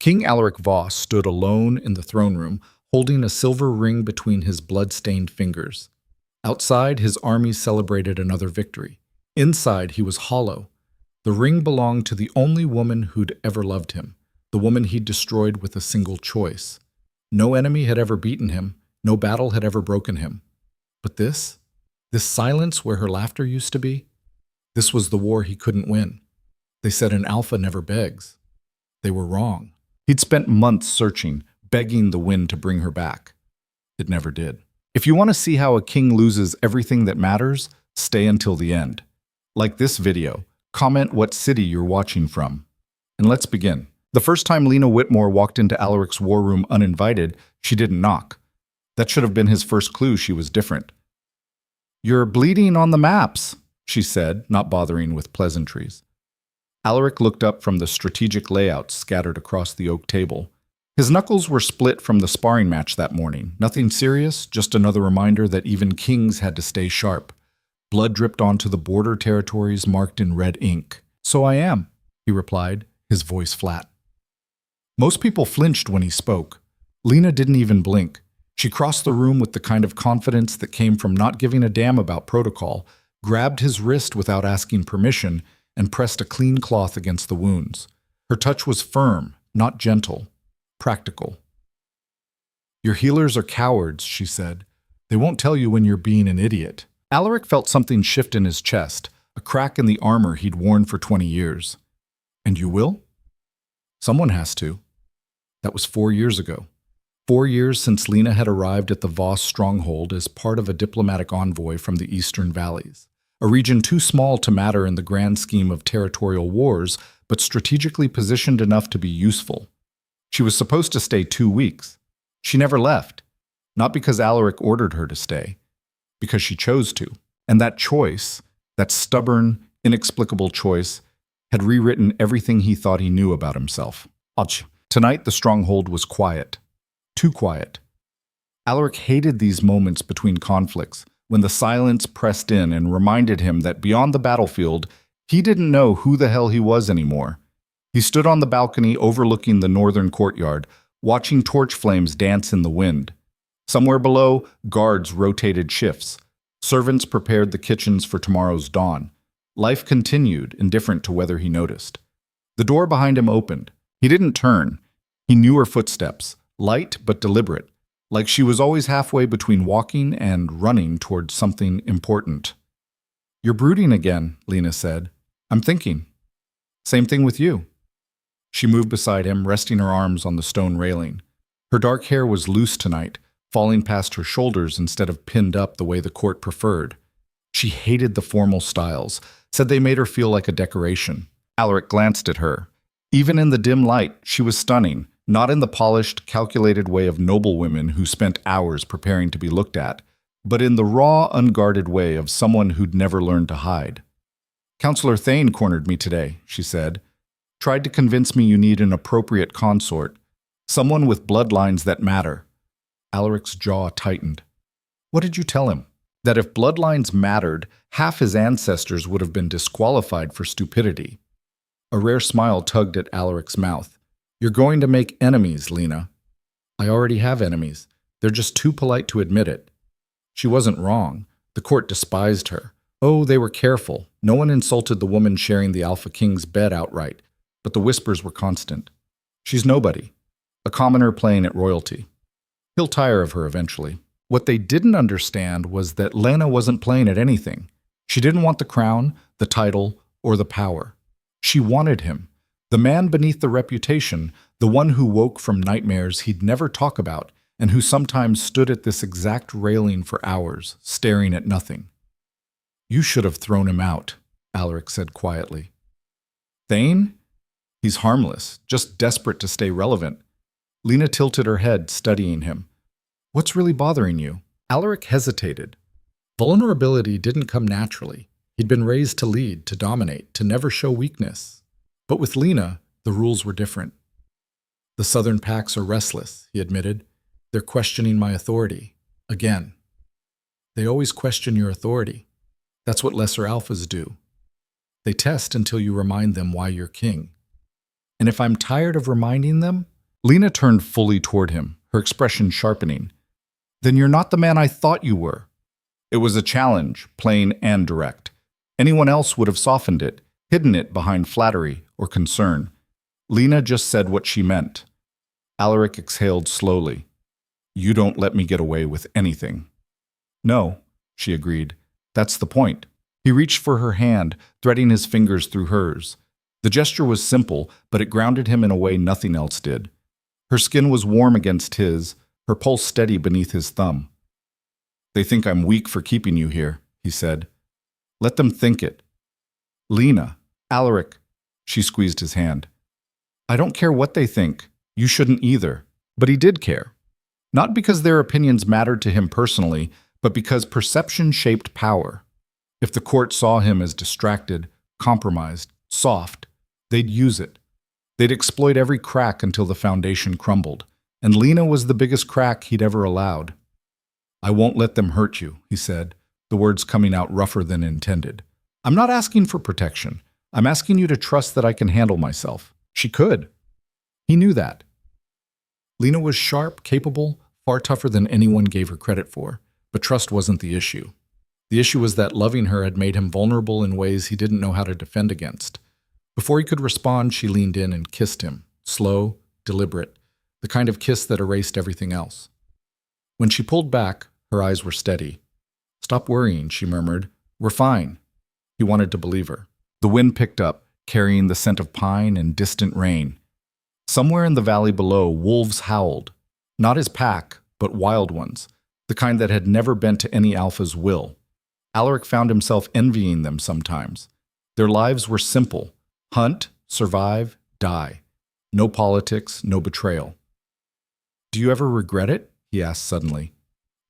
King Alaric Voss stood alone in the throne room, holding a silver ring between his blood-stained fingers. Outside, his army celebrated another victory. Inside, he was hollow. The ring belonged to the only woman who'd ever loved him, the woman he'd destroyed with a single choice. No enemy had ever beaten him, no battle had ever broken him. But this silence where her laughter used to be, this was the war he couldn't win. They said an alpha never begs. They were wrong. He'd spent months searching, begging the wind to bring her back. It never did. If you want to see how a king loses everything that matters, stay until the end. Like this video, comment what city you're watching from. And let's begin. The first time Lena Whitmore walked into Alaric's war room uninvited, she didn't knock. That should have been his first clue she was different. "You're bleeding on the maps," she said, not bothering with pleasantries. Alaric looked up from the strategic layouts scattered across the oak table. His knuckles were split from the sparring match that morning. Nothing serious, just another reminder that even kings had to stay sharp. Blood dripped onto the border territories marked in red ink. "So I am," he replied, his voice flat. Most people flinched when he spoke. Lena didn't even blink. She crossed the room with the kind of confidence that came from not giving a damn about protocol, grabbed his wrist without asking permission, and pressed a clean cloth against the wounds. Her touch was firm, not gentle, practical. "Your healers are cowards," she said. "They won't tell you when you're being an idiot." Alaric felt something shift in his chest, a crack in the armor he'd worn for 20 years. "And you will?" "Someone has to." That was 4 years ago. 4 years since Lena had arrived at the Voss stronghold as part of a diplomatic envoy from the Eastern Valleys, a region too small to matter in the grand scheme of territorial wars, but strategically positioned enough to be useful. She was supposed to stay 2 weeks. She never left, not because Alaric ordered her to stay, because she chose to. And that choice, that stubborn, inexplicable choice, had rewritten everything he thought he knew about himself. Tonight the stronghold was quiet. Too quiet. Alaric hated these moments between conflicts, when the silence pressed in and reminded him that beyond the battlefield, he didn't know who the hell he was anymore. He stood on the balcony overlooking the northern courtyard, watching torch flames dance in the wind. Somewhere below, guards rotated shifts. Servants prepared the kitchens for tomorrow's dawn. Life continued, indifferent to whether he noticed. The door behind him opened. He didn't turn. He knew her footsteps, light but deliberate, like she was always halfway between walking and running towards something important. "You're brooding again," Lena said. "I'm thinking." "Same thing with you." She moved beside him, resting her arms on the stone railing. Her dark hair was loose tonight, falling past her shoulders instead of pinned up the way the court preferred. She hated the formal styles, said they made her feel like a decoration. Alaric glanced at her. Even in the dim light, she was stunning, not in the polished, calculated way of noble women who spent hours preparing to be looked at, but in the raw, unguarded way of someone who'd never learned to hide. "Counselor Thane cornered me today," she said. "Tried to convince me you need an appropriate consort, someone with bloodlines that matter." Alaric's jaw tightened. "What did you tell him?" "That if bloodlines mattered, half his ancestors would have been disqualified for stupidity." A rare smile tugged at Alaric's mouth. "You're going to make enemies, Lena." "I already have enemies. They're just too polite to admit it." She wasn't wrong. The court despised her. Oh, they were careful. No one insulted the woman sharing the Alpha King's bed outright, but the whispers were constant. "She's nobody. A commoner playing at royalty. He'll tire of her eventually." What they didn't understand was that Lena wasn't playing at anything. She didn't want the crown, the title, or the power. She wanted him. The man beneath the reputation, the one who woke from nightmares he'd never talk about, and who sometimes stood at this exact railing for hours, staring at nothing. "You should have thrown him out," Alaric said quietly. "Thane? He's harmless, just desperate to stay relevant." Lena tilted her head, studying him. "What's really bothering you?" Alaric hesitated. Vulnerability didn't come naturally. He'd been raised to lead, to dominate, to never show weakness. But with Lena, the rules were different. "The Southern Packs are restless," he admitted. "They're questioning my authority. Again. They always question your authority. That's what lesser alphas do. They test until you remind them why you're king. And if I'm tired of reminding them, Lena turned fully toward him, her expression sharpening. Then you're not the man I thought you were. It was a challenge, plain and direct. Anyone else would have softened it, hidden it behind flattery or concern. Lena just said what she meant. Alaric exhaled slowly. You don't let me get away with anything. No, she agreed. That's the point. He reached for her hand, threading his fingers through hers. The gesture was simple, but it grounded him in a way nothing else did. Her skin was warm against his, her pulse steady beneath his thumb. They think I'm weak for keeping you here, he said. Let them think it. Lena, Alaric, she squeezed his hand. I don't care what they think. You shouldn't either. But he did care. Not because their opinions mattered to him personally, but because perception shaped power. If the court saw him as distracted, compromised, soft, they'd use it. They'd exploit every crack until the foundation crumbled, and Lena was the biggest crack he'd ever allowed. I won't let them hurt you, he said, the words coming out rougher than intended. I'm not asking for protection. I'm asking you to trust that I can handle myself. She could. He knew that. Lena was sharp, capable, far tougher than anyone gave her credit for, but trust wasn't the issue. The issue was that loving her had made him vulnerable in ways he didn't know how to defend against. Before he could respond, she leaned in and kissed him, slow, deliberate, the kind of kiss that erased everything else. When she pulled back, her eyes were steady. Stop worrying, she murmured. We're fine. He wanted to believe her. The wind picked up, carrying the scent of pine and distant rain. Somewhere in the valley below, wolves howled. Not his pack, but wild ones, the kind that had never bent to any alpha's will. Alaric found himself envying them sometimes. Their lives were simple. Hunt, survive, die. No politics, no betrayal. Do you ever regret it? He asked suddenly.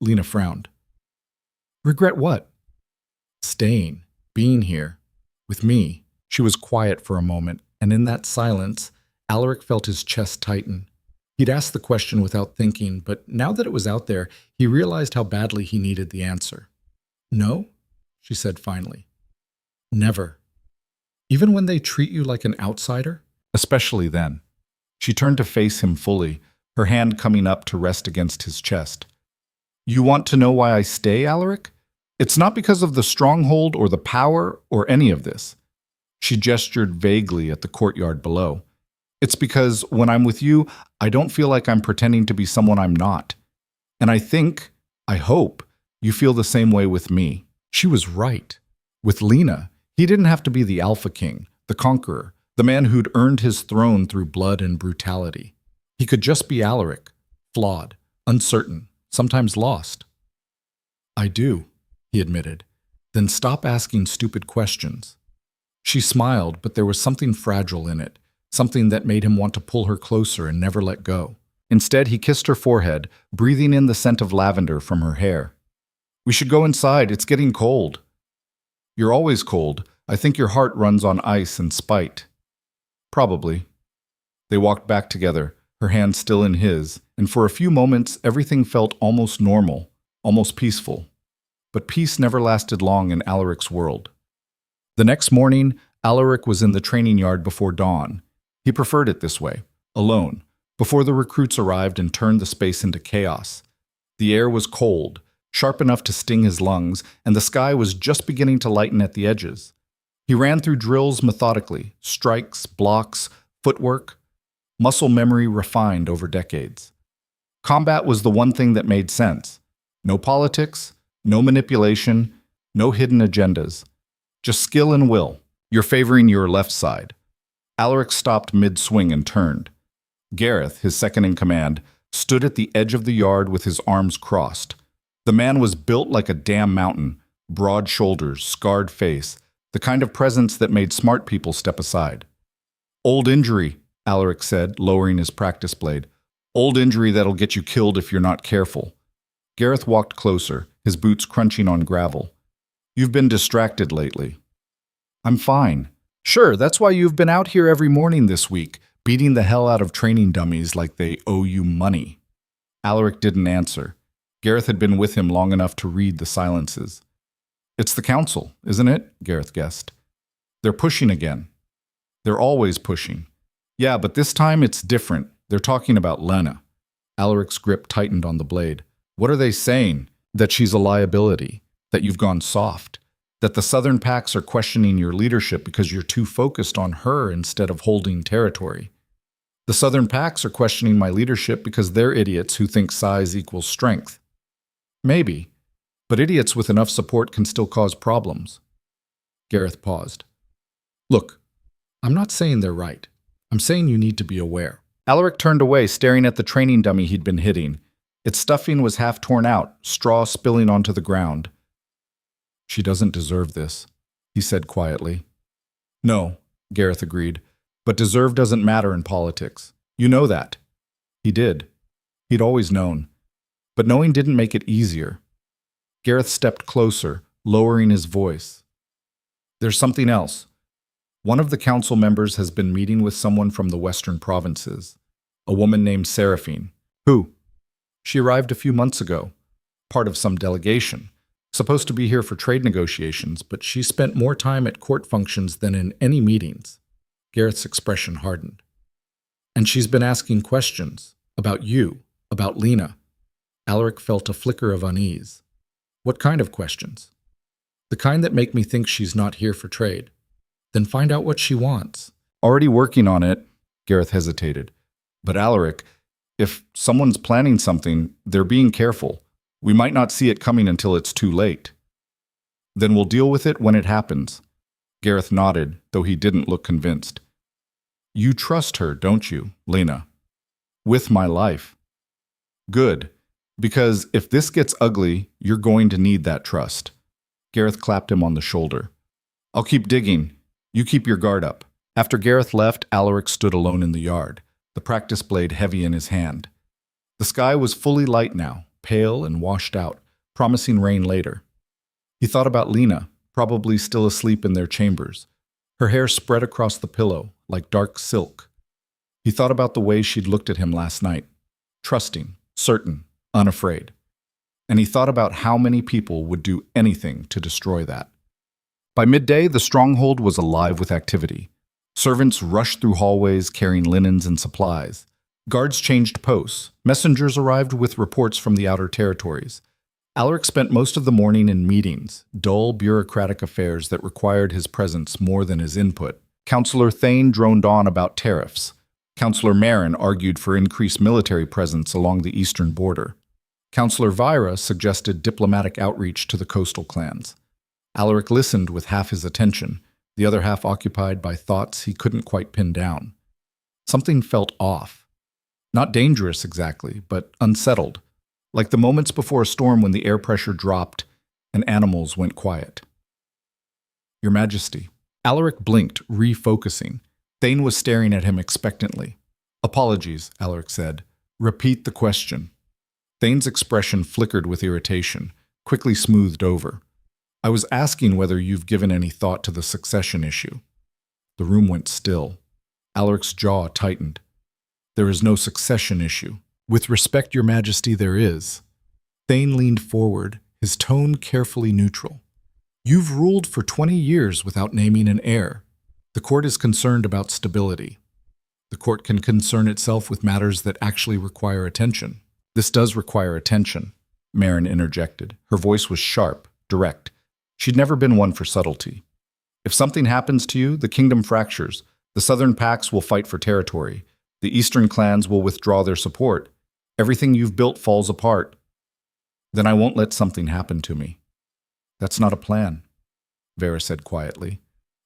Lena frowned. Regret what? Staying, being here, with me. She was quiet for a moment, and in that silence, Alaric felt his chest tighten. He'd asked the question without thinking, but now that it was out there, he realized how badly he needed the answer. No, she said finally. Never. Even when they treat you like an outsider? Especially then. She turned to face him fully, her hand coming up to rest against his chest. You want to know why I stay, Alaric? It's not because of the stronghold or the power or any of this. She gestured vaguely at the courtyard below. It's because when I'm with you, I don't feel like I'm pretending to be someone I'm not. And I hope, you feel the same way with me. She was right. With Lena, he didn't have to be the Alpha King, the conqueror, the man who'd earned his throne through blood and brutality. He could just be Alaric, flawed, uncertain, sometimes lost. I do, he admitted. Then stop asking stupid questions. She smiled, but there was something fragile in it, something that made him want to pull her closer and never let go. Instead, he kissed her forehead, breathing in the scent of lavender from her hair. We should go inside. It's getting cold. You're always cold. I think your heart runs on ice and spite. Probably. They walked back together, her hand still in his, and for a few moments everything felt almost normal, almost peaceful. But peace never lasted long in Alaric's world. The next morning, Alaric was in the training yard before dawn. He preferred it this way, alone, before the recruits arrived and turned the space into chaos. The air was cold, sharp enough to sting his lungs, and the sky was just beginning to lighten at the edges. He ran through drills methodically, strikes, blocks, footwork, muscle memory refined over decades. Combat was the one thing that made sense. No politics, no manipulation, no hidden agendas. Just skill and will. You're favoring your left side. Alaric stopped mid-swing and turned. Gareth, his second in command, stood at the edge of the yard with his arms crossed. The man was built like a damn mountain, broad shoulders, scarred face, the kind of presence that made smart people step aside. Old injury, Alaric said, lowering his practice blade. Old injury that'll get you killed if you're not careful. Gareth walked closer, his boots crunching on gravel. You've been distracted lately. I'm fine. Sure, that's why you've been out here every morning this week, beating the hell out of training dummies like they owe you money. Alaric didn't answer. Gareth had been with him long enough to read the silences. It's the council, isn't it? Gareth guessed. They're pushing again. They're always pushing. Yeah, but this time it's different. They're talking about Lena. Alaric's grip tightened on the blade. What are they saying? That she's a liability, that you've gone soft, that the Southern Pacts are questioning your leadership because you're too focused on her instead of holding territory. The Southern Pacts are questioning my leadership because they're idiots who think size equals strength. Maybe, but idiots with enough support can still cause problems. Gareth paused. Look, I'm not saying they're right. I'm saying you need to be aware. Alaric turned away, staring at the training dummy he'd been hitting. Its stuffing was half torn out, straw spilling onto the ground. She doesn't deserve this, he said quietly. No, Gareth agreed, but deserve doesn't matter in politics. You know that. He did. He'd always known. But knowing didn't make it easier. Gareth stepped closer, lowering his voice. There's something else. One of the council members has been meeting with someone from the western provinces, a woman named Seraphine. Who? She arrived a few months ago, part of some delegation, supposed to be here for trade negotiations, but she spent more time at court functions than in any meetings. Gareth's expression hardened. And she's been asking questions about you, about Lena. Alaric felt a flicker of unease. What kind of questions? The kind that make me think she's not here for trade. Then find out what she wants. Already working on it, Gareth hesitated. But Alaric, if someone's planning something, they're being careful. We might not see it coming until it's too late. Then we'll deal with it when it happens. Gareth nodded, though he didn't look convinced. You trust her, don't you, Lena? With my life. Good, because if this gets ugly, you're going to need that trust. Gareth clapped him on the shoulder. I'll keep digging. You keep your guard up. After Gareth left, Alaric stood alone in the yard, the practice blade heavy in his hand. The sky was fully light now, pale and washed out, promising rain later. He thought about Lena, probably still asleep in their chambers, her hair spread across the pillow like dark silk. He thought about the way she'd looked at him last night, trusting, certain, unafraid. And he thought about how many people would do anything to destroy that. By midday, the stronghold was alive with activity. Servants rushed through hallways carrying linens and supplies. Guards changed posts. Messengers arrived with reports from the outer territories. Alaric spent most of the morning in meetings, dull bureaucratic affairs that required his presence more than his input. Councillor Thane droned on about tariffs. Councillor Marin argued for increased military presence along the eastern border. Councillor Vira suggested diplomatic outreach to the coastal clans. Alaric listened with half his attention, the other half occupied by thoughts he couldn't quite pin down. Something felt off. Not dangerous exactly, but unsettled, like the moments before a storm when the air pressure dropped and animals went quiet. Your Majesty. Alaric blinked, refocusing. Thane was staring at him expectantly. Apologies, Alaric said. Repeat the question. Thane's expression flickered with irritation, quickly smoothed over. I was asking whether you've given any thought to the succession issue. The room went still. Alaric's jaw tightened. There is no succession issue. With respect, Your Majesty, there is. Thane leaned forward, his tone carefully neutral. You've ruled for 20 years without naming an heir. The court is concerned about stability. The court can concern itself with matters that actually require attention. This does require attention, Marin interjected. Her voice was sharp, direct. She'd never been one for subtlety. If something happens to you, the kingdom fractures. The southern pacts will fight for territory. The eastern clans will withdraw their support. Everything you've built falls apart. Then I won't let something happen to me. That's not a plan, Vera said quietly.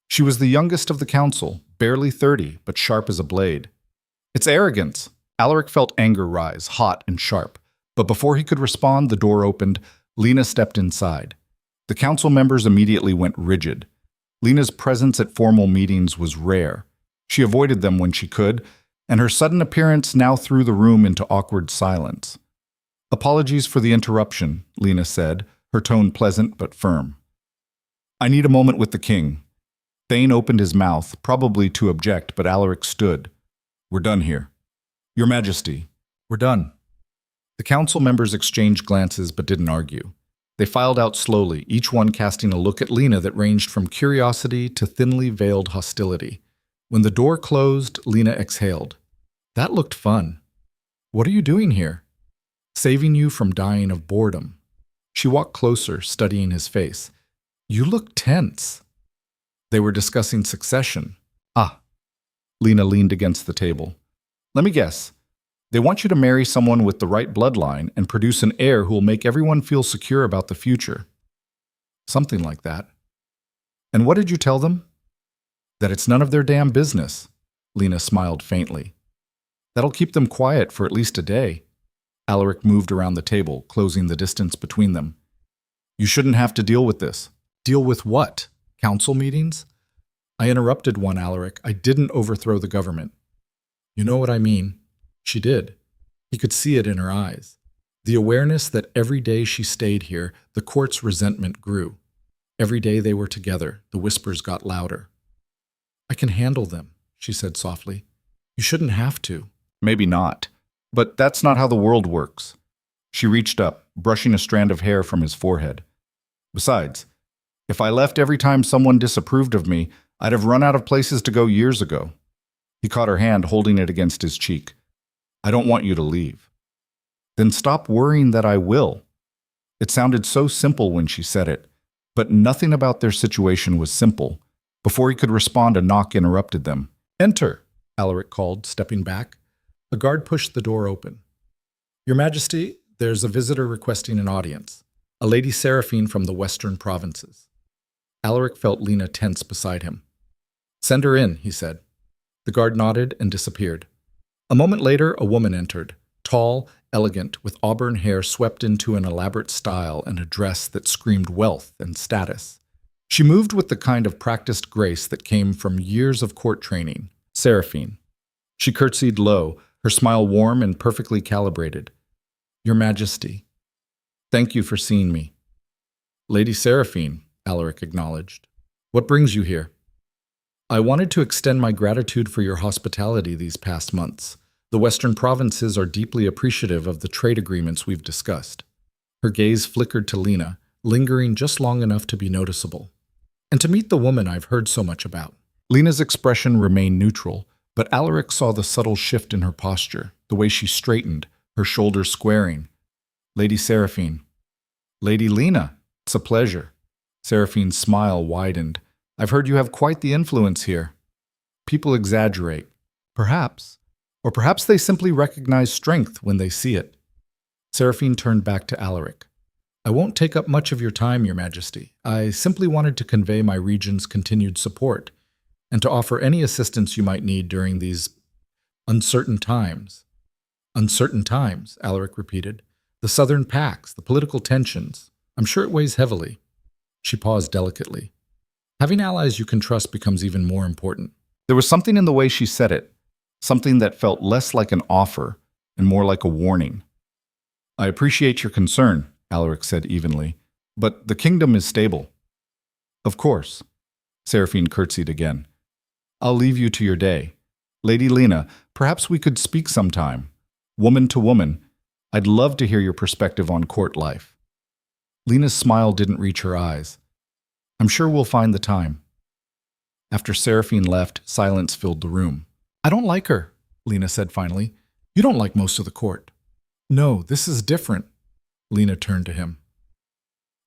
She was the youngest of the council, barely 30, but sharp as a blade. It's arrogance. Alaric felt anger rise, hot and sharp. But before he could respond, the door opened. Lena stepped inside. The council members immediately went rigid. Lena's presence at formal meetings was rare. She avoided them when she could, and her sudden appearance now threw the room into awkward silence. Apologies for the interruption, Lena said, her tone pleasant but firm. I need a moment with the king. Thane opened his mouth, probably to object, but Alaric stood. We're done here. Your Majesty. We're done. The council members exchanged glances but didn't argue. They filed out slowly, each one casting a look at Lena that ranged from curiosity to thinly veiled hostility. When the door closed, Lena exhaled. That looked fun. What are you doing here? Saving you from dying of boredom. She walked closer, studying his face. You look tense. They were discussing succession. Ah. Lena leaned against the table. Let me guess. They want you to marry someone with the right bloodline and produce an heir who will make everyone feel secure about the future. Something like that. And what did you tell them? That it's none of their damn business. Lena smiled faintly. That'll keep them quiet for at least a day. Alaric moved around the table, closing the distance between them. You shouldn't have to deal with this. Deal with what? Council meetings? I interrupted one, Alaric. I didn't overthrow the government. You know what I mean. She did. He could see it in her eyes. The awareness that every day she stayed here, the court's resentment grew. Every day they were together, the whispers got louder. I can handle them, she said softly. You shouldn't have to. Maybe not. But that's not how the world works. She reached up, brushing a strand of hair from his forehead. Besides, if I left every time someone disapproved of me, I'd have run out of places to go years ago. He caught her hand, holding it against his cheek. I don't want you to leave. Then stop worrying that I will. It sounded so simple when she said it, but nothing about their situation was simple. Before he could respond, a knock interrupted them. Enter, Alaric called, stepping back. A guard pushed the door open. Your Majesty, there's a visitor requesting an audience. A Lady Seraphine from the western provinces. Alaric felt Lena tense beside him. Send her in, he said. The guard nodded and disappeared. A moment later, a woman entered, tall, elegant, with auburn hair swept into an elaborate style and a dress that screamed wealth and status. She moved with the kind of practiced grace that came from years of court training. Seraphine. She curtsied low, her smile warm and perfectly calibrated. Your Majesty. Thank you for seeing me. Lady Seraphine, Alaric acknowledged. What brings you here? I wanted to extend my gratitude for your hospitality these past months. The Western provinces are deeply appreciative of the trade agreements we've discussed. Her gaze flickered to Lena, lingering just long enough to be noticeable. And to meet the woman I've heard so much about. Lena's expression remained neutral, but Alaric saw the subtle shift in her posture, the way she straightened, her shoulders squaring. Lady Seraphine. Lady Lena, it's a pleasure. Seraphine's smile widened. I've heard you have quite the influence here. People exaggerate. Perhaps. Or perhaps they simply recognize strength when they see it. Seraphine turned back to Alaric. I won't take up much of your time, Your Majesty. I simply wanted to convey my region's continued support, and to offer any assistance you might need during these uncertain times. Uncertain times, Alaric repeated. The southern pacts, the political tensions. I'm sure it weighs heavily. She paused delicately. Having allies you can trust becomes even more important. There was something in the way she said it, something that felt less like an offer and more like a warning. I appreciate your concern, Alaric said evenly, but the kingdom is stable. Of course. Seraphine curtsied again. I'll leave you to your day. Lady Lena, perhaps we could speak sometime. Woman to woman, I'd love to hear your perspective on court life. Lena's smile didn't reach her eyes. I'm sure we'll find the time. After Seraphine left, silence filled the room. I don't like her, Lena said finally. You don't like most of the court. No, this is different. Lena turned to him.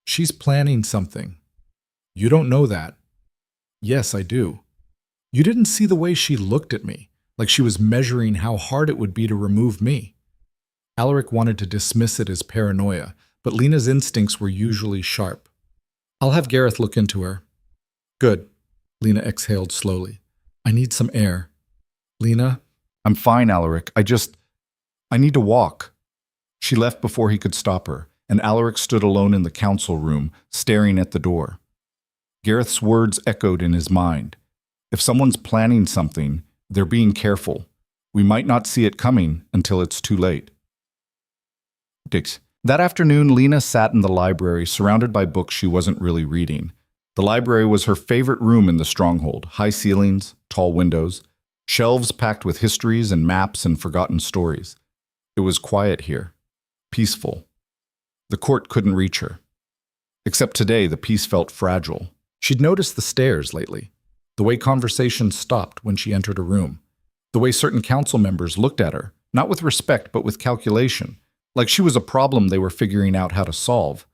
She's planning something. You don't know that. Yes, I do. You didn't see the way she looked at me, like she was measuring how hard it would be to remove me. Alaric wanted to dismiss it as paranoia, but Lena's instincts were usually sharp. I'll have Gareth look into her. Good. Lena exhaled slowly. I need some air. Lena? I'm fine, Alaric. I need to walk. She left before he could stop her, and Alaric stood alone in the council room, staring at the door. Gareth's words echoed in his mind. If someone's planning something, they're being careful. We might not see it coming until it's too late. That afternoon, Lena sat in the library, surrounded by books she wasn't really reading. The library was her favorite room in the stronghold. High ceilings, tall windows, shelves packed with histories and maps and forgotten stories. It was quiet here, peaceful. The court couldn't reach her. Except today, the peace felt fragile. She'd noticed the stares lately, the way conversations stopped when she entered a room. The way certain council members looked at her, not with respect but with calculation, like she was a problem they were figuring out how to solve.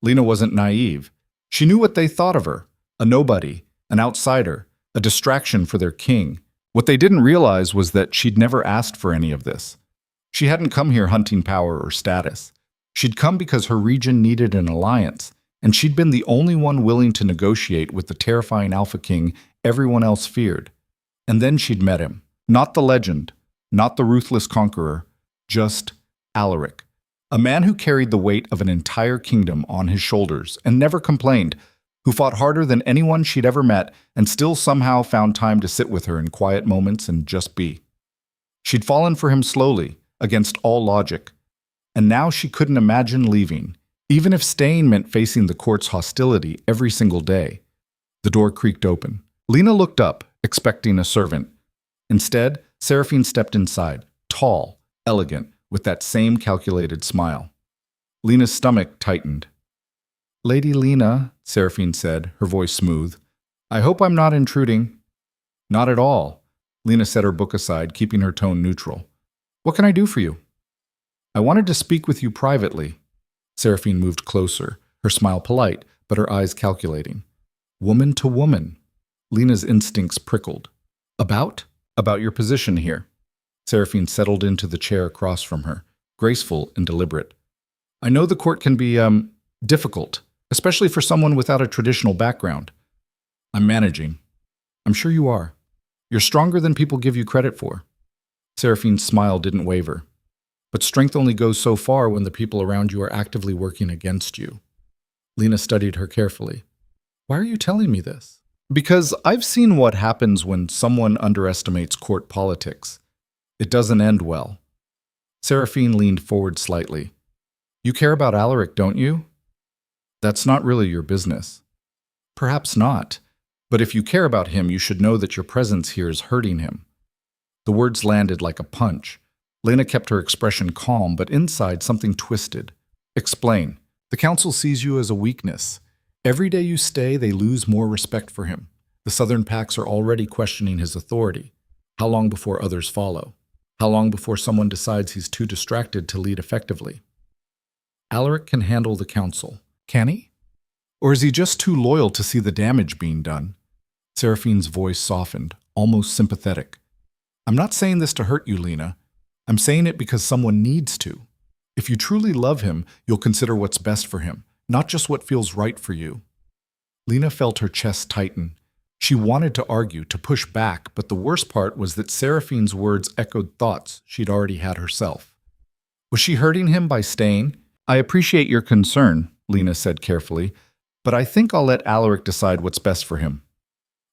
Lena wasn't naive. She knew what they thought of her, a nobody, an outsider, a distraction for their king. What they didn't realize was that she'd never asked for any of this. She hadn't come here hunting power or status. She'd come because her region needed an alliance, and she'd been the only one willing to negotiate with the terrifying Alpha King everyone else feared. And then she'd met him. Not the legend, not the ruthless conqueror, just Alaric, a man who carried the weight of an entire kingdom on his shoulders and never complained, who fought harder than anyone she'd ever met and still somehow found time to sit with her in quiet moments and just be. She'd fallen for him slowly, against all logic, and now she couldn't imagine leaving, even if staying meant facing the court's hostility every single day. The door creaked open. Lena looked up, expecting a servant. Instead, Seraphine stepped inside, tall, elegant, with that same calculated smile. Lena's stomach tightened. "Lady Lena," Seraphine said, her voice smooth, "I hope I'm not intruding." "Not at all." Lena set her book aside, keeping her tone neutral. "What can I do for you?" "I wanted to speak with you privately." Seraphine moved closer, her smile polite, but her eyes calculating. Woman to woman. Lena's instincts prickled. About your position here." Seraphine settled into the chair across from her, graceful and deliberate. "I know the court can be, difficult, especially for someone without a traditional background. I'm managing." "I'm sure you are. You're stronger than people give you credit for." Seraphine's smile didn't waver. "But strength only goes so far when the people around you are actively working against you." Lena studied her carefully. "Why are you telling me this?" "Because I've seen what happens when someone underestimates court politics. It doesn't end well." Seraphine leaned forward slightly. "You care about Alaric, don't you?" "That's not really your business." "Perhaps not. But if you care about him, you should know that your presence here is hurting him." The words landed like a punch. Lena kept her expression calm, but inside something twisted. "Explain. The council sees you as a weakness. Every day you stay, they lose more respect for him. The Southern Pacts are already questioning his authority. How long before others follow? How long before someone decides he's too distracted to lead effectively?" "Alaric can handle the council." "Can he? Or is he just too loyal to see the damage being done?" Seraphine's voice softened, almost sympathetic. "I'm not saying this to hurt you, Lena. I'm saying it because someone needs to. If you truly love him, you'll consider what's best for him, not just what feels right for you." Lena felt her chest tighten. She wanted to argue, to push back, but the worst part was that Seraphine's words echoed thoughts she'd already had herself. Was she hurting him by staying? "I appreciate your concern," Lena said carefully, "but I think I'll let Alaric decide what's best for him."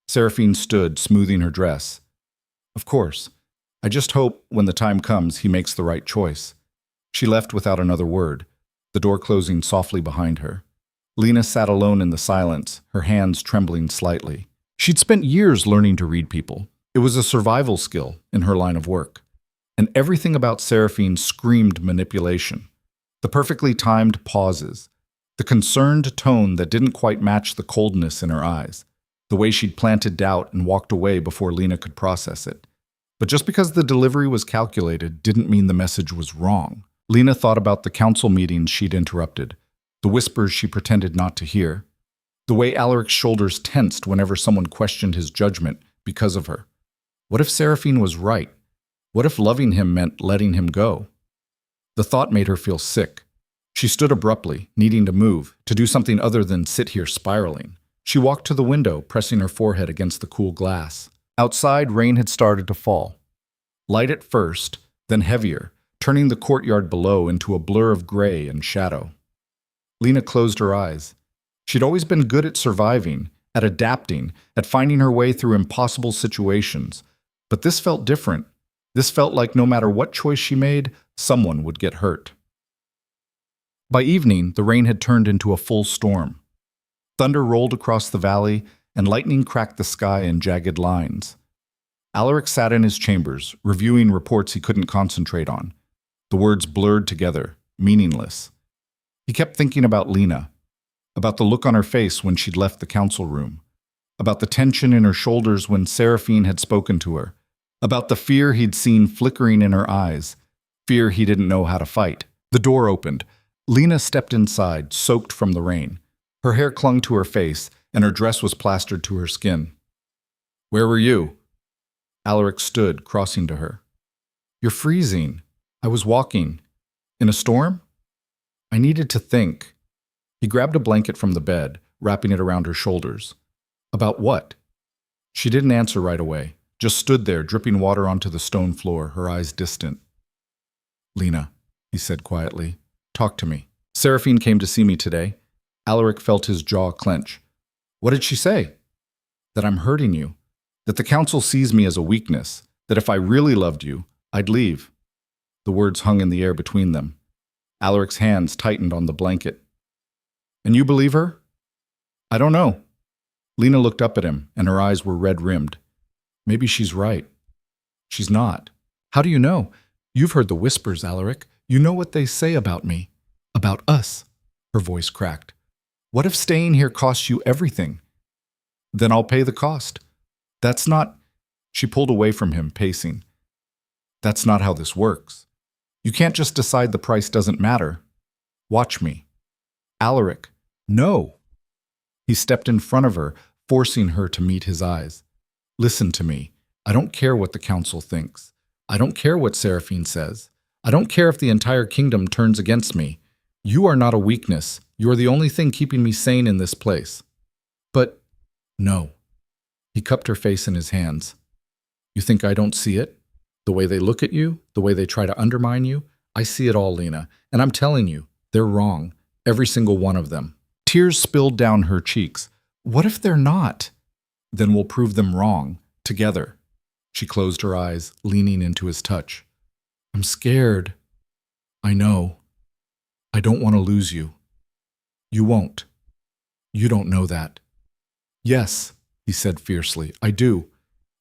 Seraphine stood, smoothing her dress. "Of course. I just hope, when the time comes, he makes the right choice." She left without another word, the door closing softly behind her. Lena sat alone in the silence, her hands trembling slightly. She'd spent years learning to read people. It was a survival skill in her line of work. And everything about Seraphine screamed manipulation. The perfectly timed pauses, the concerned tone that didn't quite match the coldness in her eyes, the way she'd planted doubt and walked away before Lena could process it. But just because the delivery was calculated didn't mean the message was wrong. Lena thought about the council meetings she'd interrupted, the whispers she pretended not to hear, the way Alaric's shoulders tensed whenever someone questioned his judgment because of her. What if Seraphine was right? What if loving him meant letting him go? The thought made her feel sick. She stood abruptly, needing to move, to do something other than sit here spiraling. She walked to the window, pressing her forehead against the cool glass. Outside, rain had started to fall. Light at first, then heavier, turning the courtyard below into a blur of gray and shadow. Lena closed her eyes. She'd always been good at surviving, at adapting, at finding her way through impossible situations. But this felt different. This felt like no matter what choice she made, someone would get hurt. By evening, the rain had turned into a full storm. Thunder rolled across the valley, and lightning cracked the sky in jagged lines. Alaric sat in his chambers, reviewing reports he couldn't concentrate on. The words blurred together, meaningless. He kept thinking about Lena, about the look on her face when she'd left the council room, about the tension in her shoulders when Seraphine had spoken to her, about the fear he'd seen flickering in her eyes, fear he didn't know how to fight. The door opened. Lena stepped inside, soaked from the rain. Her hair clung to her face, and her dress was plastered to her skin. "Where were you?" Alaric stood, crossing to her. "You're freezing. I was walking. In a storm?" "I needed to think." He grabbed a blanket from the bed, wrapping it around her shoulders. "About what?" She didn't answer right away, just stood there, dripping water onto the stone floor, her eyes distant. "Lena," he said quietly, "talk to me. Seraphine came to see me today." Alaric felt his jaw clench. "What did she say?" "That I'm hurting you. That the council sees me as a weakness. That if I really loved you, I'd leave." The words hung in the air between them. Alaric's hands tightened on the blanket. "And you believe her?" "I don't know." Lena looked up at him, and her eyes were red-rimmed. "Maybe she's right." "She's not." "How do you know?" "You've heard the whispers, Alaric. You know what they say about me. About us." Her voice cracked. "What if staying here costs you everything?" "Then I'll pay the cost." "That's not—" She pulled away from him, pacing. "That's not how this works. You can't just decide the price doesn't matter. Watch me." "Alaric." "No." He stepped in front of her, forcing her to meet his eyes. "Listen to me. I don't care what the council thinks. I don't care what Seraphine says. I don't care if the entire kingdom turns against me. You are not a weakness. You are the only thing keeping me sane in this place." "But—" "No." He cupped her face in his hands. "You think I don't see it? The way they look at you, the way they try to undermine you? I see it all, Lena. And I'm telling you, they're wrong. Every single one of them." Tears spilled down her cheeks. "What if they're not?" "Then we'll prove them wrong, together." She closed her eyes, leaning into his touch. "I'm scared." "I know. I don't want to lose you." "You won't. You don't know that." "Yes," he said fiercely, "I do."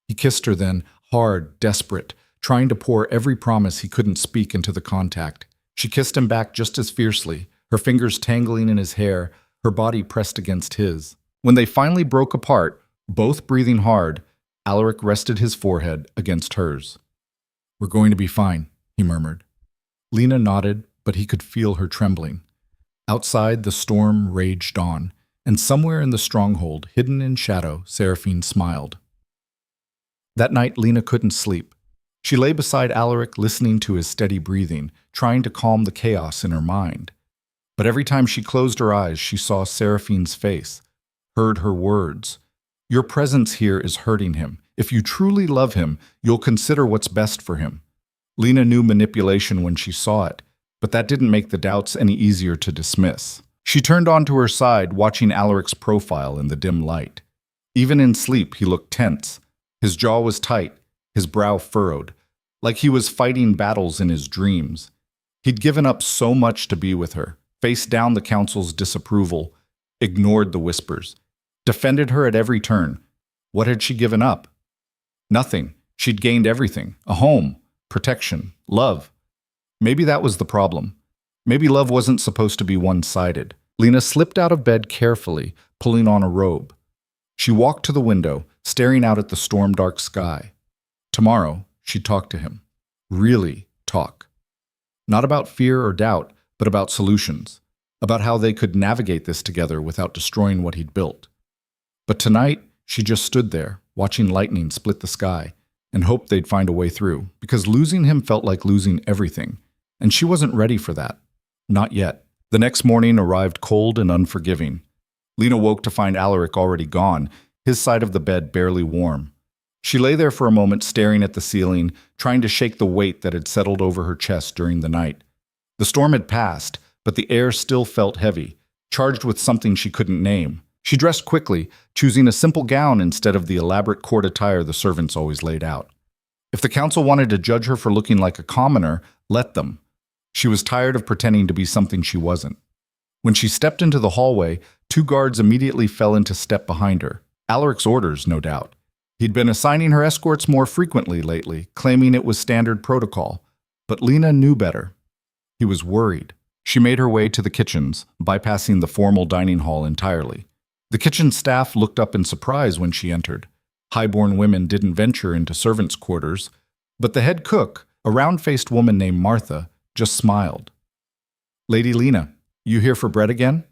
He kissed her then, hard, desperate, trying to pour every promise he couldn't speak into the contact. She kissed him back just as fiercely, her fingers tangling in his hair, her body pressed against his. When they finally broke apart, both breathing hard, Alaric rested his forehead against hers. "We're going to be fine," he murmured. Lena nodded, but he could feel her trembling. Outside, the storm raged on, and somewhere in the stronghold, hidden in shadow, Seraphine smiled. That night, Lena couldn't sleep. She lay beside Alaric, listening to his steady breathing, trying to calm the chaos in her mind. But every time she closed her eyes, she saw Seraphine's face, heard her words. "Your presence here is hurting him. If you truly love him, you'll consider what's best for him." Lena knew manipulation when she saw it, but that didn't make the doubts any easier to dismiss. She turned onto her side, watching Alaric's profile in the dim light. Even in sleep, he looked tense. His jaw was tight, his brow furrowed, like he was fighting battles in his dreams. He'd given up so much to be with her, faced down the council's disapproval, ignored the whispers, defended her at every turn. What had she given up? Nothing. She'd gained everything: a home, protection, love. Maybe that was the problem. Maybe love wasn't supposed to be one-sided. Lena slipped out of bed carefully, pulling on a robe. She walked to the window, staring out at the storm-dark sky. Tomorrow, she'd talk to him. Really talk. Not about fear or doubt, but about solutions. About how they could navigate this together without destroying what he'd built. But tonight, she just stood there, watching lightning split the sky, and hoped they'd find a way through, because losing him felt like losing everything, and she wasn't ready for that. Not yet. The next morning arrived cold and unforgiving. Lena woke to find Alaric already gone, his side of the bed barely warm. She lay there for a moment, staring at the ceiling, trying to shake the weight that had settled over her chest during the night. The storm had passed, but the air still felt heavy, charged with something she couldn't name. She dressed quickly, choosing a simple gown instead of the elaborate court attire the servants always laid out. If the council wanted to judge her for looking like a commoner, let them. She was tired of pretending to be something she wasn't. When she stepped into the hallway, 2 guards immediately fell into step behind her. Alaric's orders, no doubt. He'd been assigning her escorts more frequently lately, claiming it was standard protocol. But Lena knew better. He was worried. She made her way to the kitchens, bypassing the formal dining hall entirely. The kitchen staff looked up in surprise when she entered. High-born women didn't venture into servants' quarters, but the head cook, a round-faced woman named Martha, just smiled. "Lady Lena, you here for bread again?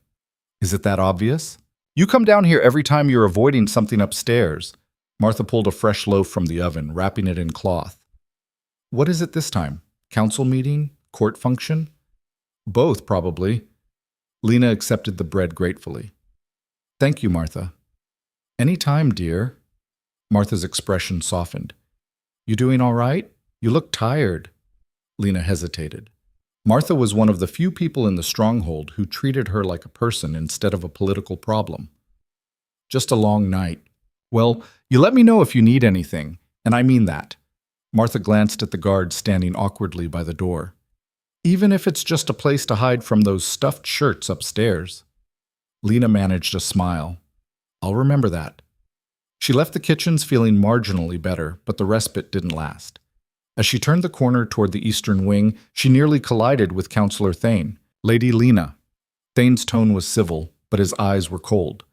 Is it that obvious? You come down here every time you're avoiding something upstairs." Martha pulled a fresh loaf from the oven, wrapping it in cloth. "What is it this time? Council meeting? Court function?" "Both, probably." Lena accepted the bread gratefully. "Thank you, Martha." "Any time, dear." Martha's expression softened. "You doing all right? You look tired." Lena hesitated. Martha was one of the few people in the stronghold who treated her like a person instead of a political problem. "Just a long night." "Well, you let me know if you need anything, and I mean that." Martha glanced at the guard standing awkwardly by the door. "Even if it's just a place to hide from those stuffed shirts upstairs." Lena managed a smile. "I'll remember that." She left the kitchens feeling marginally better, but the respite didn't last. As she turned the corner toward the eastern wing, she nearly collided with Councillor Thane. "Lady Lena." Thane's tone was civil, but his eyes were cold.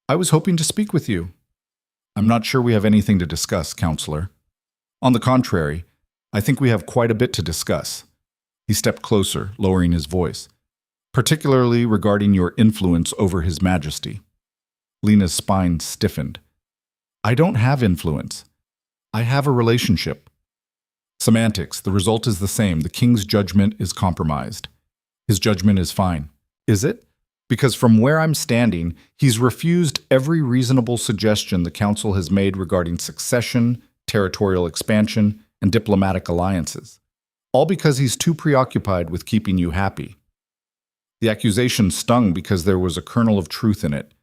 "I was hoping to speak with you." "I'm not sure we have anything to discuss, Councillor." "On the contrary, I think we have quite a bit to discuss." He stepped closer, lowering his voice. "Particularly regarding your influence over His Majesty." Lena's spine stiffened. "I don't have influence. I have a relationship." "Semantics. The result is the same. The king's judgment is compromised." "His judgment is fine." "Is it?" "Because from where I'm standing, he's refused every reasonable suggestion the council has made regarding succession, territorial expansion, and diplomatic alliances. All because he's too preoccupied with keeping you happy." The accusation stung because there was a kernel of truth in it.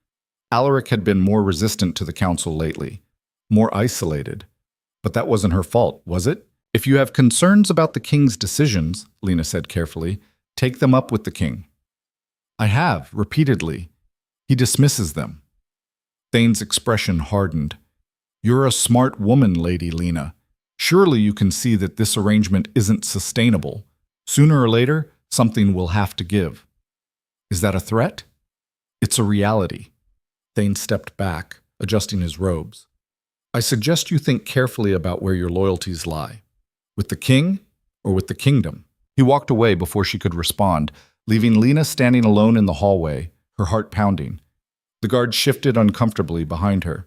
Alaric had been more resistant to the council lately, more isolated. But that wasn't her fault, was it? "If you have concerns about the king's decisions," Lena said carefully, "take them up with the king." "I have, repeatedly. He dismisses them." Thane's expression hardened. "You're a smart woman, Lady Lena. Surely you can see that this arrangement isn't sustainable. Sooner or later, something will have to give." "Is that a threat?" "It's a reality." Thane stepped back, adjusting his robes. "I suggest you think carefully about where your loyalties lie. With the king or with the kingdom?" He walked away before she could respond, leaving Lena standing alone in the hallway, her heart pounding. The guard shifted uncomfortably behind her.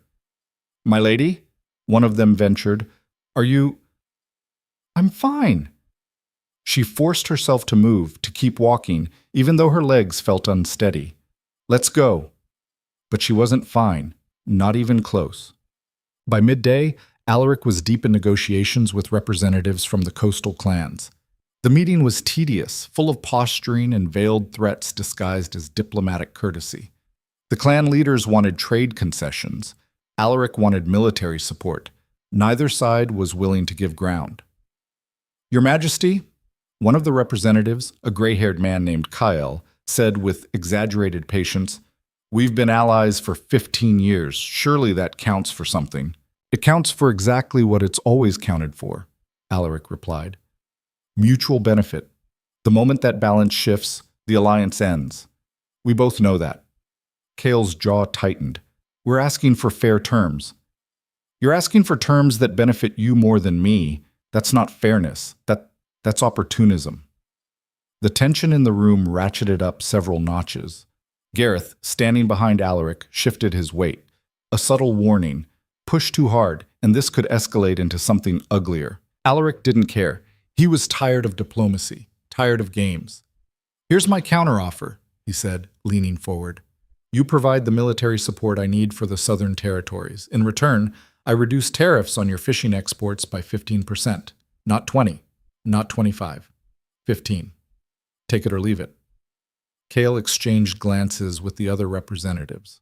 "My lady?" one of them ventured. "Are you—" "I'm fine." She forced herself to move, to keep walking, even though her legs felt unsteady. "Let's go." But she wasn't fine, not even close. By midday, Alaric was deep in negotiations with representatives from the coastal clans. The meeting was tedious, full of posturing and veiled threats disguised as diplomatic courtesy. The clan leaders wanted trade concessions. Alaric wanted military support. Neither side was willing to give ground. "Your Majesty," one of the representatives, a gray-haired man named Kyle, said with exaggerated patience, "We've been allies for 15 years. Surely that counts for something." "It counts for exactly what it's always counted for," Alaric replied. "Mutual benefit. The moment that balance shifts, the alliance ends. We both know that." Kale's jaw tightened. "We're asking for fair terms." "You're asking for terms that benefit you more than me. That's not fairness. That's opportunism." The tension in the room ratcheted up several notches. Gareth, standing behind Alaric, shifted his weight. A subtle warning. Push too hard, and this could escalate into something uglier. Alaric didn't care. He was tired of diplomacy, tired of games. "Here's my counteroffer," he said, leaning forward. "You provide the military support I need for the southern territories. In return, I reduce tariffs on your fishing exports by 15%. Not 20, not 25. 15. Take it or leave it." Kale exchanged glances with the other representatives.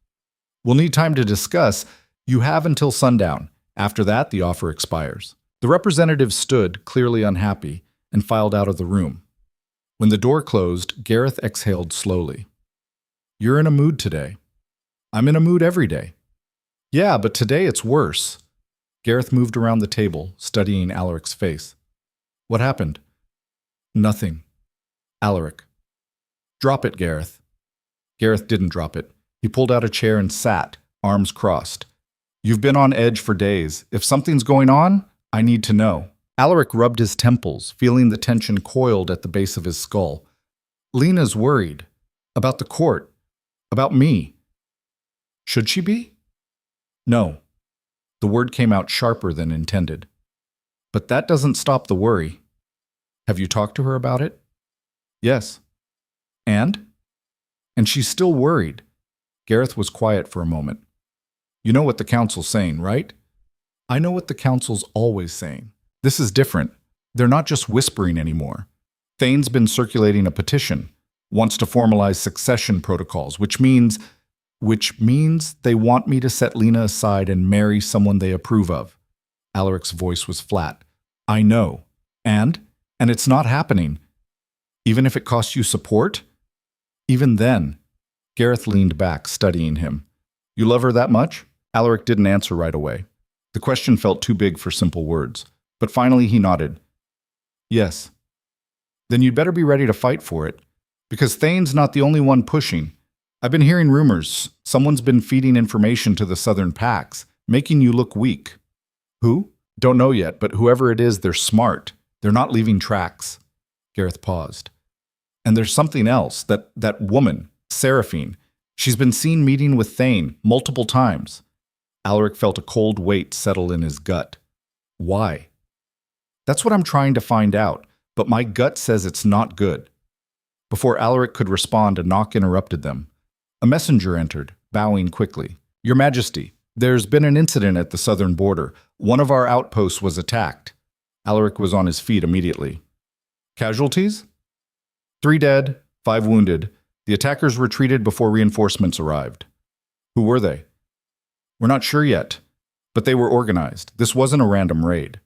"We'll need time to discuss. You have until sundown. After that, the offer expires." The representative stood, clearly unhappy, and filed out of the room. When the door closed, Gareth exhaled slowly. "You're in a mood today." "I'm in a mood every day." "Yeah, but today it's worse." Gareth moved around the table, studying Alaric's face. "What happened?" "Nothing." "Alaric." "Drop it, Gareth." Gareth didn't drop it. He pulled out a chair and sat, arms crossed. You've been on edge for days. If something's going on, I need to know. Alaric rubbed his temples, feeling the tension coiled at the base of his skull. Lena's worried. About the court. About me. Should she be? No. The word came out sharper than intended. But that doesn't stop the worry. Have you talked to her about it? Yes. And? And she's still worried. Gareth was quiet for a moment. You know what the council's saying, right? I know what the council's always saying. This is different. They're not just whispering anymore. Thane's been circulating a petition, wants to formalize succession protocols, which means they want me to set Lena aside and marry someone they approve of. Alaric's voice was flat. I know. And it's not happening. Even if it costs you support? Even then. Gareth leaned back, studying him. You love her that much? Alaric didn't answer right away. The question felt too big for simple words. But finally he nodded. Yes. Then you'd better be ready to fight for it. Because Thane's not the only one pushing. I've been hearing rumors. Someone's been feeding information to the southern packs, making you look weak. Who? Don't know yet, but whoever it is, they're smart. They're not leaving tracks. Gareth paused. And there's something else, that woman, Seraphine. She's been seen meeting with Thane multiple times. Alaric felt a cold weight settle in his gut. Why? That's what I'm trying to find out, but my gut says it's not good. Before Alaric could respond, a knock interrupted them. A messenger entered, bowing quickly. Your Majesty, there's been an incident at the southern border. One of our outposts was attacked. Alaric was on his feet immediately. Casualties? 3 dead, 5 wounded. The attackers retreated before reinforcements arrived. Who were they? We're not sure yet, but they were organized. This wasn't a random raid.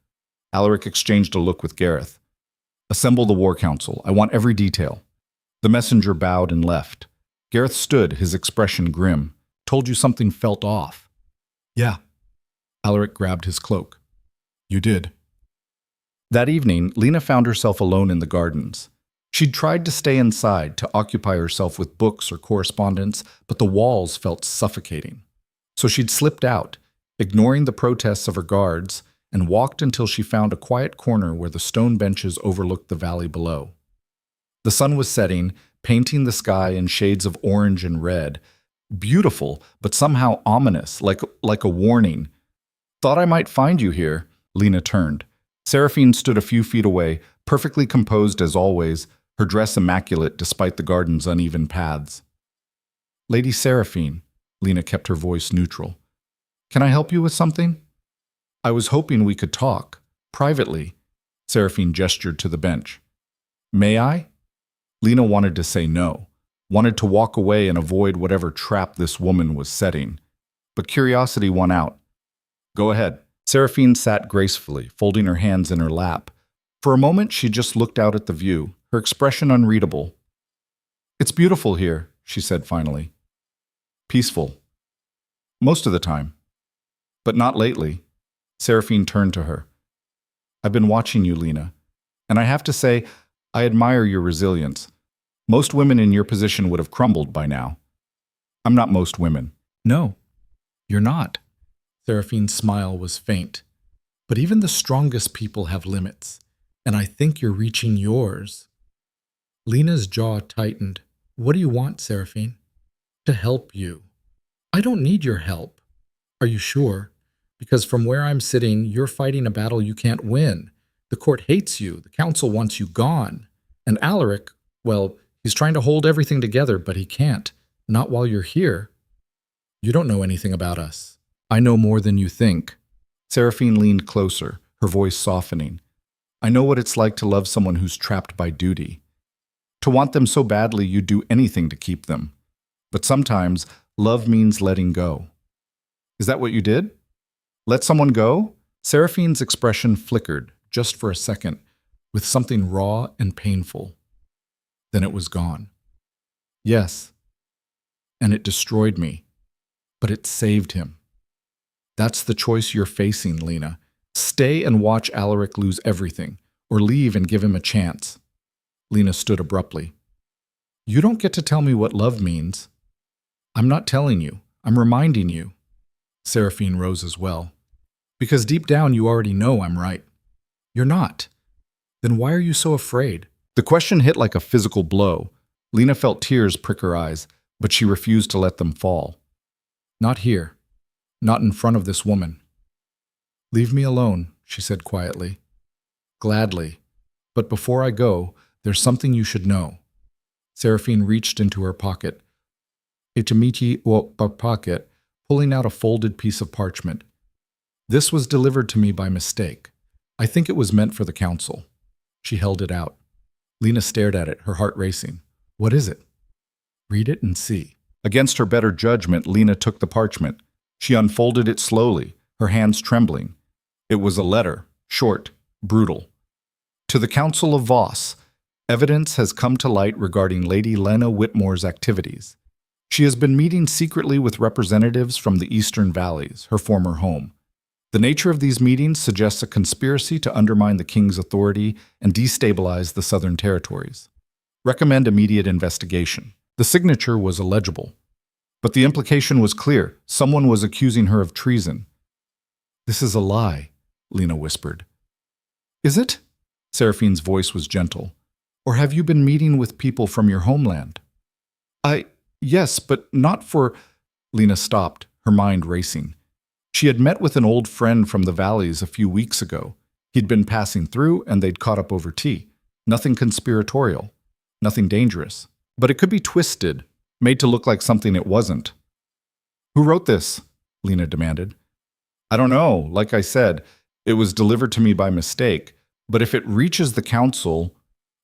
Alaric exchanged a look with Gareth. Assemble the War Council. I want every detail. The messenger bowed and left. Gareth stood, his expression grim. Told you something felt off. Yeah. Alaric grabbed his cloak. You did. That evening, Lena found herself alone in the gardens. She'd tried to stay inside, to occupy herself with books or correspondence, but the walls felt suffocating. So she'd slipped out, ignoring the protests of her guards, and walked until she found a quiet corner where the stone benches overlooked the valley below. The sun was setting, painting the sky in shades of orange and red. Beautiful, but somehow ominous, like a warning. Thought I might find you here. Lena turned. Seraphine stood a few feet away, perfectly composed as always, her dress immaculate despite the garden's uneven paths. Lady Seraphine, Lena kept her voice neutral. Can I help you with something? I was hoping we could talk, privately. Seraphine gestured to the bench. May I? Lena wanted to say no, wanted to walk away and avoid whatever trap this woman was setting. But curiosity won out. Go ahead. Seraphine sat gracefully, folding her hands in her lap. For a moment, she just looked out at the view, her expression unreadable. It's beautiful here, she said finally. Peaceful. Most of the time. But not lately. Seraphine turned to her. I've been watching you, Lena, and I have to say, I admire your resilience. Most women in your position would have crumbled by now. I'm not most women. No, you're not. Seraphine's smile was faint. But even the strongest people have limits, and I think you're reaching yours. Lena's jaw tightened. What do you want, Seraphine? To help you. I don't need your help. Are you sure? Because from where I'm sitting, you're fighting a battle you can't win. The court hates you. The council wants you gone. And Alaric, well, he's trying to hold everything together, but he can't. Not while you're here. You don't know anything about us. I know more than you think. Seraphine leaned closer, her voice softening. I know what it's like to love someone who's trapped by duty. To want them so badly you'd do anything to keep them. But sometimes, love means letting go. Is that what you did? Let someone go? Seraphine's expression flickered, just for a second, with something raw and painful. Then it was gone. Yes. And it destroyed me. But it saved him. That's the choice you're facing, Lena. Stay and watch Alaric lose everything, or leave and give him a chance. Lena stood abruptly. You don't get to tell me what love means. I'm not telling you. I'm reminding you. Seraphine rose as well. Because deep down you already know I'm right. You're not. Then why are you so afraid? The question hit like a physical blow. Lena felt tears prick her eyes, but she refused to let them fall. Not here. Not in front of this woman. Leave me alone, she said quietly. Gladly. But before I go, there's something you should know. Seraphine reached into her pocket, pulling out a folded piece of parchment. This was delivered to me by mistake. I think it was meant for the council. She held it out. Lena stared at it, her heart racing. What is it? Read it and see. Against her better judgment, Lena took the parchment. She unfolded it slowly, her hands trembling. It was a letter, short, brutal. To the Council of Voss, evidence has come to light regarding Lady Lena Whitmore's activities. She has been meeting secretly with representatives from the Eastern Valleys, her former home. The nature of these meetings suggests a conspiracy to undermine the king's authority and destabilize the southern territories. Recommend immediate investigation. The signature was illegible, but the implication was clear. Someone was accusing her of treason. This is a lie, Lena whispered. Is it? Seraphine's voice was gentle. Or have you been meeting with people from your homeland? Yes, but not for… Lena stopped, her mind racing. She had met with an old friend from the valleys a few weeks ago. He'd been passing through and they'd caught up over tea. Nothing conspiratorial, nothing dangerous. But it could be twisted, made to look like something it wasn't. Who wrote this? Lena demanded. I don't know. Like I said, it was delivered to me by mistake. But if it reaches the council…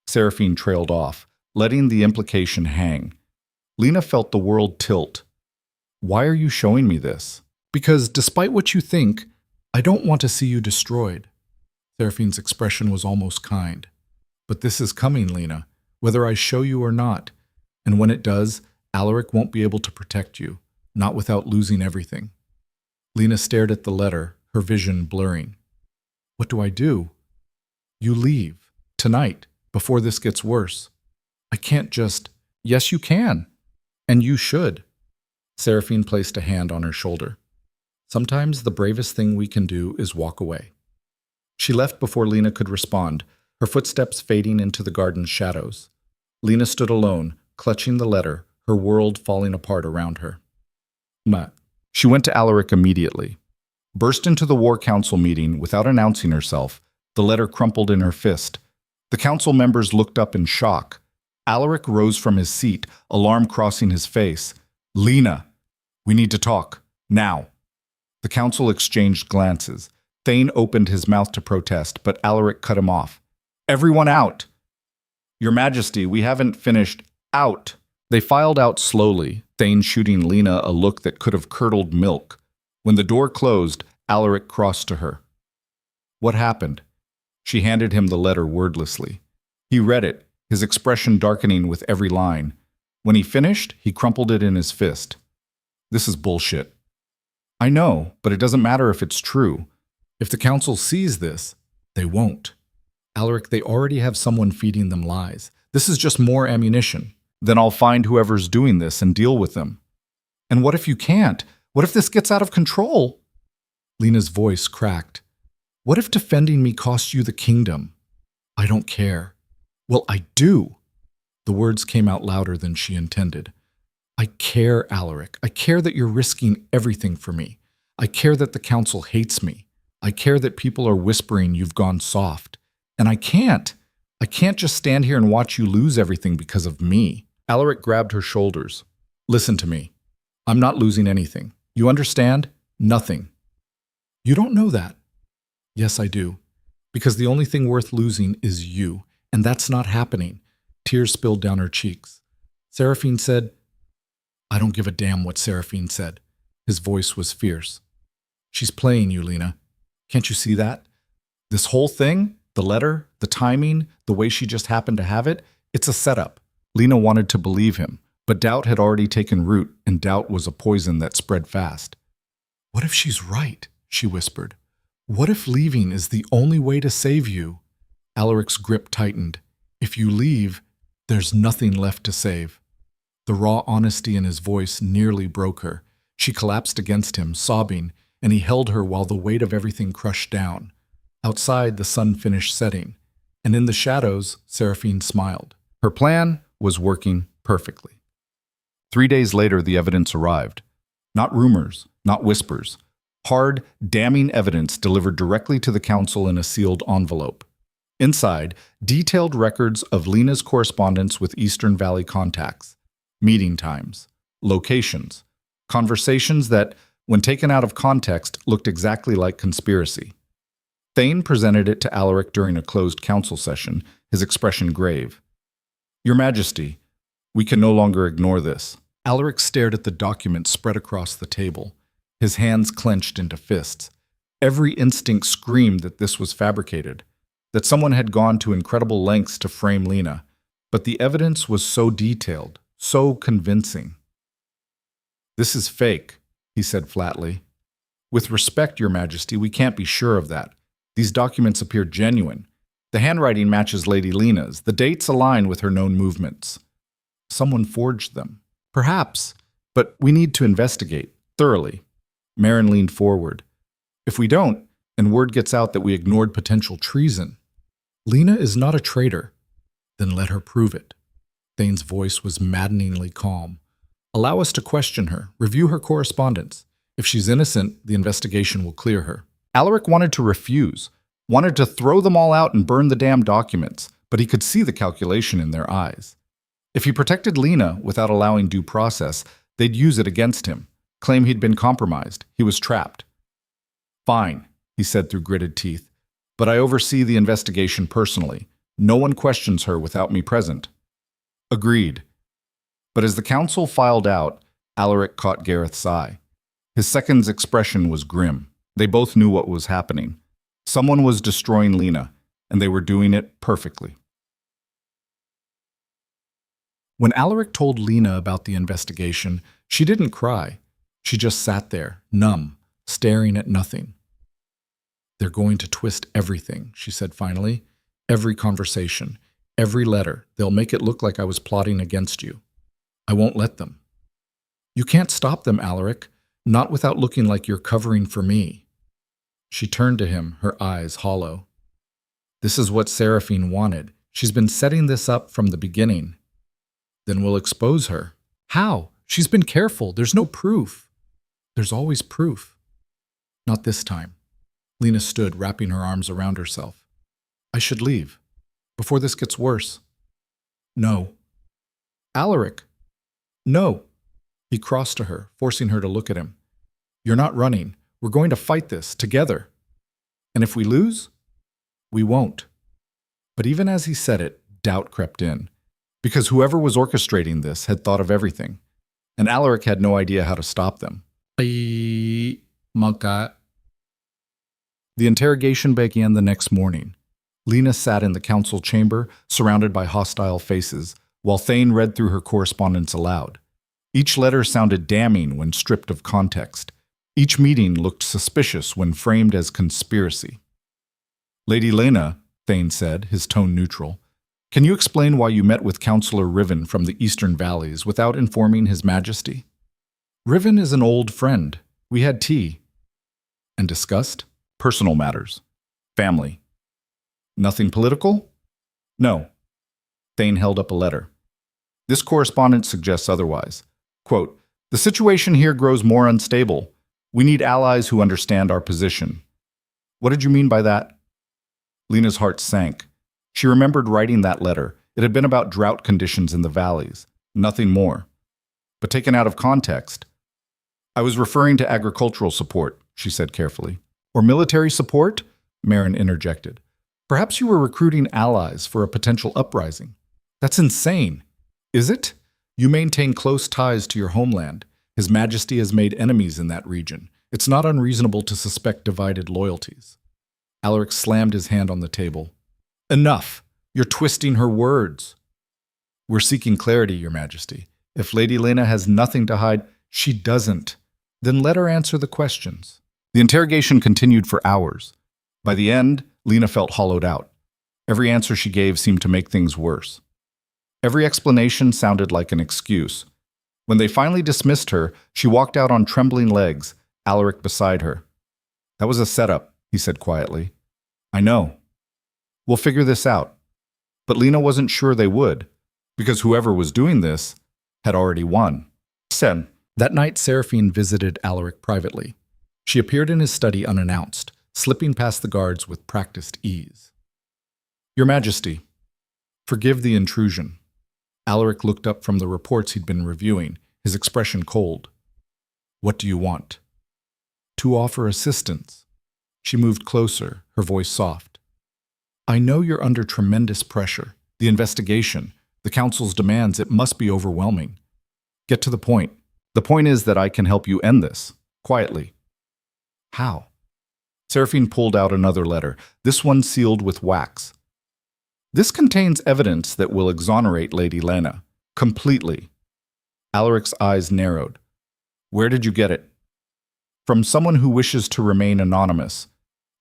Seraphine trailed off, letting the implication hang. Lena felt the world tilt. Why are you showing me this? Because despite what you think, I don't want to see you destroyed. Seraphine's expression was almost kind. But this is coming, Lena, whether I show you or not. And when it does, Alaric won't be able to protect you, not without losing everything. Lena stared at the letter, her vision blurring. What do I do? You leave, tonight, before this gets worse. I can't just… Yes, you can. And you should. Seraphine placed a hand on her shoulder. Sometimes the bravest thing we can do is walk away. She left before Lena could respond, her footsteps fading into the garden's shadows. Lena stood alone, clutching the letter, her world falling apart around her. She went to Alaric immediately. Burst into the War Council meeting without announcing herself, the letter crumpled in her fist. The council members looked up in shock. Alaric rose from his seat, alarm crossing his face. Lena, we need to talk. Now. The council exchanged glances. Thane opened his mouth to protest, but Alaric cut him off. Everyone out! Your Majesty, we haven't finished. Out! They filed out slowly, Thane shooting Lena a look that could have curdled milk. When the door closed, Alaric crossed to her. What happened? She handed him the letter wordlessly. He read it, his expression darkening with every line. When he finished, he crumpled it in his fist. This is bullshit. I know, but it doesn't matter if it's true. If the council sees this, they won't. Alaric, they already have someone feeding them lies. This is just more ammunition. Then I'll find whoever's doing this and deal with them. And what if you can't? What if this gets out of control? Lena's voice cracked. What if defending me costs you the kingdom? I don't care. Well, I do. The words came out louder than she intended. I care, Alaric. I care that you're risking everything for me. I care that the council hates me. I care that people are whispering you've gone soft. And I can't. I can't just stand here and watch you lose everything because of me. Alaric grabbed her shoulders. Listen to me. I'm not losing anything. You understand? Nothing. You don't know that. Yes, I do. Because the only thing worth losing is you. And that's not happening. Tears spilled down her cheeks. Seraphine said, I don't give a damn what Seraphine said. His voice was fierce. She's playing you, Lena. Can't you see that? This whole thing, the letter, the timing, the way she just happened to have it, it's a setup. Lena wanted to believe him, but doubt had already taken root, and doubt was a poison that spread fast. What if she's right? She whispered. What if leaving is the only way to save you? Alaric's grip tightened. If you leave, there's nothing left to save. The raw honesty in his voice nearly broke her. She collapsed against him, sobbing, and he held her while the weight of everything crushed down. Outside, the sun finished setting, and in the shadows, Seraphine smiled. Her plan was working perfectly. 3 days later, the evidence arrived. Not rumors, not whispers. Hard, damning evidence delivered directly to the council in a sealed envelope. Inside, detailed records of Lena's correspondence with Eastern Valley contacts, meeting times, locations, conversations that, when taken out of context, looked exactly like conspiracy. Thane presented it to Alaric during a closed council session, his expression grave. "Your Majesty, we can no longer ignore this." Alaric stared at the document spread across the table, his hands clenched into fists. Every instinct screamed that this was fabricated, that someone had gone to incredible lengths to frame Lena, but the evidence was so detailed, so convincing. "This is fake," he said flatly. "With respect, Your Majesty, we can't be sure of that. These documents appear genuine. The handwriting matches Lady Lena's. The dates align with her known movements. Someone forged them. Perhaps, but we need to investigate, thoroughly." Marin leaned forward. "If we don't, and word gets out that we ignored potential treason." "Lena is not a traitor." "Then let her prove it." Thane's voice was maddeningly calm. "Allow us to question her, review her correspondence. If she's innocent, the investigation will clear her." Alaric wanted to refuse, wanted to throw them all out and burn the damn documents, but he could see the calculation in their eyes. If he protected Lena without allowing due process, they'd use it against him, claim he'd been compromised, he was trapped. "Fine," he said through gritted teeth, "but I oversee the investigation personally. No one questions her without me present." "Agreed." But as the council filed out, Alaric caught Gareth's eye. His second's expression was grim. They both knew what was happening. Someone was destroying Lena, and they were doing it perfectly. When Alaric told Lena about the investigation, she didn't cry. She just sat there, numb, staring at nothing. "They're going to twist everything," she said finally. "Every conversation, every letter. They'll make it look like I was plotting against you. I won't let them." "You can't stop them, Alaric, not without looking like you're covering for me." She turned to him, her eyes hollow. "This is what Seraphine wanted. She's been setting this up from the beginning." "Then we'll expose her." "How? She's been careful. There's no proof." "There's always proof." "Not this time." Lena stood, wrapping her arms around herself. "I should leave, before this gets worse." "No." "Alaric." "No." He crossed to her, forcing her to look at him. "You're not running. We're going to fight this, together. And if we lose, we won't." But even as he said it, doubt crept in. Because whoever was orchestrating this had thought of everything, and Alaric had no idea how to stop them. The interrogation began the next morning. Lena sat in the council chamber, surrounded by hostile faces, while Thane read through her correspondence aloud. Each letter sounded damning when stripped of context. Each meeting looked suspicious when framed as conspiracy. "Lady Lena," Thane said, his tone neutral, "can you explain why you met with Councillor Riven from the Eastern Valleys without informing His Majesty?" "Riven is an old friend. We had tea." "And discussed?" "Personal matters. Family." "Nothing political?" "No." Thane held up a letter. "This correspondence suggests otherwise. Quote, the situation here grows more unstable. We need allies who understand our position." "What did you mean by that?" Lena's heart sank. She remembered writing that letter. It had been about drought conditions in the valleys. Nothing more. But taken out of context. "I was referring to agricultural support," she said carefully. "Or military support?" Marin interjected. "Perhaps you were recruiting allies for a potential uprising." "That's insane." "Is it? You maintain close ties to your homeland. His Majesty has made enemies in that region. It's not unreasonable to suspect divided loyalties." Alaric slammed his hand on the table. "Enough! You're twisting her words." "We're seeking clarity, Your Majesty. If Lady Lena has nothing to hide, she doesn't. Then let her answer the questions." The interrogation continued for hours. By the end, Lena felt hollowed out. Every answer she gave seemed to make things worse. Every explanation sounded like an excuse. When they finally dismissed her, she walked out on trembling legs, Alaric beside her. That was a setup, he said quietly. I know. We'll figure this out. But Lena wasn't sure they would, because whoever was doing this had already won. Sen. That night, Seraphine visited Alaric privately. She appeared in his study unannounced, slipping past the guards with practiced ease. Your Majesty, forgive the intrusion. Alaric looked up from the reports he'd been reviewing, his expression cold. What do you want? To offer assistance. She moved closer, her voice soft. I know you're under tremendous pressure. The investigation, the council's demands, it must be overwhelming. Get to the point. The point is that I can help you end this, quietly. How? Seraphine pulled out another letter, this one sealed with wax. This contains evidence that will exonerate Lady Lena, completely. Alaric's eyes narrowed. Where did you get it? From someone who wishes to remain anonymous.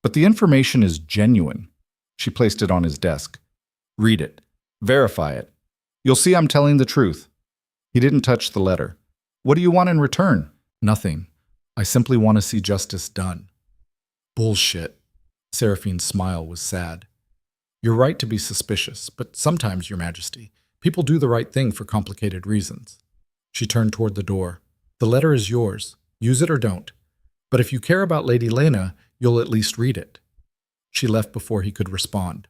But the information is genuine. She placed it on his desk. Read it. Verify it. You'll see I'm telling the truth. He didn't touch the letter. What do you want in return? Nothing. I simply want to see justice done. Bullshit. Seraphine's smile was sad. You're right to be suspicious, but sometimes, Your Majesty, people do the right thing for complicated reasons. She turned toward the door. The letter is yours. Use it or don't. But if you care about Lady Lena, you'll at least read it. She left before he could respond.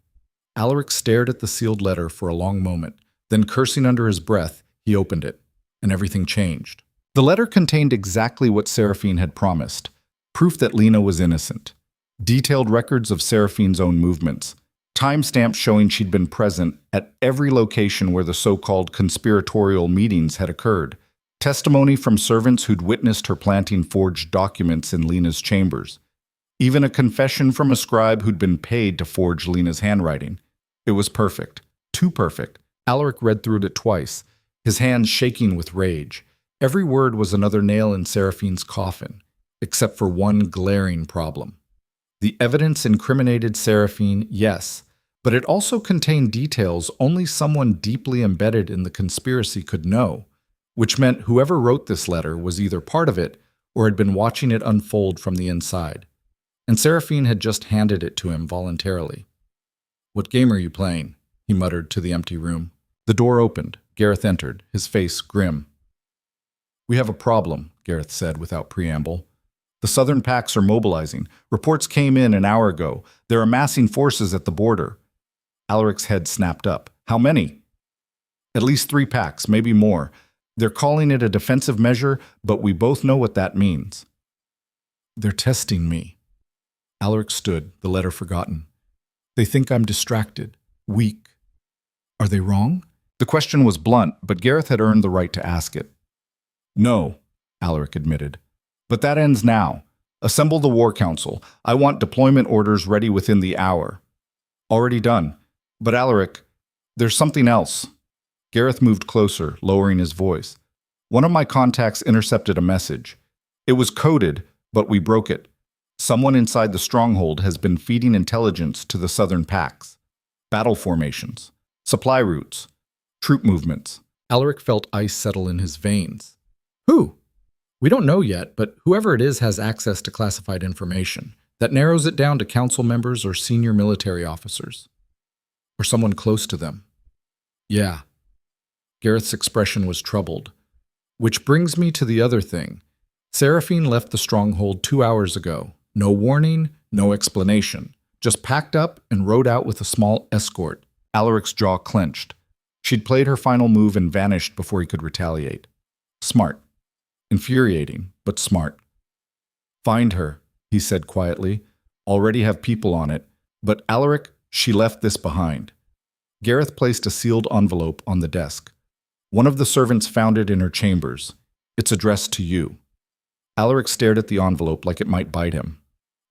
Alaric stared at the sealed letter for a long moment. Then, cursing under his breath, he opened it, and everything changed. The letter contained exactly what Seraphine had promised, proof that Lena was innocent, detailed records of Seraphine's own movements, timestamps showing she'd been present at every location where the so-called conspiratorial meetings had occurred, testimony from servants who'd witnessed her planting forged documents in Lena's chambers, even a confession from a scribe who'd been paid to forge Lena's handwriting. It was perfect. Too perfect. Alaric read through it twice, his hands shaking with rage. Every word was another nail in Seraphine's coffin, except for one glaring problem. The evidence incriminated Seraphine, yes, but it also contained details only someone deeply embedded in the conspiracy could know, which meant whoever wrote this letter was either part of it or had been watching it unfold from the inside. And Seraphine had just handed it to him voluntarily. What game are you playing? He muttered to the empty room. The door opened. Gareth entered, his face grim. We have a problem, Gareth said without preamble. The southern packs are mobilizing. Reports came in an hour ago. They're amassing forces at the border. Alaric's head snapped up. How many? At least 3 packs, maybe more. They're calling it a defensive measure, but we both know what that means. They're testing me. Alaric stood, the letter forgotten. They think I'm distracted, weak. Are they wrong? The question was blunt, but Gareth had earned the right to ask it. No, Alaric admitted. But that ends now. Assemble the War Council. I want deployment orders ready within the hour. Already done. But Alaric, there's something else. Gareth moved closer, lowering his voice. One of my contacts intercepted a message. It was coded, but we broke it. Someone inside the stronghold has been feeding intelligence to the southern packs. Battle formations, supply routes, troop movements. Alaric felt ice settle in his veins. Who? We don't know yet, but whoever it is has access to classified information. That narrows it down to council members or senior military officers. Or someone close to them. Yeah. Gareth's expression was troubled. Which brings me to the other thing. Seraphine left the stronghold 2 hours ago. No warning, no explanation. Just packed up and rode out with a small escort. Alaric's jaw clenched. She'd played her final move and vanished before he could retaliate. Smart. Infuriating, but smart. Find her, he said quietly. Already have people on it. But Alaric, she left this behind. Gareth placed a sealed envelope on the desk. One of the servants found it in her chambers. It's addressed to you. Alaric stared at the envelope like it might bite him.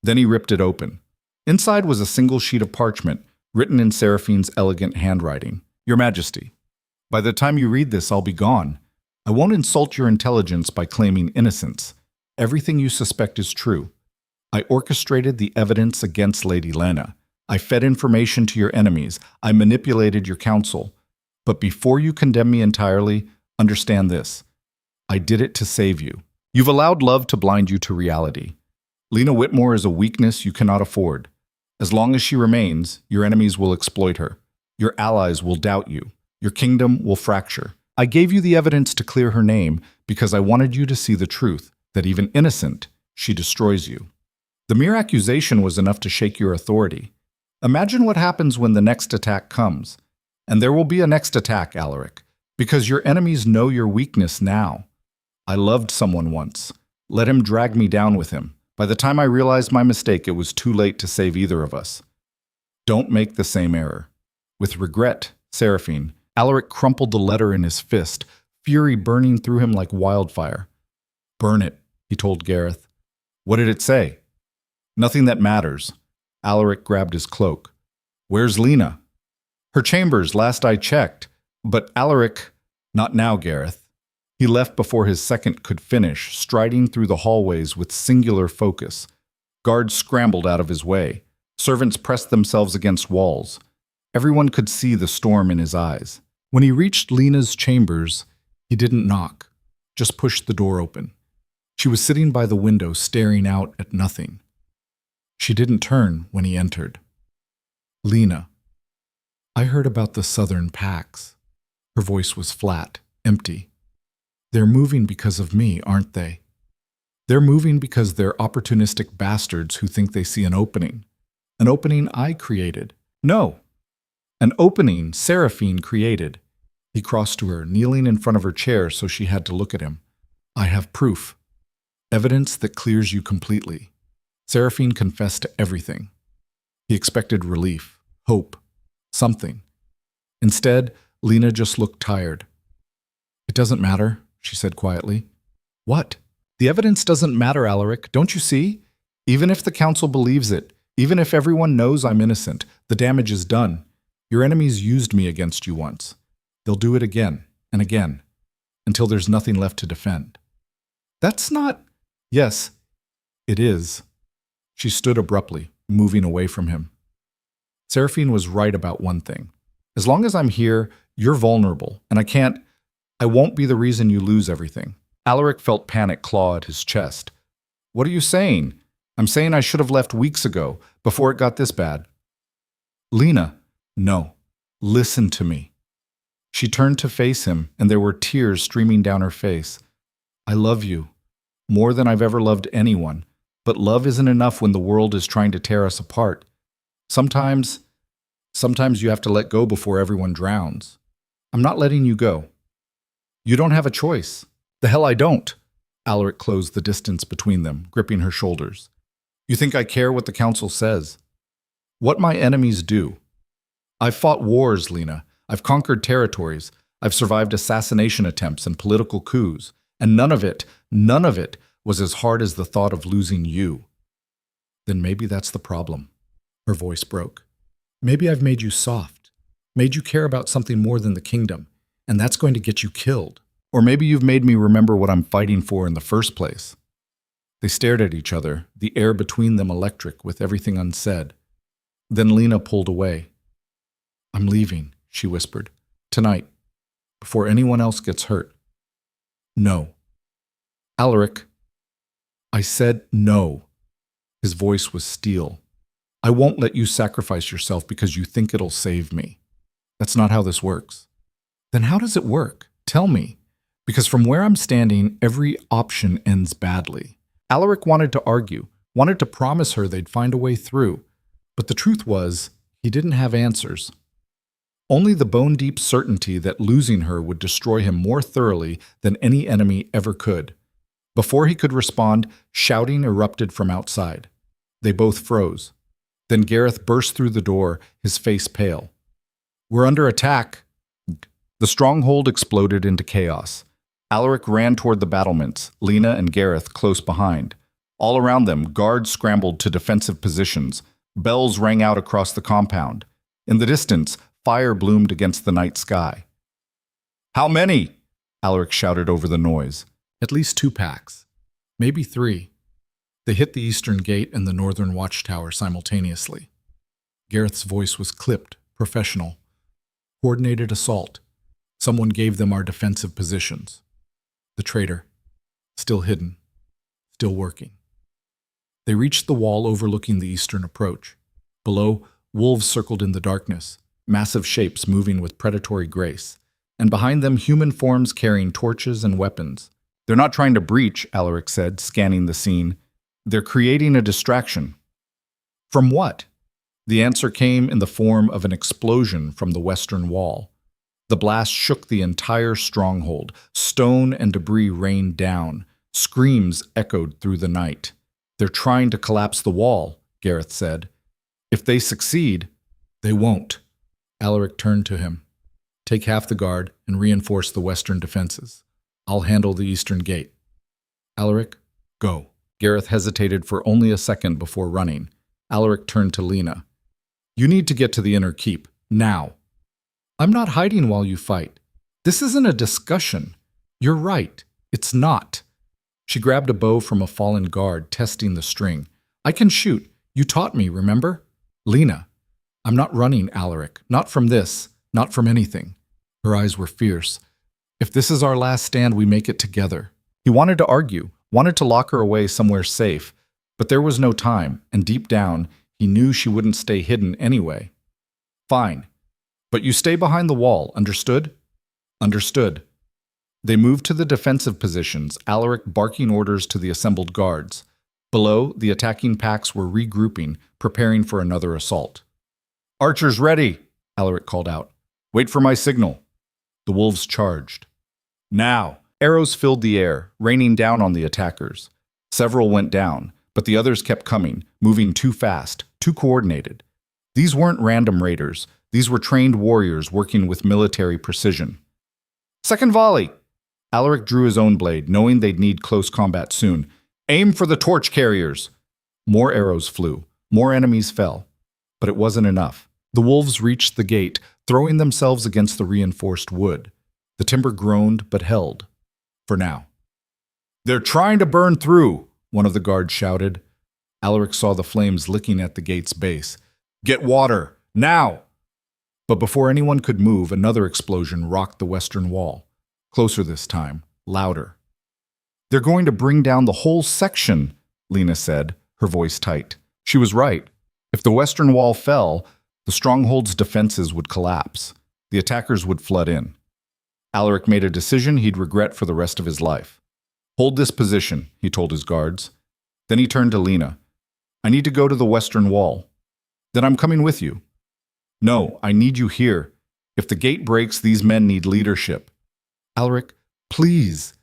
Then he ripped it open. Inside was a single sheet of parchment, written in Seraphine's elegant handwriting. Your Majesty, by the time you read this, I'll be gone. I won't insult your intelligence by claiming innocence. Everything you suspect is true. I orchestrated the evidence against Lady Lena. I fed information to your enemies. I manipulated your council. But before you condemn me entirely, understand this. I did it to save you. You've allowed love to blind you to reality. Lena Whitmore is a weakness you cannot afford. As long as she remains, your enemies will exploit her. Your allies will doubt you. Your kingdom will fracture. I gave you the evidence to clear her name because I wanted you to see the truth, that even innocent, she destroys you. The mere accusation was enough to shake your authority. Imagine what happens when the next attack comes. And there will be a next attack, Alaric, because your enemies know your weakness now. I loved someone once. Let him drag me down with him. By the time I realized my mistake, it was too late to save either of us. Don't make the same error. With regret, Seraphine, Alaric crumpled the letter in his fist, fury burning through him like wildfire. Burn it, he told Gareth. What did it say? Nothing that matters. Alaric grabbed his cloak. Where's Lena? Her chambers, last I checked. But Alaric, not now, Gareth. He left before his second could finish, striding through the hallways with singular focus. Guards scrambled out of his way. Servants pressed themselves against walls. Everyone could see the storm in his eyes. When he reached Lena's chambers, he didn't knock, just pushed the door open. She was sitting by the window, staring out at nothing. She didn't turn when he entered. Lena. I heard about the southern packs. Her voice was flat, empty. They're moving because of me, aren't they? They're moving because they're opportunistic bastards who think they see an opening. An opening I created. No, an opening Seraphine created. He crossed to her, kneeling in front of her chair so she had to look at him. I have proof. Evidence that clears you completely. Seraphine confessed to everything. He expected relief, hope, something. Instead, Lena just looked tired. It doesn't matter, she said quietly. What? The evidence doesn't matter, Alaric, don't you see? Even if the council believes it, even if everyone knows I'm innocent, the damage is done. Your enemies used me against you once. They'll do it again and again, until there's nothing left to defend. That's not... Yes, it is. She stood abruptly, moving away from him. Seraphine was right about one thing. As long as I'm here, you're vulnerable, and I won't be the reason you lose everything. Alaric felt panic claw at his chest. What are you saying? I'm saying I should have left weeks ago, before it got this bad. Lena, no. Listen to me. She turned to face him, and there were tears streaming down her face. I love you, more than I've ever loved anyone, but love isn't enough when the world is trying to tear us apart. Sometimes you have to let go before everyone drowns. I'm not letting you go. You don't have a choice. The hell I don't. Alaric closed the distance between them, gripping her shoulders. You think I care what the council says? What my enemies do. I've fought wars, Lena. I've conquered territories. I've survived assassination attempts and political coups. And none of it was as hard as the thought of losing you. Then maybe that's the problem. Her voice broke. Maybe I've made you soft, made you care about something more than the kingdom, and that's going to get you killed. Or maybe you've made me remember what I'm fighting for in the first place. They stared at each other, the air between them electric with everything unsaid. Then Lena pulled away. I'm leaving, she whispered. Tonight, before anyone else gets hurt. No. Alaric, I said no. His voice was steel. I won't let you sacrifice yourself because you think it'll save me. That's not how this works. Then how does it work? Tell me. Because from where I'm standing, every option ends badly. Alaric wanted to argue, wanted to promise her they'd find a way through. But the truth was, he didn't have answers. Only the bone-deep certainty that losing her would destroy him more thoroughly than any enemy ever could. Before he could respond, shouting erupted from outside. They both froze. Then Gareth burst through the door, his face pale. We're under attack. The stronghold exploded into chaos. Alaric ran toward the battlements, Lena and Gareth close behind. All around them, guards scrambled to defensive positions. Bells rang out across the compound. In the distance, fire bloomed against the night sky. How many? Alaric shouted over the noise. At least 2 packs. Maybe 3. They hit the eastern gate and the northern watchtower simultaneously. Gareth's voice was clipped, professional. Coordinated assault. Someone gave them our defensive positions. The traitor. Still hidden. Still working. They reached the wall overlooking the eastern approach. Below, wolves circled in the darkness, massive shapes moving with predatory grace, and behind them human forms carrying torches and weapons. They're not trying to breach, Alaric said, scanning the scene. They're creating a distraction. From what? The answer came in the form of an explosion from the western wall. The blast shook the entire stronghold. Stone and debris rained down. Screams echoed through the night. They're trying to collapse the wall, Gareth said. If they succeed, they won't. Alaric turned to him. Take half the guard and reinforce the western defenses. I'll handle the eastern gate. Alaric, go. Gareth hesitated for only a second before running. Alaric turned to Lena. You need to get to the inner keep, now. I'm not hiding while you fight. This isn't a discussion. You're right. It's not. She grabbed a bow from a fallen guard, testing the string. I can shoot. You taught me, remember? Lena. I'm not running, Alaric. Not from this. Not from anything. Her eyes were fierce. If this is our last stand, we make it together. He wanted to argue, wanted to lock her away somewhere safe, but there was no time, and deep down, he knew she wouldn't stay hidden anyway. Fine. But you stay behind the wall, understood? Understood. They moved to the defensive positions, Alaric barking orders to the assembled guards. Below, the attacking packs were regrouping, preparing for another assault. Archers ready, Alaric called out. Wait for my signal. The wolves charged. Now! Arrows filled the air, raining down on the attackers. Several went down, but the others kept coming, moving too fast, too coordinated. These weren't random raiders. These were trained warriors working with military precision. Second volley! Alaric drew his own blade, knowing they'd need close combat soon. Aim for the torch carriers! More arrows flew. More enemies fell. But it wasn't enough. The wolves reached the gate, throwing themselves against the reinforced wood. The timber groaned but held. For now. They're trying to burn through, one of the guards shouted. Alaric saw the flames licking at the gate's base. Get water, now! But before anyone could move, another explosion rocked the western wall. Closer this time, louder. They're going to bring down the whole section, Lena said, her voice tight. She was right. If the western wall fell, the stronghold's defenses would collapse. The attackers would flood in. Alaric made a decision he'd regret for the rest of his life. Hold this position, he told his guards. Then he turned to Lena. I need to go to the western wall. Then I'm coming with you. No, I need you here. If the gate breaks, these men need leadership. Alaric, please.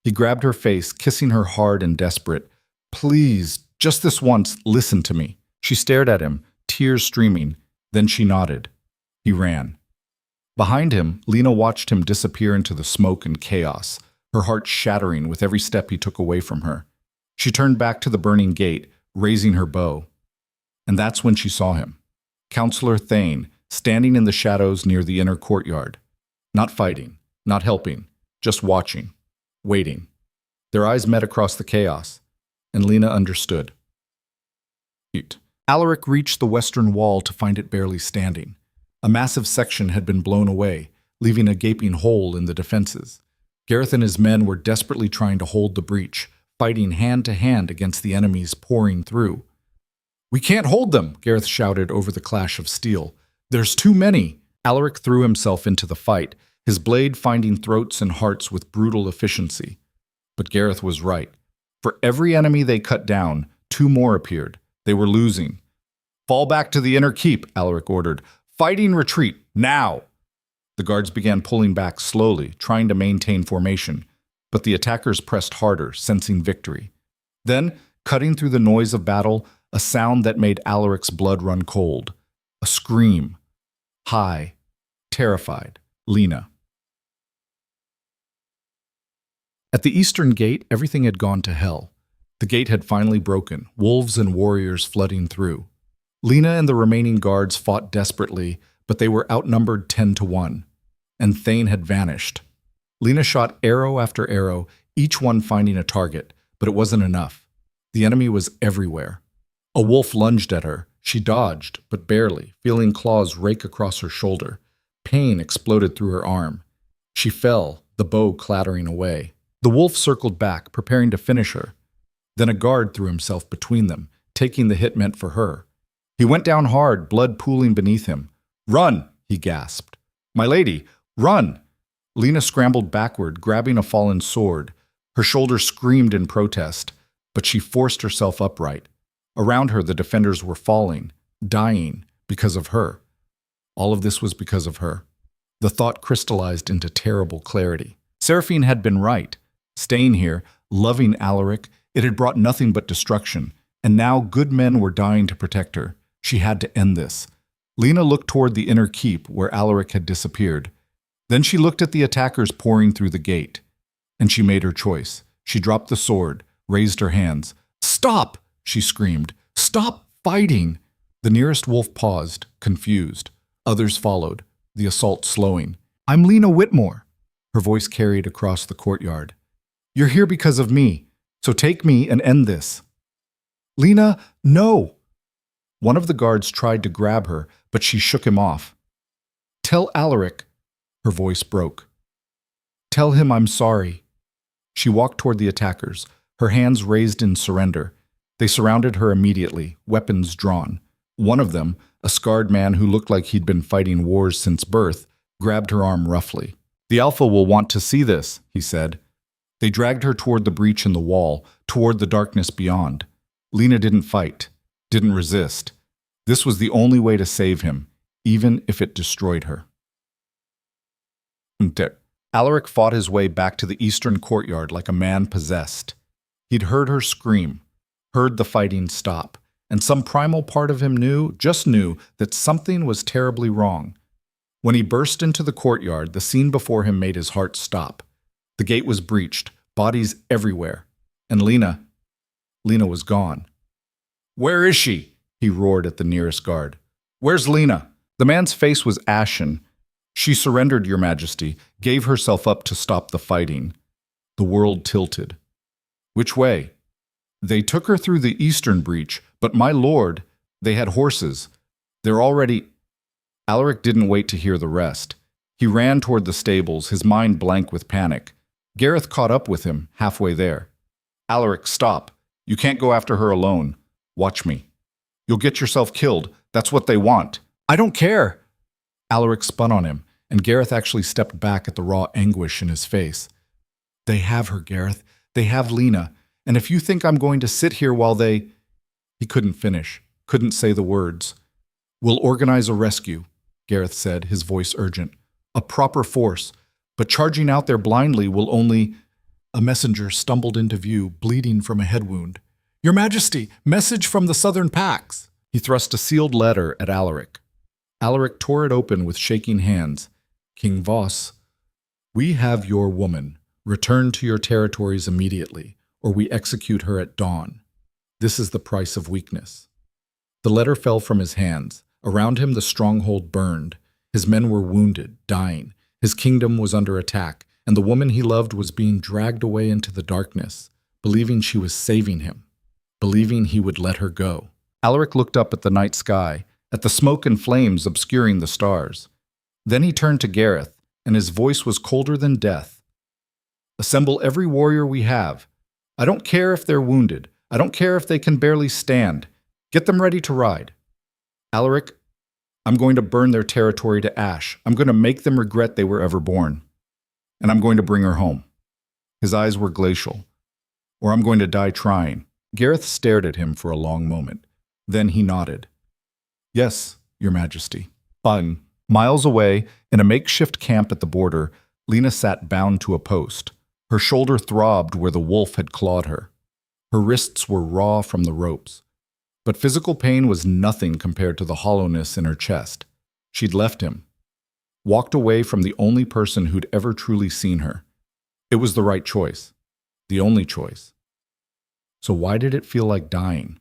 He grabbed her face, kissing her hard and desperate. Please, just this once, listen to me. She stared at him, tears streaming. Then she nodded. He ran. Behind him, Lena watched him disappear into the smoke and chaos, her heart shattering with every step he took away from her. She turned back to the burning gate, raising her bow. And that's when she saw him. Counselor Thane, standing in the shadows near the inner courtyard. Not fighting, not helping, just watching, waiting. Their eyes met across the chaos, and Lena understood. Alaric reached the western wall to find it barely standing. A massive section had been blown away, leaving a gaping hole in the defenses. Gareth and his men were desperately trying to hold the breach, fighting hand to hand against the enemies pouring through. We can't hold them, Gareth shouted over the clash of steel. There's too many. Alaric threw himself into the fight, his blade finding throats and hearts with brutal efficiency. But Gareth was right. For every enemy they cut down, 2 more appeared. They were losing. Fall back to the inner keep, Alaric ordered. Fighting retreat, now! The guards began pulling back slowly, trying to maintain formation, but the attackers pressed harder, sensing victory. Then, cutting through the noise of battle, a sound that made Alaric's blood run cold. A scream. High, terrified, Lena. At the eastern gate, everything had gone to hell. The gate had finally broken, wolves and warriors flooding through. Lena and the remaining guards fought desperately, but they were outnumbered 10-1, and Thane had vanished. Lena shot arrow after arrow, each one finding a target, but it wasn't enough. The enemy was everywhere. A wolf lunged at her. She dodged, but barely, feeling claws rake across her shoulder. Pain exploded through her arm. She fell, the bow clattering away. The wolf circled back, preparing to finish her. Then a guard threw himself between them, taking the hit meant for her. He went down hard, blood pooling beneath him. "Run!" he gasped. "My lady, run!" Lena scrambled backward, grabbing a fallen sword. Her shoulder screamed in protest, but she forced herself upright. Around her, the defenders were falling, dying, because of her. All of this was because of her. The thought crystallized into terrible clarity. Seraphine had been right. Staying here, loving Alaric, it had brought nothing but destruction, and now good men were dying to protect her. She had to end this. Lena looked toward the inner keep where Alaric had disappeared. Then she looked at the attackers pouring through the gate. And she made her choice. She dropped the sword, raised her hands. "Stop!" she screamed. "Stop fighting!" The nearest wolf paused, confused. Others followed, the assault slowing. "I'm Lena Whitmore," her voice carried across the courtyard. "You're here because of me, so take me and end this." "Lena, no!" One of the guards tried to grab her, but she shook him off. "Tell Alaric," her voice broke. "Tell him I'm sorry." She walked toward the attackers, her hands raised in surrender. They surrounded her immediately, weapons drawn. One of them, a scarred man who looked like he'd been fighting wars since birth, grabbed her arm roughly. "The Alpha will want to see this," he said. They dragged her toward the breach in the wall, toward the darkness beyond. Lena didn't fight, didn't resist. This was the only way to save him, even if it destroyed her. Alaric fought his way back to the eastern courtyard like a man possessed. He'd heard her scream, heard the fighting stop, and some primal part of him just knew that something was terribly wrong. When he burst into the courtyard, the scene before him made his heart stop. The gate was breached, bodies everywhere, and Lena was gone. "Where is she?" he roared at the nearest guard. "Where's Lena?" The man's face was ashen. "She surrendered, Your Majesty, gave herself up to stop the fighting." The world tilted. "Which way?" "They took her through the eastern breach, but my lord, they had horses. They're already—" Alaric didn't wait to hear the rest. He ran toward the stables, his mind blank with panic. Gareth caught up with him, halfway there. "Alaric, stop. You can't go after her alone. Watch me. You'll get yourself killed. That's what they want." "I don't care." Alaric spun on him, and Gareth actually stepped back at the raw anguish in his face. "They have her, Gareth. They have Lena. And if you think I'm going to sit here while they—" He couldn't finish, couldn't say the words. "We'll organize a rescue," Gareth said, his voice urgent. "A proper force. But charging out there blindly will only—" A messenger stumbled into view, bleeding from a head wound. "Your Majesty, message from the Southern Pax." He thrust a sealed letter at Alaric. Alaric tore it open with shaking hands. "King Voss, we have your woman. Return to your territories immediately, or we execute her at dawn. This is the price of weakness." The letter fell from his hands. Around him the stronghold burned. His men were wounded, dying. His kingdom was under attack, and the woman he loved was being dragged away into the darkness, believing she was saving him, believing he would let her go. Alaric looked up at the night sky, at the smoke and flames obscuring the stars. Then he turned to Gareth, and his voice was colder than death. "Assemble every warrior we have. I don't care if they're wounded. I don't care if they can barely stand. Get them ready to ride. Alaric, I'm going to burn their territory to ash. I'm going to make them regret they were ever born. And I'm going to bring her home." His eyes were glacial. "Or I'm going to die trying." Gareth stared at him for a long moment. Then he nodded. "Yes, Your Majesty." Fun. Miles away, in a makeshift camp at the border, Lena sat bound to a post. Her shoulder throbbed where the wolf had clawed her. Her wrists were raw from the ropes. But physical pain was nothing compared to the hollowness in her chest. She'd left him, walked away from the only person who'd ever truly seen her. It was the right choice, the only choice. So why did it feel like dying?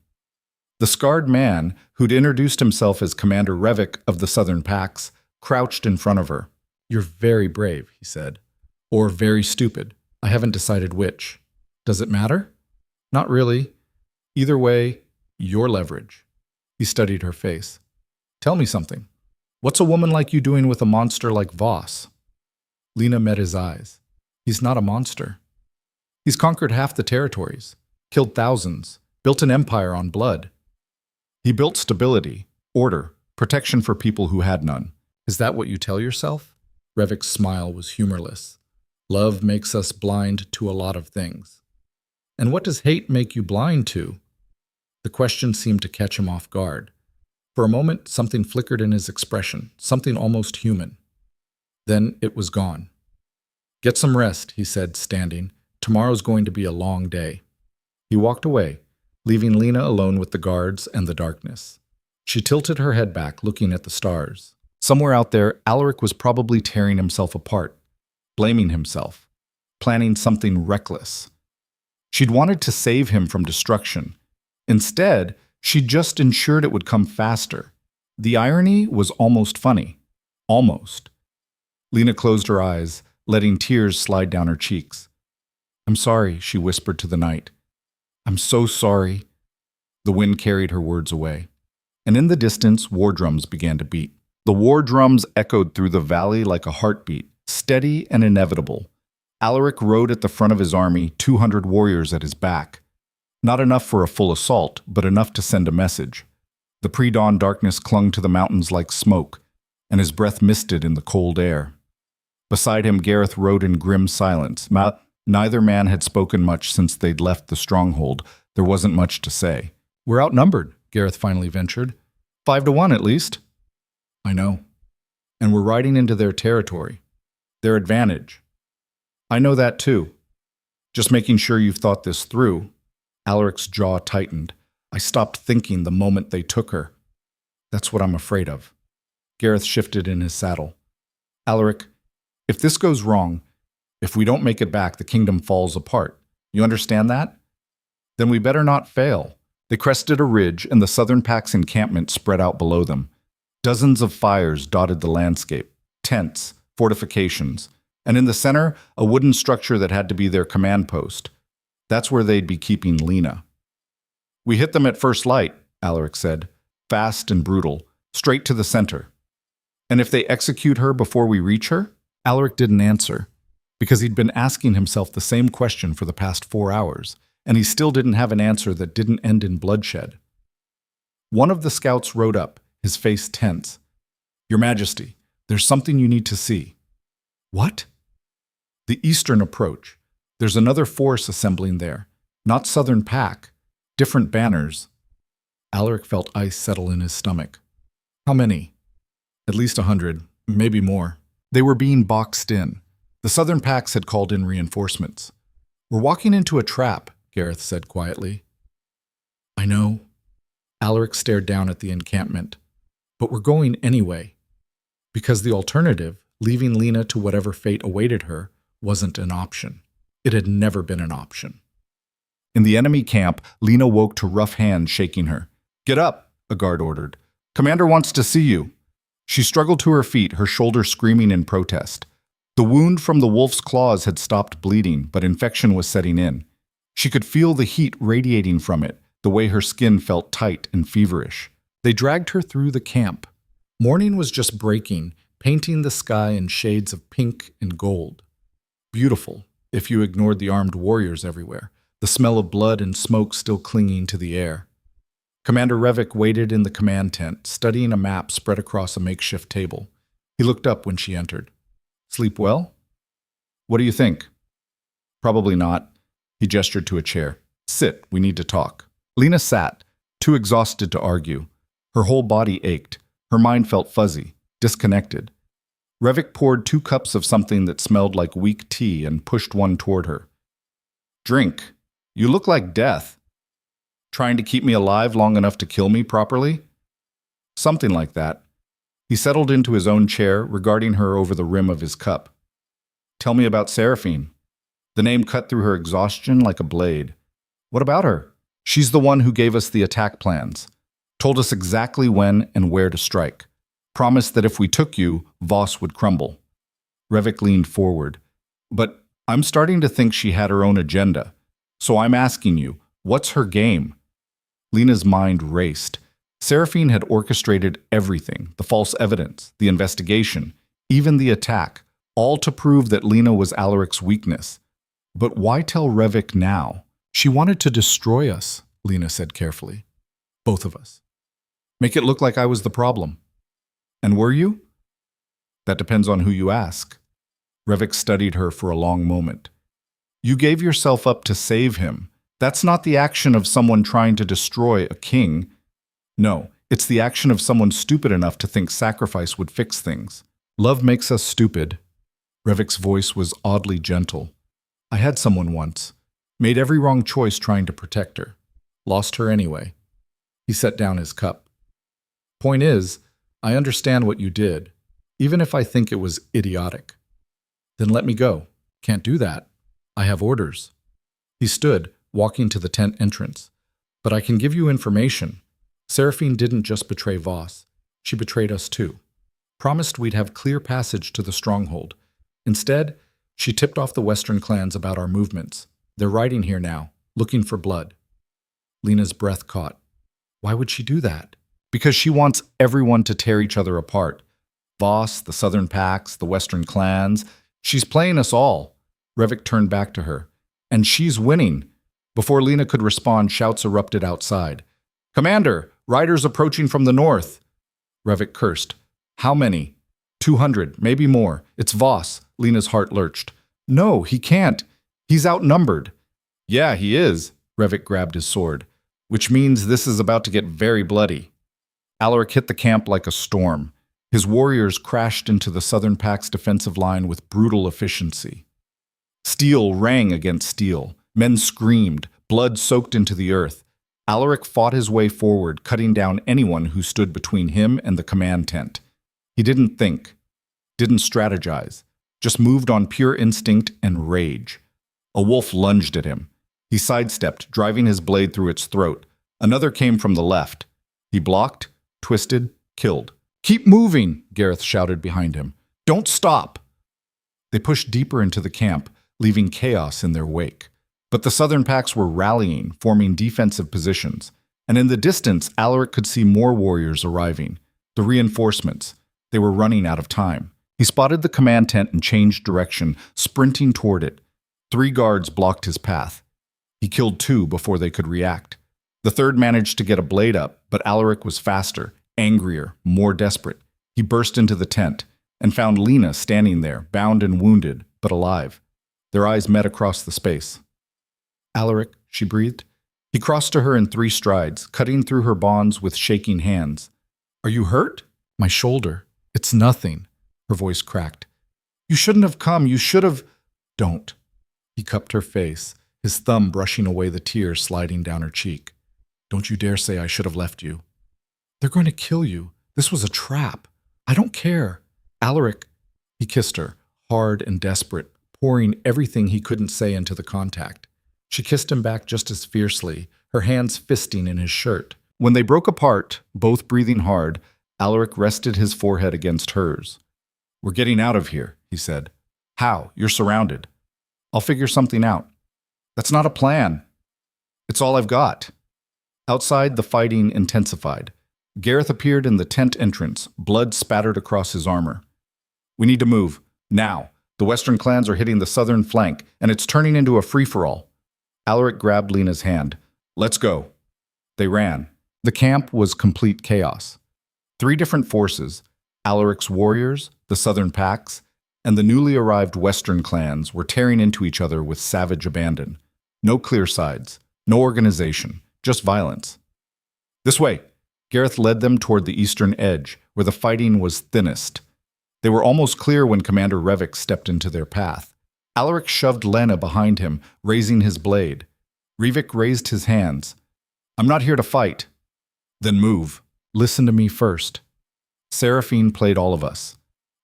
The scarred man, who'd introduced himself as Commander Revik of the Southern Pax, crouched in front of her. "You're very brave," he said. "Or very stupid. I haven't decided which. Does it matter?" "Not really. Either way, your leverage." He studied her face. "Tell me something. What's a woman like you doing with a monster like Voss?" Lena met his eyes. "He's not a monster. He's conquered half the territories, killed thousands, built an empire on blood. He built stability, order, protection for people who had none. Is that what you tell yourself? Revik's smile was humorless. Love makes us blind to a lot of things. And what does hate make you blind to? The question seemed to catch him off guard. For a moment, something flickered in his expression, something almost human. Then it was gone. Get some rest, he said, standing. Tomorrow's going to be a long day. He walked away, leaving Lena alone with the guards and the darkness. She tilted her head back, looking at the stars. Somewhere out there, Alaric was probably tearing himself apart, blaming himself, planning something reckless. She'd wanted to save him from destruction. Instead, she just ensured it would come faster. The irony was almost funny. Almost. Lena closed her eyes, letting tears slide down her cheeks. I'm sorry, she whispered to the night. I'm so sorry. The wind carried her words away. And in the distance, war drums began to beat. The war drums echoed through the valley like a heartbeat, steady and inevitable. Alaric rode at the front of his army, 200 warriors at his back. Not enough for a full assault, but enough to send a message. The pre-dawn darkness clung to the mountains like smoke, and his breath misted in the cold air. Beside him, Gareth rode in grim silence. Neither man had spoken much since they'd left the stronghold. There wasn't much to say. We're outnumbered, Gareth finally ventured. 5-1 at least. I know. And we're riding into their territory. Their advantage. I know that too. Just making sure you've thought this through. Alaric's jaw tightened. I stopped thinking the moment they took her. That's what I'm afraid of. Gareth shifted in his saddle. Alaric, if this goes wrong, if we don't make it back, the kingdom falls apart. You understand that? Then we better not fail. They crested a ridge, and the Southern Pack's encampment spread out below them. Dozens of fires dotted the landscape, tents, fortifications, and in the center, a wooden structure that had to be their command post. That's where they'd be keeping Lena. We hit them at first light, Alaric said, fast and brutal, straight to the center. And if they execute her before we reach her? Alaric didn't answer, because he'd been asking himself the same question for the past 4 hours, and he still didn't have an answer that didn't end in bloodshed. One of the scouts rode up, his face tense. Your Majesty, there's something you need to see. What? The eastern approach. There's another force assembling there. Not Southern Pack. Different banners. Alaric felt ice settle in his stomach. How many? At least 100, maybe more. They were being boxed in. The Southern Packs had called in reinforcements. We're walking into a trap, Gareth said quietly. I know. Alaric stared down at the encampment. But we're going anyway. Because the alternative, leaving Lena to whatever fate awaited her, wasn't an option. It had never been an option. In the enemy camp, Lena woke to rough hands shaking her. Get up, a guard ordered. Commander wants to see you. She struggled to her feet, her shoulder screaming in protest. The wound from the wolf's claws had stopped bleeding, but infection was setting in. She could feel the heat radiating from it, the way her skin felt tight and feverish. They dragged her through the camp. Morning was just breaking, painting the sky in shades of pink and gold. Beautiful, if you ignored the armed warriors everywhere, the smell of blood and smoke still clinging to the air. Commander Revik waited in the command tent, studying a map spread across a makeshift table. He looked up when she entered. Sleep well? What do you think? Probably not. He gestured to a chair. Sit, we need to talk. Lena sat, too exhausted to argue. Her whole body ached. Her mind felt fuzzy, disconnected. Revik poured 2 cups of something that smelled like weak tea and pushed one toward her. Drink. You look like death. Trying to keep me alive long enough to kill me properly? Something like that. He settled into his own chair, regarding her over the rim of his cup. Tell me about Seraphine. The name cut through her exhaustion like a blade. What about her? She's the one who gave us the attack plans. Told us exactly when and where to strike. Promised that if we took you, Voss would crumble. Revik leaned forward. But I'm starting to think she had her own agenda. So I'm asking you, what's her game? Lena's mind raced. Seraphine had orchestrated everything, the false evidence, the investigation, even the attack, all to prove that Lena was Alaric's weakness. But why tell Revik now? She wanted to destroy us, Lena said carefully. Both of us. Make it look like I was the problem. And were you? That depends on who you ask. Revik studied her for a long moment. You gave yourself up to save him. That's not the action of someone trying to destroy a king. No, it's the action of someone stupid enough to think sacrifice would fix things. Love makes us stupid. Revik's voice was oddly gentle. I had someone once. Made every wrong choice trying to protect her. Lost her anyway. He set down his cup. Point is, I understand what you did, even if I think it was idiotic. Then let me go. Can't do that. I have orders. He stood, walking to the tent entrance. But I can give you information. Seraphine didn't just betray Voss. She betrayed us too. Promised we'd have clear passage to the stronghold. Instead, she tipped off the Western clans about our movements. They're riding here now, looking for blood. Lena's breath caught. Why would she do that? Because she wants everyone to tear each other apart. Voss, the Southern Pacts, the Western clans. She's playing us all. Revik turned back to her. And she's winning. Before Lena could respond, shouts erupted outside. Commander, riders approaching from the north. Revik cursed. How many? 200, maybe more. It's Voss. Lena's heart lurched. No, he can't. He's outnumbered. Yeah, he is. Revik grabbed his sword. Which means this is about to get very bloody. Alaric hit the camp like a storm. His warriors crashed into the Southern Pact's defensive line with brutal efficiency. Steel rang against steel. Men screamed. Blood soaked into the earth. Alaric fought his way forward, cutting down anyone who stood between him and the command tent. He didn't think, didn't strategize, just moved on pure instinct and rage. A wolf lunged at him. He sidestepped, driving his blade through its throat. Another came from the left. He blocked, twisted, killed. Keep moving, Gareth shouted behind him. Don't stop. They pushed deeper into the camp, leaving chaos in their wake. But the Southern Pacts were rallying, forming defensive positions. And in the distance, Alaric could see more warriors arriving. The reinforcements. They were running out of time. He spotted the command tent and changed direction, sprinting toward it. 3 guards blocked his path. He killed 2 before they could react. The third managed to get a blade up, but Alaric was faster, angrier, more desperate. He burst into the tent and found Lena standing there, bound and wounded, but alive. Their eyes met across the space. Alaric, she breathed. He crossed to her in 3 strides, cutting through her bonds with shaking hands. Are you hurt? My shoulder. It's nothing. Her voice cracked. You shouldn't have come. You should have... Don't. He cupped her face, his thumb brushing away the tears sliding down her cheek. Don't you dare say I should have left you. They're going to kill you. This was a trap. I don't care. Alaric. He kissed her, hard and desperate, pouring everything he couldn't say into the contact. She kissed him back just as fiercely, her hands fisting in his shirt. When they broke apart, both breathing hard, Alaric rested his forehead against hers. We're getting out of here, he said. How? You're surrounded. I'll figure something out. That's not a plan. It's all I've got. Outside, the fighting intensified. Gareth appeared in the tent entrance, blood spattered across his armor. We need to move. Now. The Western clans are hitting the southern flank, and it's turning into a free-for-all. Alaric grabbed Lena's hand. Let's go. They ran. The camp was complete chaos. 3 different forces, Alaric's warriors, the Southern Pacts, and the newly arrived Western clans were tearing into each other with savage abandon. No clear sides, no organization, just violence. This way. Gareth led them toward the eastern edge, where the fighting was thinnest. They were almost clear when Commander Revik stepped into their path. Alaric shoved Lena behind him, raising his blade. Revik raised his hands. I'm not here to fight. Then move. Listen to me first. Seraphine played all of us.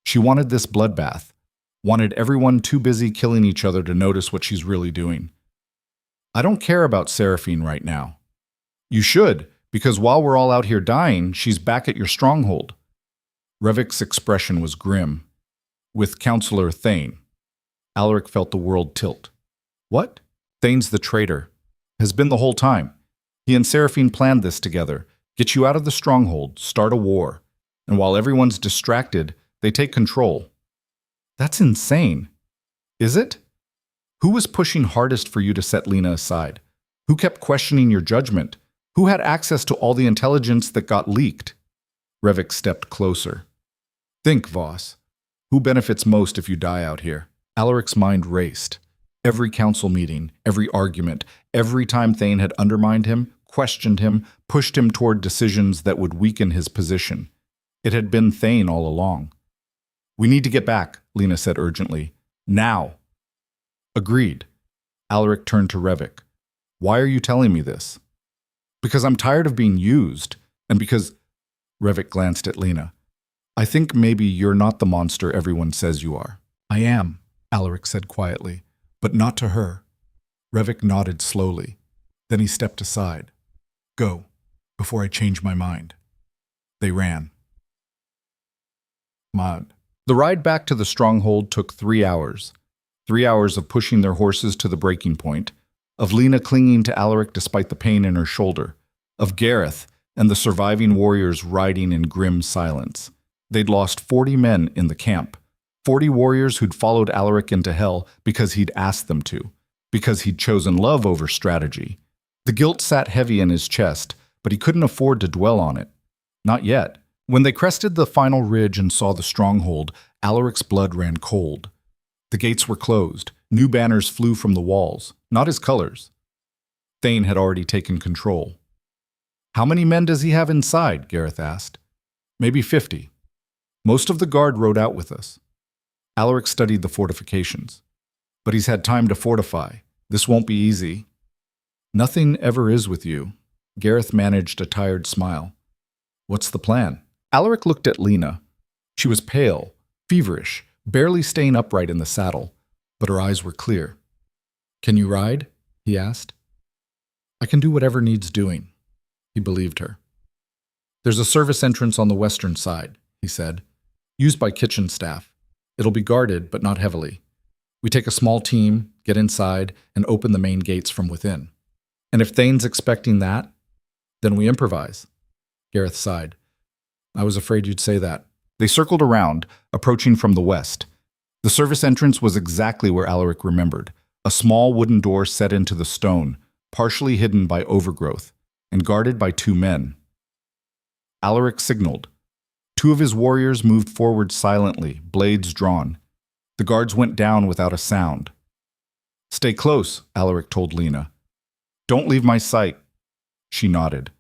She wanted this bloodbath, wanted everyone too busy killing each other to notice what she's really doing. I don't care about Seraphine right now. You should, because while we're all out here dying, she's back at your stronghold. Revik's expression was grim. With Counselor Thane. Alaric felt the world tilt. What? Thane's the traitor. Has been the whole time. He and Seraphine planned this together. Get you out of the stronghold, start a war. And while everyone's distracted, they take control. That's insane. Is it? Who was pushing hardest for you to set Lena aside? Who kept questioning your judgment? Who had access to all the intelligence that got leaked? Revik stepped closer. Think, Voss. Who benefits most if you die out here? Alaric's mind raced. Every council meeting, every argument, every time Thane had undermined him, questioned him, pushed him toward decisions that would weaken his position. It had been Thane all along. We need to get back, Lena said urgently. Now. Agreed. Alaric turned to Revik. Why are you telling me this? Because I'm tired of being used, and because... Revik glanced at Lena. I think maybe you're not the monster everyone says you are. I am, Alaric said quietly, but not to her. Revik nodded slowly. Then he stepped aside. Go, before I change my mind. They ran. Mod. The ride back to the stronghold took 3 hours. 3 hours of pushing their horses to the breaking point, of Lena clinging to Alaric despite the pain in her shoulder, of Gareth and the surviving warriors riding in grim silence. They'd lost 40 men in the camp, 40 warriors who'd followed Alaric into hell because he'd asked them to, because he'd chosen love over strategy. The guilt sat heavy in his chest, but he couldn't afford to dwell on it. Not yet. When they crested the final ridge and saw the stronghold, Alaric's blood ran cold. The gates were closed. New banners flew from the walls, not his colors. Thane had already taken control. How many men does he have inside? Gareth asked. Maybe 50. Most of the guard rode out with us. Alaric studied the fortifications. But he's had time to fortify. This won't be easy. Nothing ever is with you. Gareth managed a tired smile. What's the plan? Alaric looked at Lena. She was pale, feverish, barely staying upright in the saddle, but her eyes were clear. Can you ride? He asked. I can do whatever needs doing. He believed her. There's a service entrance on the western side, he said, used by kitchen staff. It'll be guarded, but not heavily. We take a small team, get inside, and open the main gates from within. And if Thane's expecting that, then we improvise. Gareth sighed. I was afraid you'd say that. They circled around, approaching from the west. The service entrance was exactly where Alaric remembered, a small wooden door set into the stone, partially hidden by overgrowth, and guarded by 2 men. Alaric signaled. 2 of his warriors moved forward silently, blades drawn. The guards went down without a sound. Stay close, Alaric told Lena. Don't leave my sight. She nodded.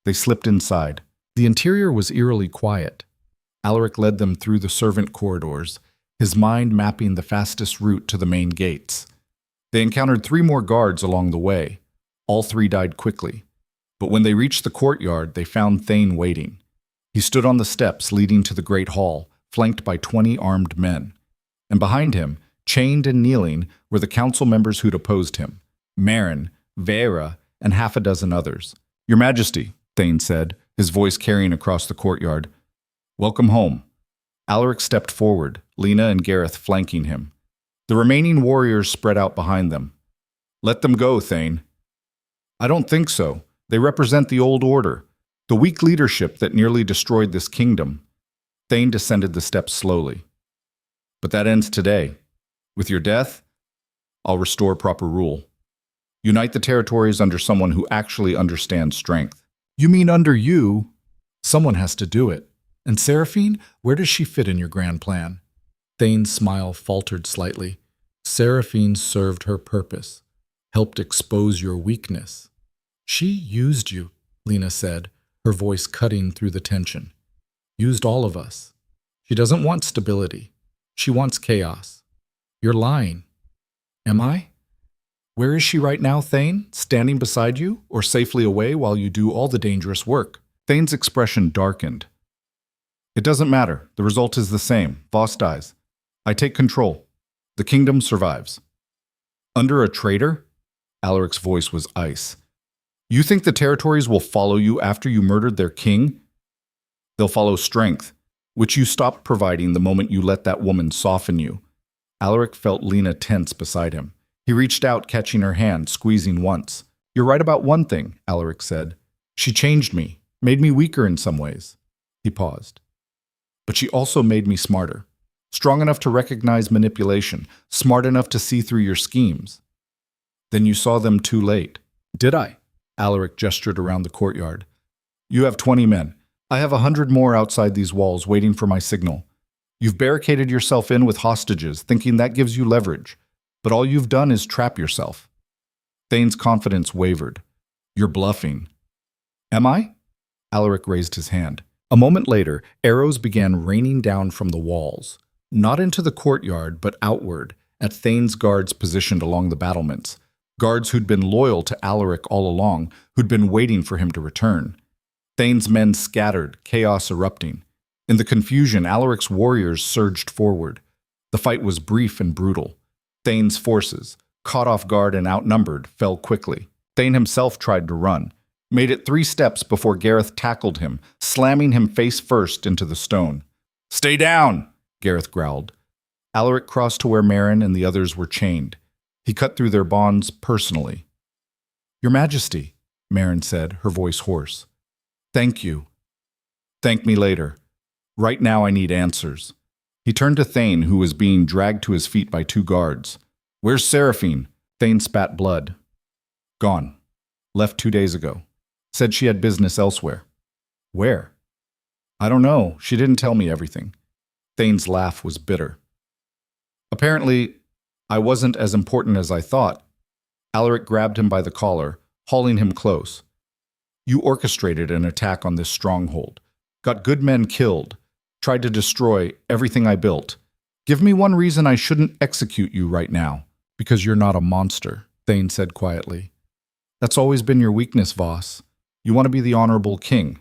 They slipped inside. The interior was eerily quiet. Alaric led them through the servant corridors, his mind mapping the fastest route to the main gates. They encountered 3 more guards along the way. All 3 died quickly. But when they reached the courtyard, they found Thane waiting. He stood on the steps leading to the great hall, flanked by 20 armed men. And behind him, chained and kneeling, were the council members who'd opposed him. Marin, Vera, and half a dozen others. Your Majesty, Thane said, his voice carrying across the courtyard. Welcome home. Alaric stepped forward, Lena and Gareth flanking him. The remaining warriors spread out behind them. Let them go, Thane. I don't think so. They represent the old order, the weak leadership that nearly destroyed this kingdom. Thane descended the steps slowly. But that ends today. With your death, I'll restore proper rule. Unite the territories under someone who actually understands strength. You mean under you? Someone has to do it. And Seraphine, where does she fit in your grand plan? Thane's smile faltered slightly. Seraphine served her purpose, helped expose your weakness. She used you, Lena said, her voice cutting through the tension. Used all of us. She doesn't want stability. She wants chaos. You're lying. Am I? Where is she right now, Thane? Standing beside you, or safely away while you do all the dangerous work? Thane's expression darkened. It doesn't matter. The result is the same. Voss dies. I take control. The kingdom survives. Under a traitor? Alaric's voice was ice. You think the territories will follow you after you murdered their king? They'll follow strength, which you stopped providing the moment you let that woman soften you. Alaric felt Lena tense beside him. He reached out, catching her hand, squeezing once. You're right about one thing, Alaric said. She changed me, made me weaker in some ways. He paused. But she also made me smarter. strong enough to recognize manipulation, smart enough to see through your schemes. Then you saw them too late. Did I? Alaric gestured around the courtyard. You have 20 men. I have 100 more outside these walls waiting for my signal. You've barricaded yourself in with hostages, thinking that gives you leverage. But all you've done is trap yourself. Thane's confidence wavered. You're bluffing. Am I? Alaric raised his hand. A moment later, arrows began raining down from the walls, not into the courtyard, but outward, at Thane's guards positioned along the battlements. Guards who'd been loyal to Alaric all along, who'd been waiting for him to return. Thane's men scattered, chaos erupting. In the confusion, Alaric's warriors surged forward. The fight was brief and brutal. Thane's forces, caught off guard and outnumbered, fell quickly. Thane himself tried to run, made it 3 steps before Gareth tackled him, slamming him face first into the stone. Stay down, Gareth growled. Alaric crossed to where Meryn and the others were chained. He cut through their bonds personally. Your Majesty, Meryn said, her voice hoarse. Thank you. Thank me later. Right now I need answers. He turned to Thane, who was being dragged to his feet by 2 guards. Where's Seraphine? Thane spat blood. Gone. Left 2 days ago. Said she had business elsewhere. Where? I don't know. She didn't tell me everything. Thane's laugh was bitter. Apparently, I wasn't as important as I thought. Alaric grabbed him by the collar, hauling him close. You orchestrated an attack on this stronghold. Got good men killed. Tried to destroy everything I built. Give me one reason I shouldn't execute you right now. Because you're not a monster, Thane said quietly. That's always been your weakness, Voss. You want to be the honorable king,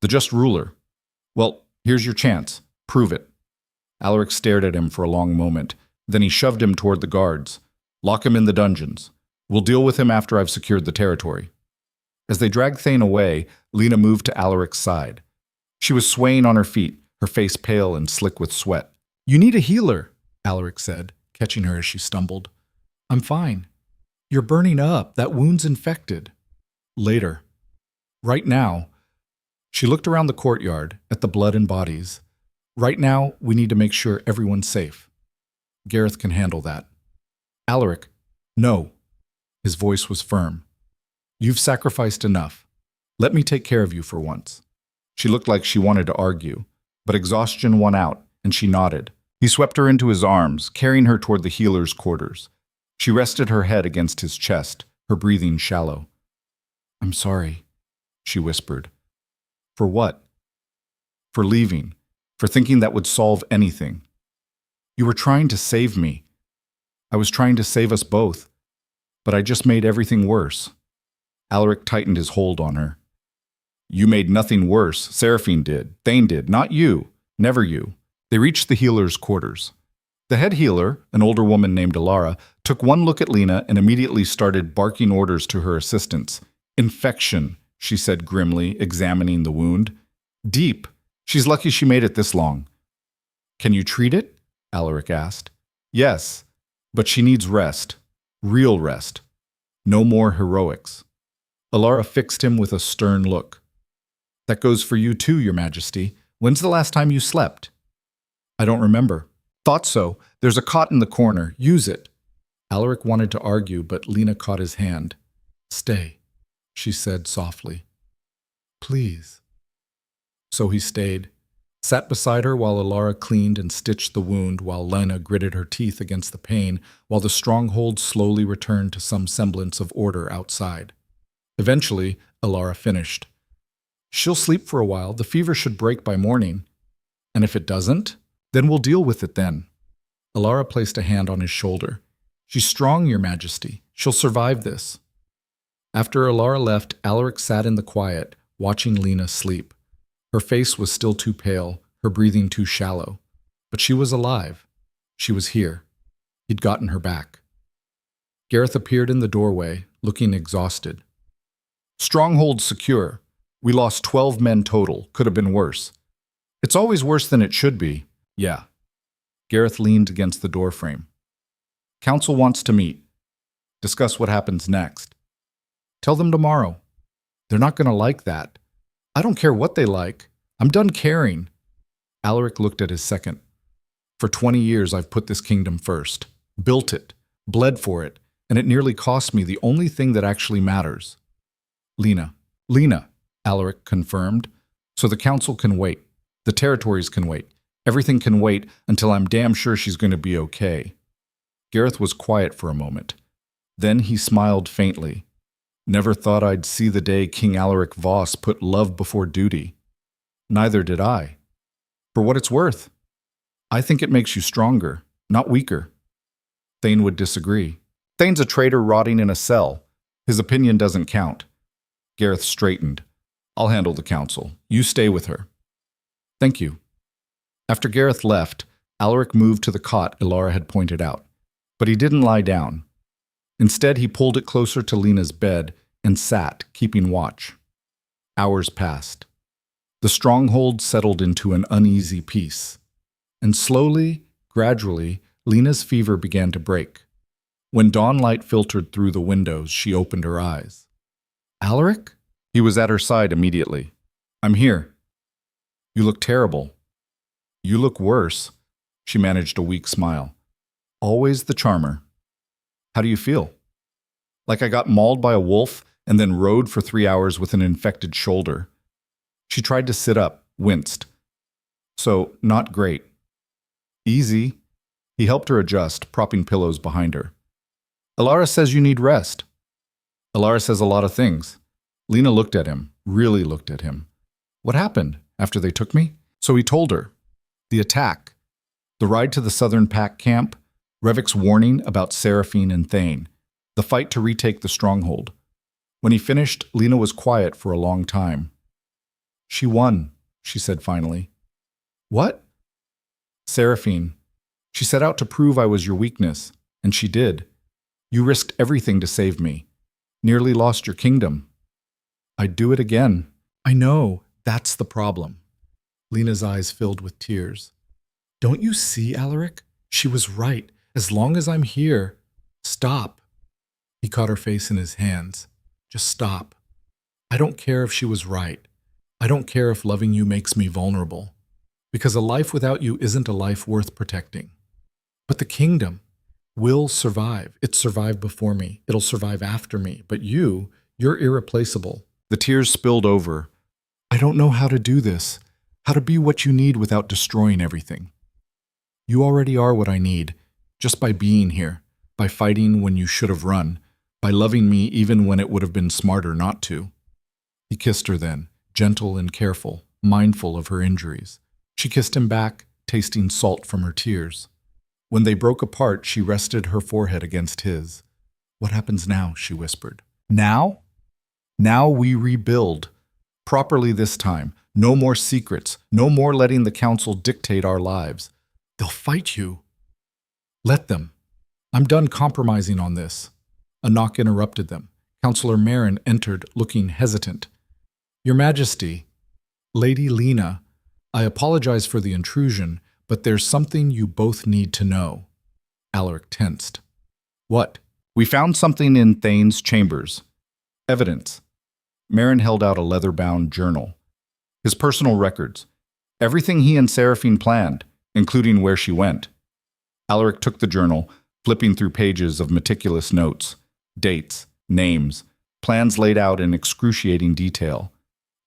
the just ruler. Well, here's your chance. Prove it. Alaric stared at him for a long moment. Then he shoved him toward the guards. Lock him in the dungeons. We'll deal with him after I've secured the territory. As they dragged Thane away, Lena moved to Alaric's side. She was swaying on her feet, her face pale and slick with sweat. You need a healer, Alaric said, catching her as she stumbled. I'm fine. You're burning up. That wound's infected. Later. Right now. She looked around the courtyard, at the blood and bodies. Right now, we need to make sure everyone's safe. Gareth can handle that. Alaric, no. His voice was firm. You've sacrificed enough. Let me take care of you for once. She looked like she wanted to argue, but exhaustion won out, and she nodded. He swept her into his arms, carrying her toward the healer's quarters. She rested her head against his chest, her breathing shallow. I'm sorry, she whispered. For what? For leaving, for thinking that would solve anything. You were trying to save me. I was trying to save us both, but I just made everything worse. Alaric tightened his hold on her. You made nothing worse. Seraphine did. Thane did. Not you. Never you. They reached the healer's quarters. The head healer, an older woman named Alara, took one look at Lena and immediately started barking orders to her assistants. Infection, she said grimly, examining the wound. Deep. She's lucky she made it this long. Can you treat it? Alaric asked. Yes, but she needs rest. Real rest. No more heroics. Alara fixed him with a stern look. That goes for you too, Your Majesty. When's the last time you slept? I don't remember. Thought so. There's a cot in the corner. Use it. Alaric wanted to argue, but Lena caught his hand. Stay, she said softly. Please. So he stayed, sat beside her while Alara cleaned and stitched the wound, while Lena gritted her teeth against the pain, while the stronghold slowly returned to some semblance of order outside. Eventually, Alara finished. She'll sleep for a while. The fever should break by morning. And if it doesn't, then we'll deal with it then. Alara placed a hand on his shoulder. She's strong, Your Majesty. She'll survive this. After Alara left, Alaric sat in the quiet, watching Lena sleep. Her face was still too pale, her breathing too shallow. But she was alive. She was here. He'd gotten her back. Gareth appeared in the doorway, looking exhausted. Stronghold secure. We lost 12 men total. Could have been worse. It's always worse than it should be. Yeah. Gareth leaned against the doorframe. Council wants to meet. Discuss what happens next. Tell them tomorrow. They're not going to like that. I don't care what they like. I'm done caring. Alaric looked at his second. For 20 years I've put this kingdom first, built it, bled for it, and it nearly cost me the only thing that actually matters. Lena, Alaric confirmed. So the council can wait. The territories can wait. Everything can wait until I'm damn sure she's going to be okay. Gareth was quiet for a moment. Then he smiled faintly. Never thought I'd see the day King Alaric Voss put love before duty. Neither did I. For what it's worth, I think it makes you stronger, not weaker. Thane would disagree. Thane's a traitor rotting in a cell. His opinion doesn't count. Gareth straightened. I'll handle the council. You stay with her. Thank you. After Gareth left, Alaric moved to the cot Ilara had pointed out. But he didn't lie down. Instead, he pulled it closer to Lena's bed and sat, keeping watch. Hours passed. The stronghold settled into an uneasy peace. And slowly, gradually, Lena's fever began to break. When dawnlight filtered through the windows, she opened her eyes. Alaric? He was at her side immediately. I'm here. You look terrible. You look worse. She managed a weak smile. Always the charmer. How do you feel? Like I got mauled by a wolf and then rode for 3 hours with an infected shoulder. She tried to sit up, winced. So, not great. Easy. He helped her adjust, propping pillows behind her. Ilara says you need rest. Ilara says a lot of things. Lena looked at him, really looked at him. What happened after they took me? So he told her. The attack. The ride to the southern pack camp. Revik's warning about Seraphine and Thane. The fight to retake the stronghold. When he finished, Lena was quiet for a long time. She won, she said finally. What? Seraphine. She set out to prove I was your weakness, and she did. You risked everything to save me. Nearly lost your kingdom. I'd do it again. I know, that's the problem. Lena's eyes filled with tears. Don't you see, Alaric? She was right. As long as I'm here, stop. He caught her face in his hands. Just stop. I don't care if she was right. I don't care if loving you makes me vulnerable. Because a life without you isn't a life worth protecting. But the kingdom will survive. It survived before me. It'll survive after me. But you're irreplaceable. The tears spilled over. I don't know how to do this. How to be what you need without destroying everything. You already are what I need. Just by being here. By fighting when you should have run. By loving me even when it would have been smarter not to. He kissed her then, gentle and careful, mindful of her injuries. She kissed him back, tasting salt from her tears. When they broke apart, she rested her forehead against his. What happens now? She whispered. Now? Now we rebuild. Properly this time. No more secrets. No more letting the council dictate our lives. They'll fight you. Let them. I'm done compromising on this. A knock interrupted them. Councillor Marin entered, looking hesitant. Your Majesty, Lady Lena, I apologize for the intrusion, but there's something you both need to know. Alaric tensed. What? We found something in Thane's chambers. Evidence. Marin held out a leather-bound journal. His personal records. Everything he and Seraphine planned, including where she went. Alaric took the journal, flipping through pages of meticulous notes, dates, names, plans laid out in excruciating detail.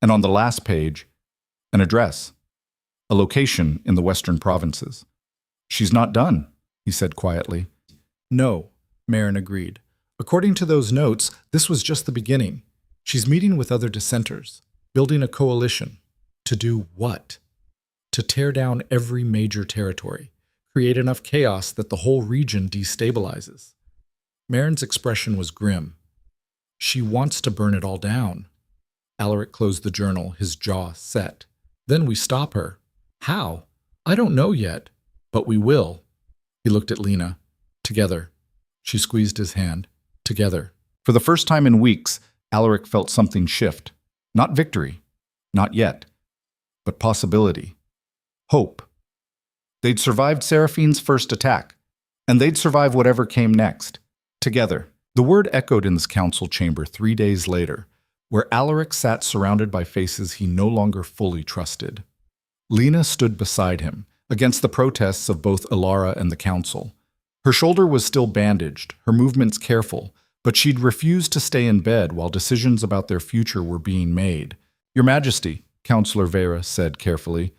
And on the last page, an address. A location in the western provinces. She's not done, he said quietly. No, Marin agreed. According to those notes, this was just the beginning. She's meeting with other dissenters, building a coalition. To do what? To tear down every major territory, create enough chaos that the whole region destabilizes. Marin's expression was grim. She wants to burn it all down. Alaric closed the journal, his jaw set. Then we stop her. How? I don't know yet, but we will. He looked at Lena. Together. She squeezed his hand. Together. For the first time in weeks, Alaric felt something shift. Not victory. Not yet. But possibility. Hope. They'd survived Seraphine's first attack, and they'd survive whatever came next. Together. The word echoed in this council chamber 3 days later, where Alaric sat surrounded by faces he no longer fully trusted. Lena stood beside him, against the protests of both Ilara and the council. Her shoulder was still bandaged, her movements careful, but she'd refused to stay in bed while decisions about their future were being made. "Your Majesty," Councillor Vera said carefully,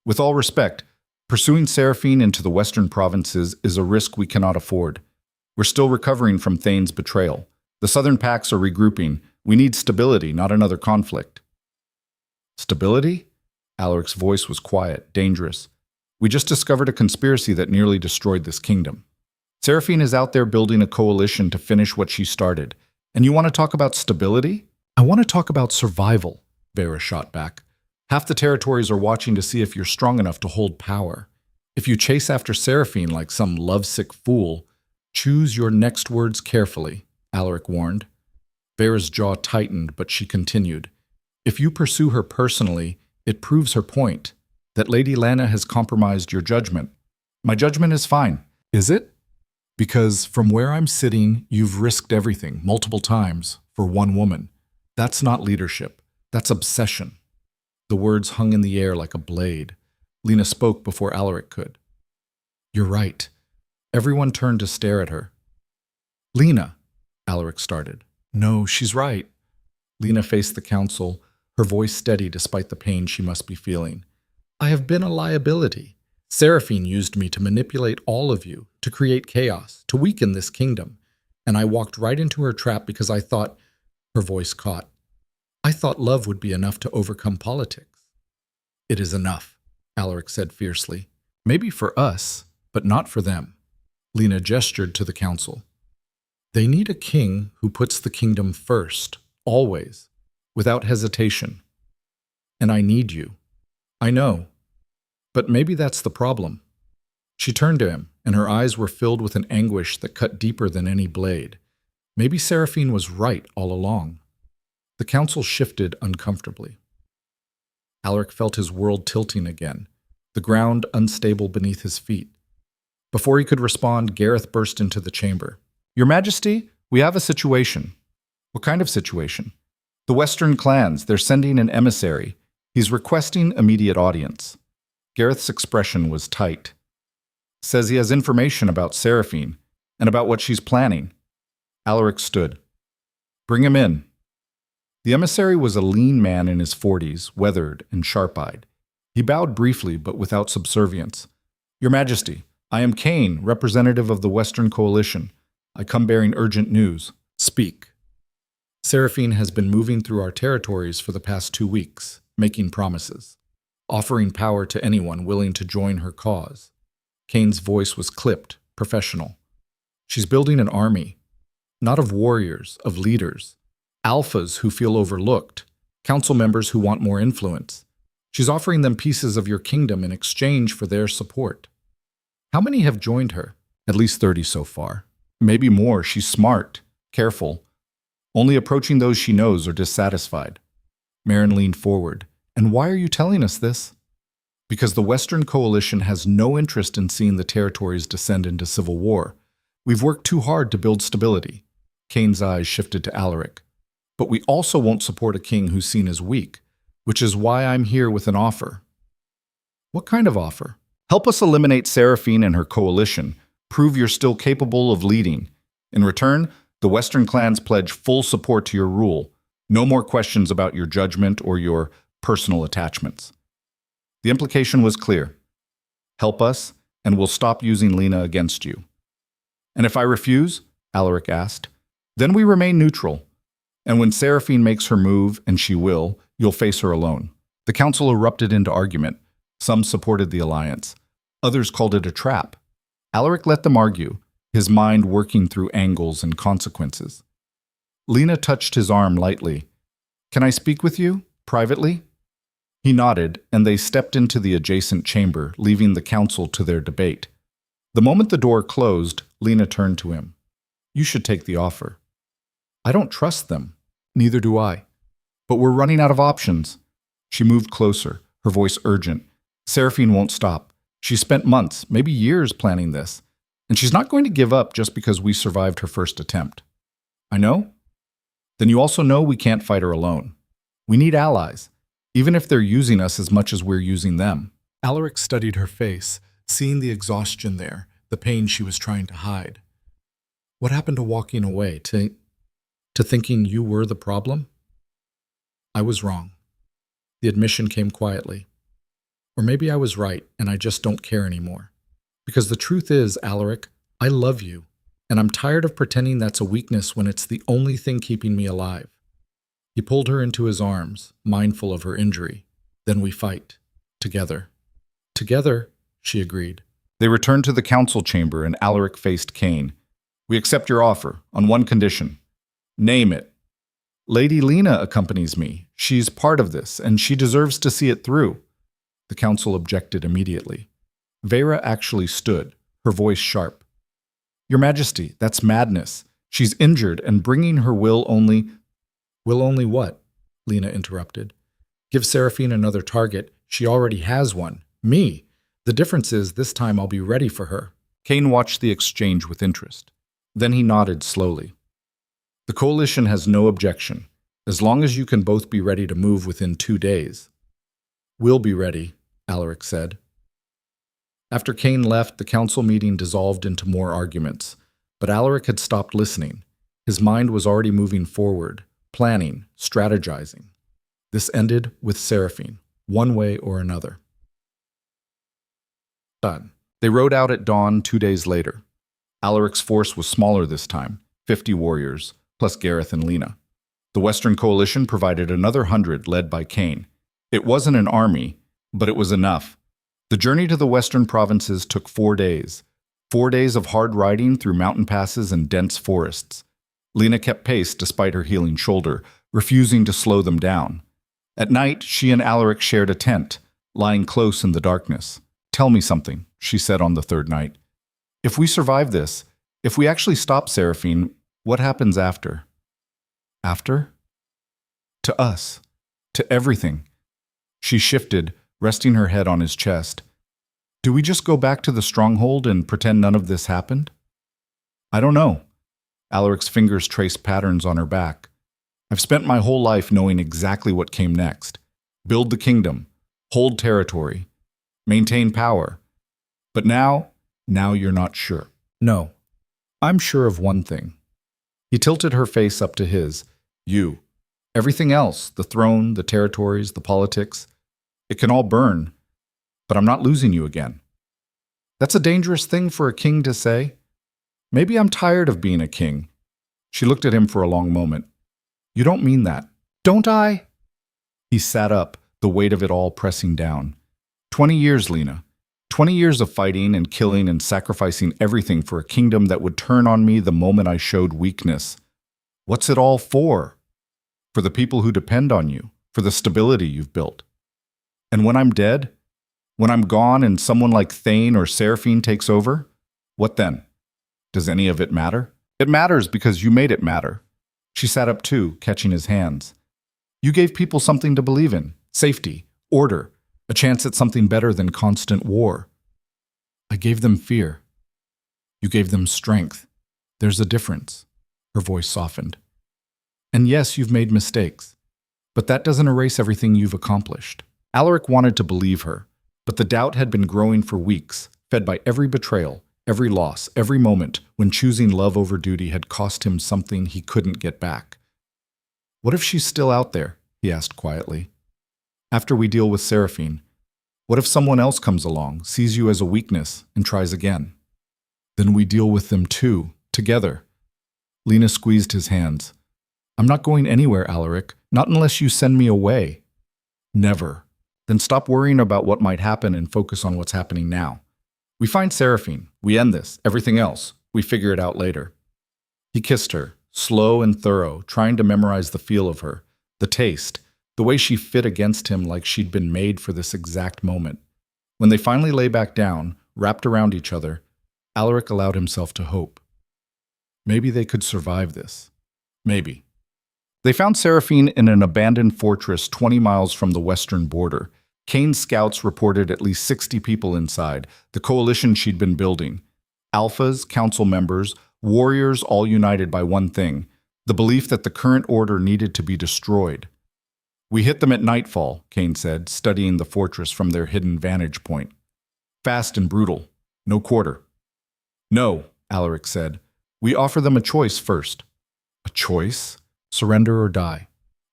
"with all respect, pursuing Seraphine into the western provinces is a risk we cannot afford. We're still recovering from Thane's betrayal. The southern packs are regrouping. We need stability, not another conflict." "Stability?" Alaric's voice was quiet, dangerous. "We just discovered a conspiracy that nearly destroyed this kingdom. Seraphine is out there building a coalition to finish what she started. And you want to talk about stability?" "I want to talk about survival," Vera shot back. "Half the territories are watching to see if you're strong enough to hold power. If you chase after Seraphine like some lovesick fool, choose your next words carefully," Alaric warned. Vera's jaw tightened, but she continued. "If you pursue her personally, it proves her point, that Lady Lana has compromised your judgment. My judgment is fine." "Is it?" "Because from where I'm sitting, you've risked everything, multiple times, for one woman. That's not leadership. That's obsession." The words hung in the air like a blade. Lena spoke before Alaric could. "You're right." Everyone turned to stare at her. "Lena," Alaric started. "No, she's right." Lena faced the council, her voice steady despite the pain she must be feeling. "I have been a liability. Seraphine used me to manipulate all of you, to create chaos, to weaken this kingdom. And I walked right into her trap because I thought—" Her voice caught. "I thought love would be enough to overcome politics." "It is enough," Alaric said fiercely. "Maybe for us, but not for them." Lena gestured to the council. "They need a king who puts the kingdom first, always, without hesitation. And I need you. I know. But maybe that's the problem." She turned to him, and her eyes were filled with an anguish that cut deeper than any blade. Maybe Seraphine was right all along. The council shifted uncomfortably. Alaric felt his world tilting again, the ground unstable beneath his feet. Before he could respond, Gareth burst into the chamber. "Your Majesty, we have a situation." "What kind of situation?" "The Western clans, they're sending an emissary. He's requesting immediate audience." Gareth's expression was tight. "Says he has information about Seraphine, and about what she's planning." Alaric stood. "Bring him in." The emissary was a lean man in his 40s, weathered and sharp-eyed. He bowed briefly, but without subservience. "Your Majesty, I am Kane, representative of the Western Coalition. I come bearing urgent news." "Speak." "Seraphine has been moving through our territories for the past 2 weeks, making promises, offering power to anyone willing to join her cause." Kane's voice was clipped, professional. "She's building an army, not of warriors, of leaders, alphas who feel overlooked, council members who want more influence. She's offering them pieces of your kingdom in exchange for their support." "How many have joined her?" "At least 30 so far. Maybe more. She's smart, careful, only approaching those she knows or dissatisfied." Marin leaned forward. "And why are you telling us this?" "Because the Western Coalition has no interest in seeing the territories descend into civil war. We've worked too hard to build stability." Kane's eyes shifted to Alaric. "But we also won't support a king who's seen as weak, which is why I'm here with an offer." "What kind of offer?" "Help us eliminate Seraphine and her coalition. Prove you're still capable of leading. In return, the Western clans pledge full support to your rule. No more questions about your judgment or your personal attachments." The implication was clear. Help us, and we'll stop using Lena against you. "And if I refuse?" Alaric asked. "Then we remain neutral. And when Seraphine makes her move, and she will, you'll face her alone." The council erupted into argument. Some supported the alliance. Others called it a trap. Alaric let them argue, his mind working through angles and consequences. Lena touched his arm lightly. "Can I speak with you, privately?" He nodded, and they stepped into the adjacent chamber, leaving the council to their debate. The moment the door closed, Lena turned to him. "You should take the offer." "I don't trust them." "Neither do I. But we're running out of options." She moved closer, her voice urgent. "Seraphine won't stop. She spent months, maybe years planning this. And she's not going to give up just because we survived her first attempt." "I know." "Then you also know we can't fight her alone. We need allies, even if they're using us as much as we're using them." Alaric studied her face, seeing the exhaustion there, the pain she was trying to hide. What happened to walking away, to thinking you were the problem? I was wrong. The admission came quietly. Or maybe I was right, and I just don't care anymore. Because the truth is, Alaric, I love you, and I'm tired of pretending that's a weakness when it's the only thing keeping me alive. He pulled her into his arms, mindful of her injury. Then we fight. Together. Together, she agreed. They returned to the council chamber, and Alaric faced Cain. We accept your offer, on one condition. Name it. Lady Lena accompanies me. She's part of this, and she deserves to see it through. The council objected immediately. Vera actually stood, her voice sharp. Your Majesty, that's madness. She's injured, and bringing her will only... Will only what? Lena interrupted. Give Seraphine another target. She already has one. Me. The difference is this time I'll be ready for her. Cain watched the exchange with interest. Then he nodded slowly. The coalition has no objection, as long as you can both be ready to move within 2 days. We'll be ready, Alaric said. After Cain left, the council meeting dissolved into more arguments, but Alaric had stopped listening. His mind was already moving forward, planning, strategizing. This ended with Seraphine, one way or another. Done. They rode out at dawn 2 days later. Alaric's force was smaller this time, 50 warriors, plus Gareth and Lena. The Western Coalition provided another 100 led by Cain. It wasn't an army, but it was enough. The journey to the western provinces took 4 days. 4 days of hard riding through mountain passes and dense forests. Lena kept pace despite her healing shoulder, refusing to slow them down. At night, she and Alaric shared a tent, lying close in the darkness. Tell me something, she said on the 3rd night. If we survive this, if we actually stop Seraphine, what happens after? After? To us. To everything. She shifted, resting her head on his chest. Do we just go back to the stronghold and pretend none of this happened? I don't know. Alaric's fingers traced patterns on her back. I've spent my whole life knowing exactly what came next. Build the kingdom. Hold territory. Maintain power. But now you're not sure. No. I'm sure of one thing. He tilted her face up to his. You. Everything else, the throne, the territories, the politics, it can all burn, but I'm not losing you again. That's a dangerous thing for a king to say. Maybe I'm tired of being a king. She looked at him for a long moment. You don't mean that. Don't I? He sat up, the weight of it all pressing down. 20 years, Lena. 20 years of fighting and killing and sacrificing everything for a kingdom that would turn on me the moment I showed weakness. What's it all for? For the people who depend on you, for the stability you've built. And when I'm dead, when I'm gone and someone like Thane or Seraphine takes over, what then? Does any of it matter? It matters because you made it matter. She sat up too, catching his hands. You gave people something to believe in, safety, order, a chance at something better than constant war. I gave them fear. You gave them strength. There's a difference. Her voice softened. And yes, you've made mistakes, but that doesn't erase everything you've accomplished. Alaric wanted to believe her, but the doubt had been growing for weeks, fed by every betrayal, every loss, every moment when choosing love over duty had cost him something he couldn't get back. What if she's still out there? He asked quietly. After we deal with Seraphine, what if someone else comes along, sees you as a weakness, and tries again? Then we deal with them too, together. Lena squeezed his hands. I'm not going anywhere, Alaric, not unless you send me away. Never. Then stop worrying about what might happen and focus on what's happening now. We find Seraphine, we end this, everything else, we figure it out later. He kissed her, slow and thorough, trying to memorize the feel of her, the taste, the way she fit against him like she'd been made for this exact moment. When they finally lay back down, wrapped around each other, Alaric allowed himself to hope. Maybe they could survive this. Maybe. They found Seraphine in an abandoned fortress 20 miles from the western border. Cain's scouts reported at least 60 people inside, the coalition she'd been building. Alphas, council members, warriors all united by one thing, the belief that the current order needed to be destroyed. We hit them at nightfall, Kane said, studying the fortress from their hidden vantage point. Fast and brutal. No quarter. No, Alaric said. We offer them a choice first. A choice? Surrender or die.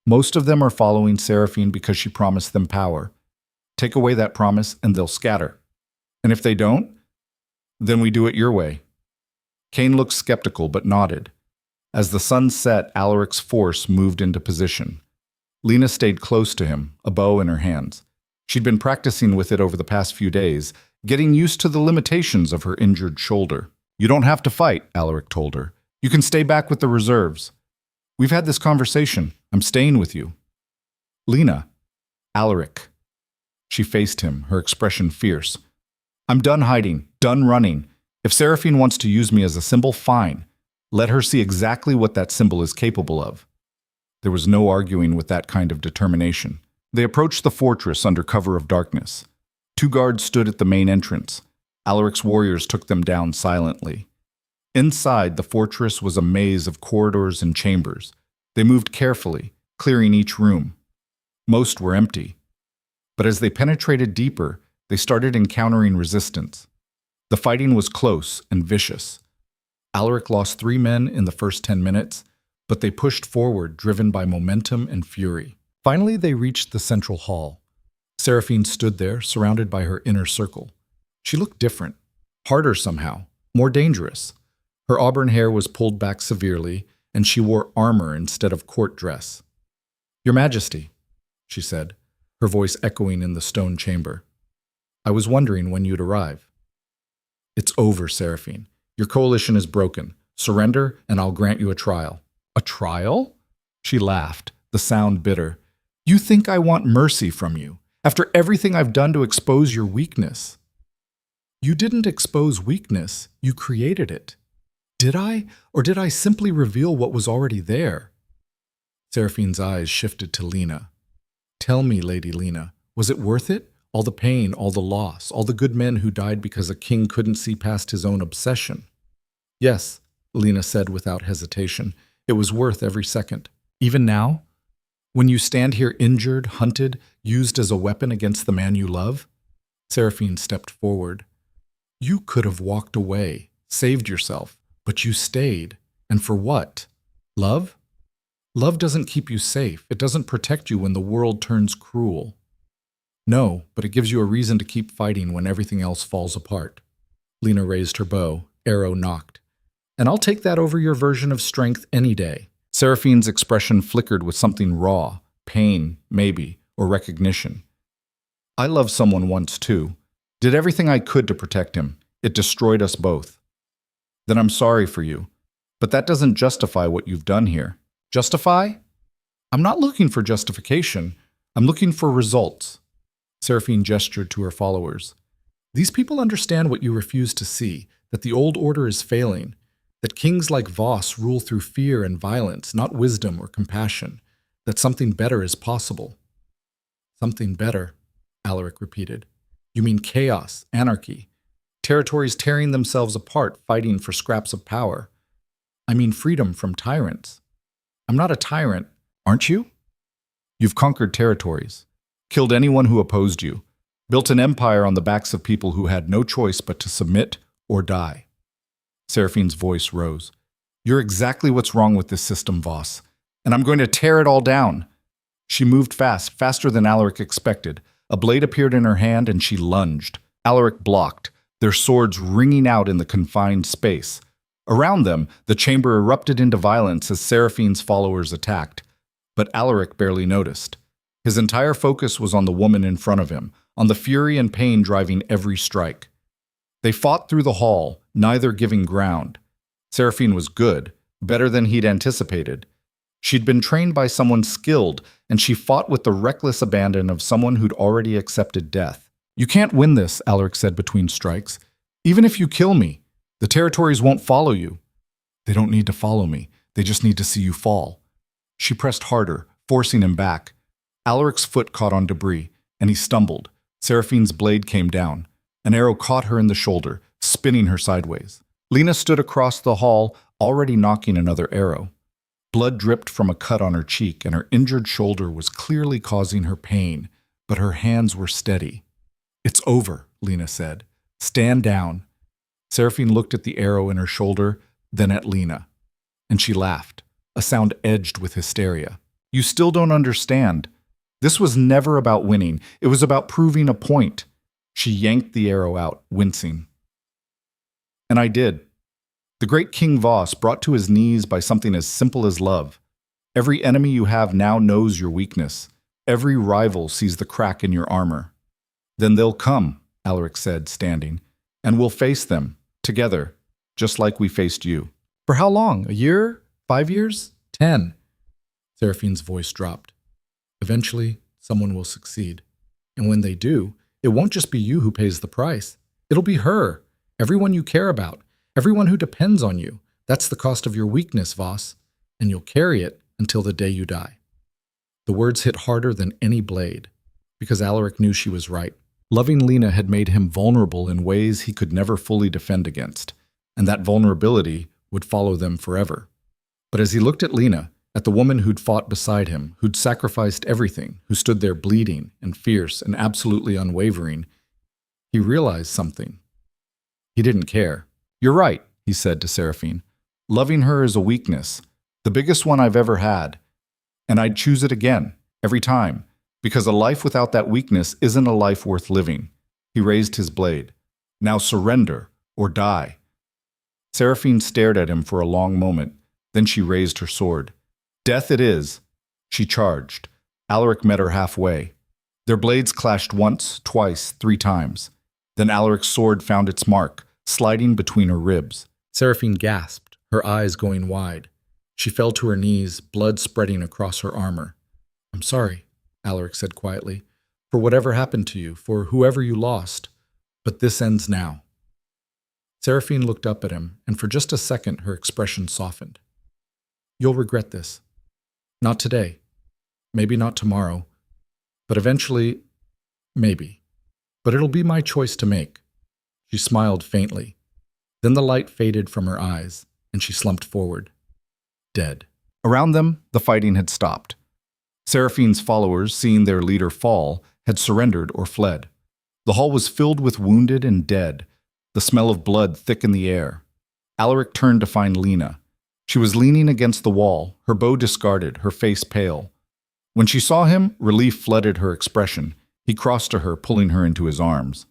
Most of them are following Seraphine because she promised them power. Take away that promise and they'll scatter. And if they don't, then we do it your way. Kane looked skeptical but nodded. As the sun set, Alaric's force moved into position. Lena stayed close to him, a bow in her hands. She'd been practicing with it over the past few days, getting used to the limitations of her injured shoulder. You don't have to fight, Alaric told her. You can stay back with the reserves. We've had this conversation. I'm staying with you. Lena. Alaric. She faced him, her expression fierce. I'm done hiding, done running. If Seraphine wants to use me as a symbol, fine. Let her see exactly what that symbol is capable of. There was no arguing with that kind of determination. They approached the fortress under cover of darkness. 2 guards stood at the main entrance. Alaric's warriors took them down silently. Inside, the fortress was a maze of corridors and chambers. They moved carefully, clearing each room. Most were empty. But as they penetrated deeper, they started encountering resistance. The fighting was close and vicious. Alaric lost 3 men in the first 10 minutes, but they pushed forward, driven by momentum and fury. Finally, they reached the central hall. Seraphine stood there, surrounded by her inner circle. She looked different, harder somehow, more dangerous. Her auburn hair was pulled back severely, and she wore armor instead of court dress. Your Majesty, she said, her voice echoing in the stone chamber. I was wondering when you'd arrive. It's over, Seraphine. Your coalition is broken. Surrender, and I'll grant you a trial. A trial? She laughed, the sound bitter. You think I want mercy from you, after everything I've done to expose your weakness? You didn't expose weakness, you created it. Did I, or did I simply reveal what was already there? Seraphine's eyes shifted to Lena. Tell me, Lady Lena, was it worth it? All the pain, all the loss, all the good men who died because a king couldn't see past his own obsession. Yes, Lena said without hesitation. It was worth every second. Even now? When you stand here injured, hunted, used as a weapon against the man you love? Seraphine stepped forward. You could have walked away, saved yourself, but you stayed. And for what? Love? Love doesn't keep you safe. It doesn't protect you when the world turns cruel. No, but it gives you a reason to keep fighting when everything else falls apart. Lena raised her bow, arrow knocked. And I'll take that over your version of strength any day. Seraphine's expression flickered with something raw, pain, maybe, or recognition. I loved someone once too. Did everything I could to protect him. It destroyed us both. Then I'm sorry for you. But that doesn't justify what you've done here. Justify? I'm not looking for justification. I'm looking for results. Seraphine gestured to her followers. These people understand what you refuse to see, that the old order is failing, that kings like Voss rule through fear and violence, not wisdom or compassion, that something better is possible. Something better, Alaric repeated. You mean chaos, anarchy, territories tearing themselves apart, fighting for scraps of power. I mean freedom from tyrants. I'm not a tyrant, aren't you? You've conquered territories, killed anyone who opposed you, built an empire on the backs of people who had no choice but to submit or die. Seraphine's voice rose. You're exactly what's wrong with this system, Voss, and I'm going to tear it all down. She moved fast, faster than Alaric expected. A blade appeared in her hand and she lunged. Alaric blocked, their swords ringing out in the confined space. Around them, the chamber erupted into violence as Seraphine's followers attacked. But Alaric barely noticed. His entire focus was on the woman in front of him, on the fury and pain driving every strike. They fought through the hall, neither giving ground. Seraphine was good, better than he'd anticipated. She'd been trained by someone skilled, and she fought with the reckless abandon of someone who'd already accepted death. You can't win this, Alaric said between strikes. Even if you kill me, the territories won't follow you. They don't need to follow me. They just need to see you fall. She pressed harder, forcing him back. Alaric's foot caught on debris, and he stumbled. Seraphine's blade came down. An arrow caught her in the shoulder, spinning her sideways. Lena stood across the hall, already knocking another arrow. Blood dripped from a cut on her cheek, and her injured shoulder was clearly causing her pain, but her hands were steady. "It's over," Lena said. "Stand down." Seraphine looked at the arrow in her shoulder, then at Lena, and she laughed, a sound edged with hysteria. "You still don't understand. This was never about winning. It was about proving a point." She yanked the arrow out, wincing. "And I did. The great King Voss, brought to his knees by something as simple as love. Every enemy you have now knows your weakness. Every rival sees the crack in your armor." "Then they'll come," Alaric said, standing, "and we'll face them, together, just like we faced you." "For how long? A year? 5 years? 10? Seraphine's voice dropped. "Eventually, someone will succeed. And when they do, it won't just be you who pays the price. It'll be her, everyone you care about, everyone who depends on you. That's the cost of your weakness, Voss, and you'll carry it until the day you die." The words hit harder than any blade, because Alaric knew she was right. Loving Lena had made him vulnerable in ways he could never fully defend against, and that vulnerability would follow them forever. But as he looked at Lena, at the woman who'd fought beside him, who'd sacrificed everything, who stood there bleeding and fierce and absolutely unwavering, he realized something. He didn't care. "You're right," he said to Seraphine. "Loving her is a weakness, the biggest one I've ever had. And I'd choose it again, every time, because a life without that weakness isn't a life worth living." He raised his blade. "Now surrender, or die." Seraphine stared at him for a long moment, then she raised her sword. "Death it is." She charged. Alaric met her halfway. Their blades clashed once, twice, 3 times. Then Alaric's sword found its mark, sliding between her ribs. Seraphine gasped, her eyes going wide. She fell to her knees, blood spreading across her armor. "I'm sorry," Alaric said quietly, "for whatever happened to you, for whoever you lost. But this ends now." Seraphine looked up at him, and for just a second her expression softened. "You'll regret this. Not today. Maybe not tomorrow. But eventually, maybe. But it'll be my choice to make." She smiled faintly. Then the light faded from her eyes, and she slumped forward. Dead. Around them, the fighting had stopped. Seraphine's followers, seeing their leader fall, had surrendered or fled. The hall was filled with wounded and dead, the smell of blood thick in the air. Alaric turned to find Lena. She was leaning against the wall, her bow discarded, her face pale. When she saw him, relief flooded her expression. He crossed to her, pulling her into his arms.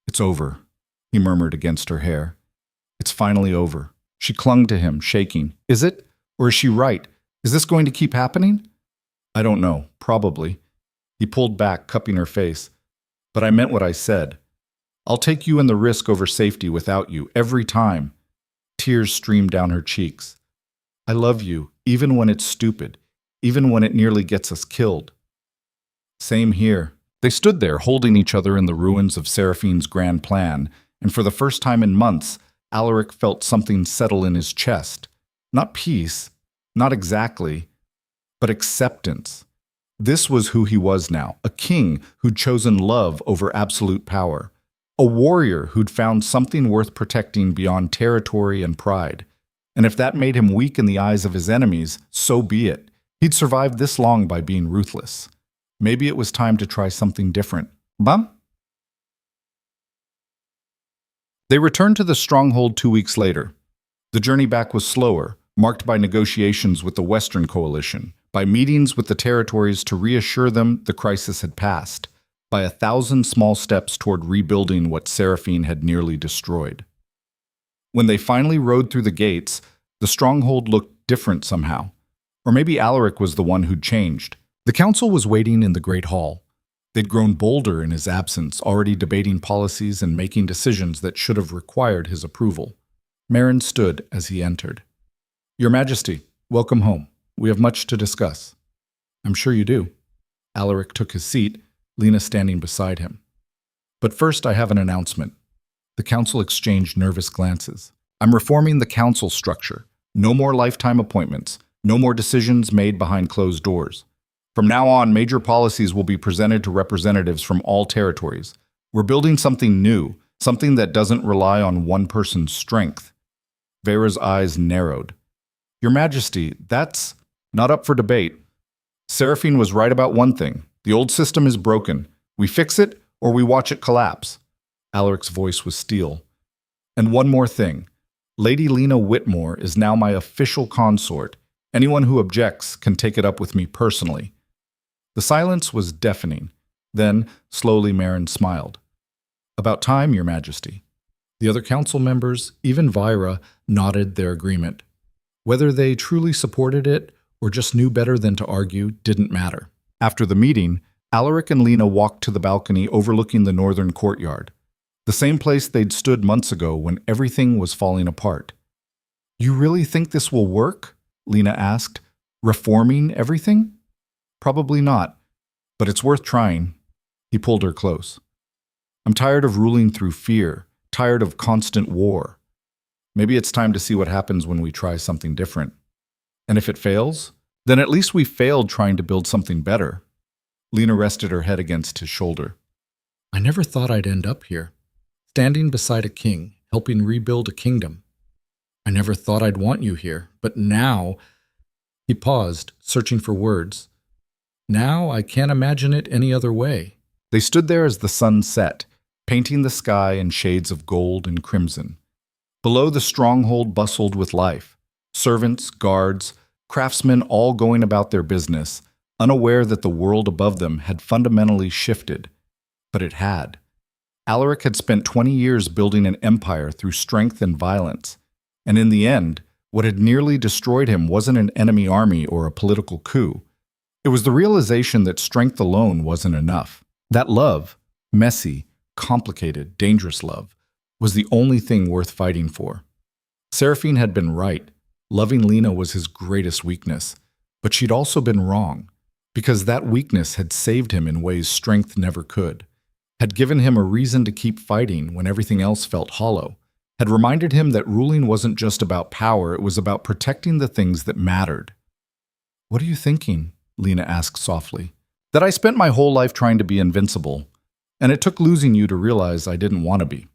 "It's over," he murmured against her hair. "It's finally over." She clung to him, shaking. "Is it? Or is she right? Is this going to keep happening?" "I don't know. Probably." He pulled back, cupping her face. "But I meant what I said. I'll take you and the risk over safety without you, every time." Tears streamed down her cheeks. "I love you, even when it's stupid, even when it nearly gets us killed." "Same here." They stood there, holding each other in the ruins of Seraphine's grand plan, and for the first time in months, Alaric felt something settle in his chest. Not peace, not exactly, but acceptance. This was who he was now, a king who'd chosen love over absolute power, a warrior who'd found something worth protecting beyond territory and pride. And if that made him weak in the eyes of his enemies, so be it. He'd survived this long by being ruthless. Maybe it was time to try something different. Bum? They returned to the stronghold 2 weeks later. The journey back was slower, marked by negotiations with the Western Coalition, by meetings with the territories to reassure them the crisis had passed, by 1,000 small steps toward rebuilding what Seraphine had nearly destroyed. When they finally rode through the gates, the stronghold looked different somehow. Or maybe Alaric was the one who'd changed. The council was waiting in the great hall. They'd grown bolder in his absence, already debating policies and making decisions that should have required his approval. Marin stood as he entered. "Your Majesty, welcome home. We have much to discuss." "I'm sure you do." Alaric took his seat, Lena standing beside him. "But first I have an announcement." The council exchanged nervous glances. "I'm reforming the council structure. No more lifetime appointments. No more decisions made behind closed doors. From now on, major policies will be presented to representatives from all territories. We're building something new, something that doesn't rely on one person's strength." Vera's eyes narrowed. Your Majesty, that's not up for debate. Seraphine was right about one thing. The old system is broken. We fix it or we watch it collapse. Alaric's voice was steel. And one more thing. Lady Lena Whitmore is now my official consort. Anyone who objects can take it up with me personally. The silence was deafening. Then, slowly, Marin smiled. About time, Your Majesty. The other council members, even Vyra, nodded their agreement. Whether they truly supported it or just knew better than to argue didn't matter. After the meeting, Alaric and Lena walked to the balcony overlooking the northern courtyard, the same place they'd stood months ago when everything was falling apart. You really think this will work? Lena asked. Reforming everything? Probably not, but it's worth trying. He pulled her close. I'm tired of ruling through fear, tired of constant war. Maybe it's time to see what happens when we try something different. And if it fails, then at least we failed trying to build something better. Lena rested her head against his shoulder. I never thought I'd end up here, standing beside a king, helping rebuild a kingdom. I never thought I'd want you here, but now... He paused, searching for words. Now I can't imagine it any other way. They stood there as the sun set, painting the sky in shades of gold and crimson. Below, the stronghold bustled with life. Servants, guards, craftsmen all going about their business, unaware that the world above them had fundamentally shifted. But it had. Alaric had spent 20 years building an empire through strength and violence. And in the end, what had nearly destroyed him wasn't an enemy army or a political coup. It was the realization that strength alone wasn't enough. That love, messy, complicated, dangerous love, was the only thing worth fighting for. Seraphine had been right. Loving Lena was his greatest weakness. But she'd also been wrong, because that weakness had saved him in ways strength never could, had given him a reason to keep fighting when everything else felt hollow, had reminded him that ruling wasn't just about power, it was about protecting the things that mattered. What are you thinking? Lena asked softly. That I spent my whole life trying to be invincible, and it took losing you to realize I didn't want to be.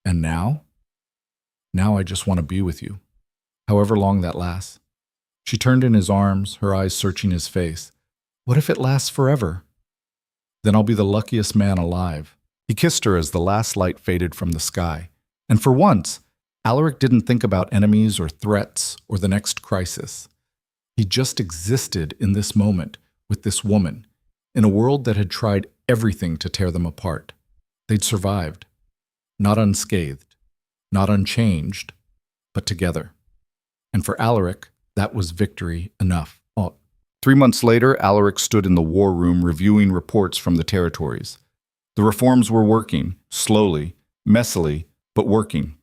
And now? Now I just want to be with you, however long that lasts. She turned in his arms, her eyes searching his face. What if it lasts forever? Then I'll be the luckiest man alive. He kissed her as the last light faded from the sky. And for once, Alaric didn't think about enemies or threats or the next crisis. He just existed in this moment with this woman, in a world that had tried everything to tear them apart. They'd survived, not unscathed, not unchanged, but together. And for Alaric, that was victory enough. 3 months later, Alaric stood in the war room reviewing reports from the territories. The reforms were working, slowly, messily, but working.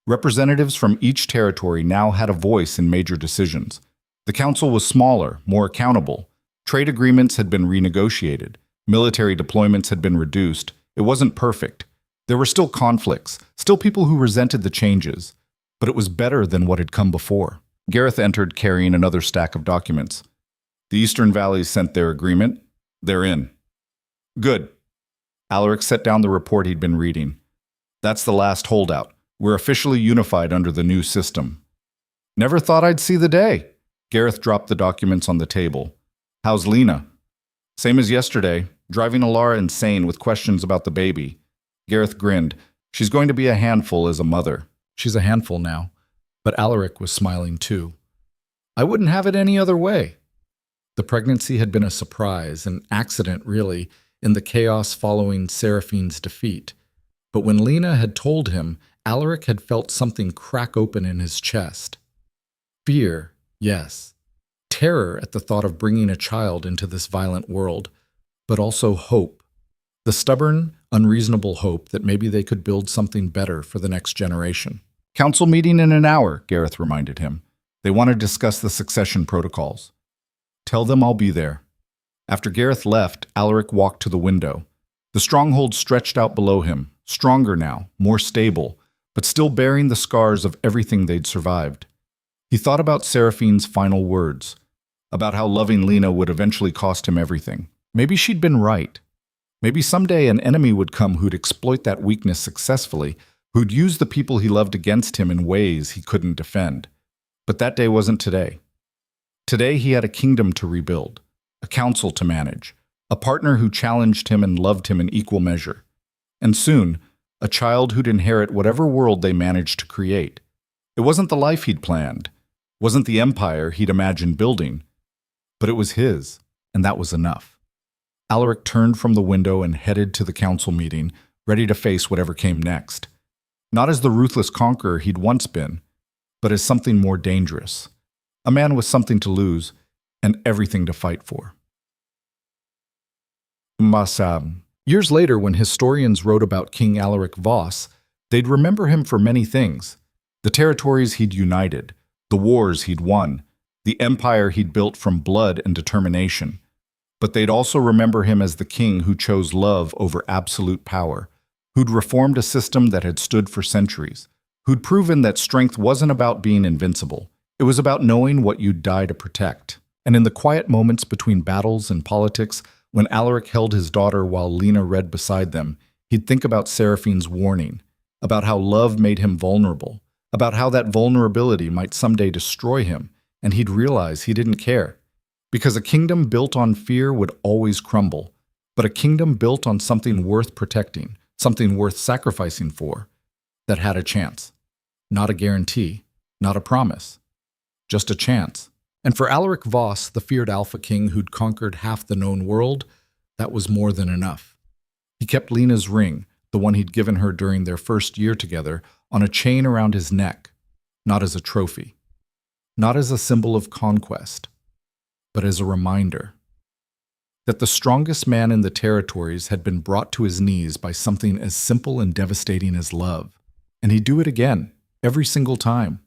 Representatives from each territory now had a voice in major decisions. The council was smaller, more accountable. Trade agreements had been renegotiated. Military deployments had been reduced. It wasn't perfect. There were still conflicts, still people who resented the changes. But it was better than what had come before. Gareth entered carrying another stack of documents. The Eastern Valleys sent their agreement. They're in. Good. Alaric set down the report he'd been reading. That's the last holdout. We're officially unified under the new system. Never thought I'd see the day. Gareth dropped the documents on the table. How's Lena? Same as yesterday, driving Alara insane with questions about the baby. Gareth grinned. She's going to be a handful as a mother. She's a handful now. But Alaric was smiling too. I wouldn't have it any other way. The pregnancy had been a surprise, an accident really, in the chaos following Seraphine's defeat. But when Lena had told him, Alaric had felt something crack open in his chest. Fear, yes. Terror at the thought of bringing a child into this violent world, but also hope. The stubborn, unreasonable hope that maybe they could build something better for the next generation. Council meeting in an hour, Gareth reminded him. They want to discuss the succession protocols. Tell them I'll be there. After Gareth left, Alaric walked to the window. The stronghold stretched out below him, stronger now, more stable, but still bearing the scars of everything they'd survived. He thought about Seraphine's final words, about how loving Lena would eventually cost him everything. Maybe she'd been right. Maybe someday an enemy would come who'd exploit that weakness successfully, who'd use the people he loved against him in ways he couldn't defend. But that day wasn't today. Today he had a kingdom to rebuild, a council to manage, a partner who challenged him and loved him in equal measure, and soon, a child who'd inherit whatever world they managed to create. It wasn't the life he'd planned, wasn't the empire he'd imagined building, but it was his, and that was enough. Alaric turned from the window and headed to the council meeting, ready to face whatever came next. Not as the ruthless conqueror he'd once been, but as something more dangerous. A man with something to lose and everything to fight for. Years later, when historians wrote about King Alaric Voss, they'd remember him for many things. The territories he'd united, the wars he'd won, the empire he'd built from blood and determination. But they'd also remember him as the king who chose love over absolute power, who'd reformed a system that had stood for centuries, who'd proven that strength wasn't about being invincible. It was about knowing what you'd die to protect. And in the quiet moments between battles and politics, when Alaric held his daughter while Lena read beside them, he'd think about Seraphine's warning, about how love made him vulnerable, about how that vulnerability might someday destroy him, and he'd realize he didn't care. Because a kingdom built on fear would always crumble, but a kingdom built on something worth protecting, something worth sacrificing for, that had a chance. Not a guarantee, not a promise, just a chance. And for Alaric Voss, the feared Alpha King who'd conquered half the known world, that was more than enough. He kept Lena's ring, the one he'd given her during their first year together, on a chain around his neck, not as a trophy, not as a symbol of conquest, but as a reminder that the strongest man in the territories had been brought to his knees by something as simple and devastating as love. And he'd do it again, every single time,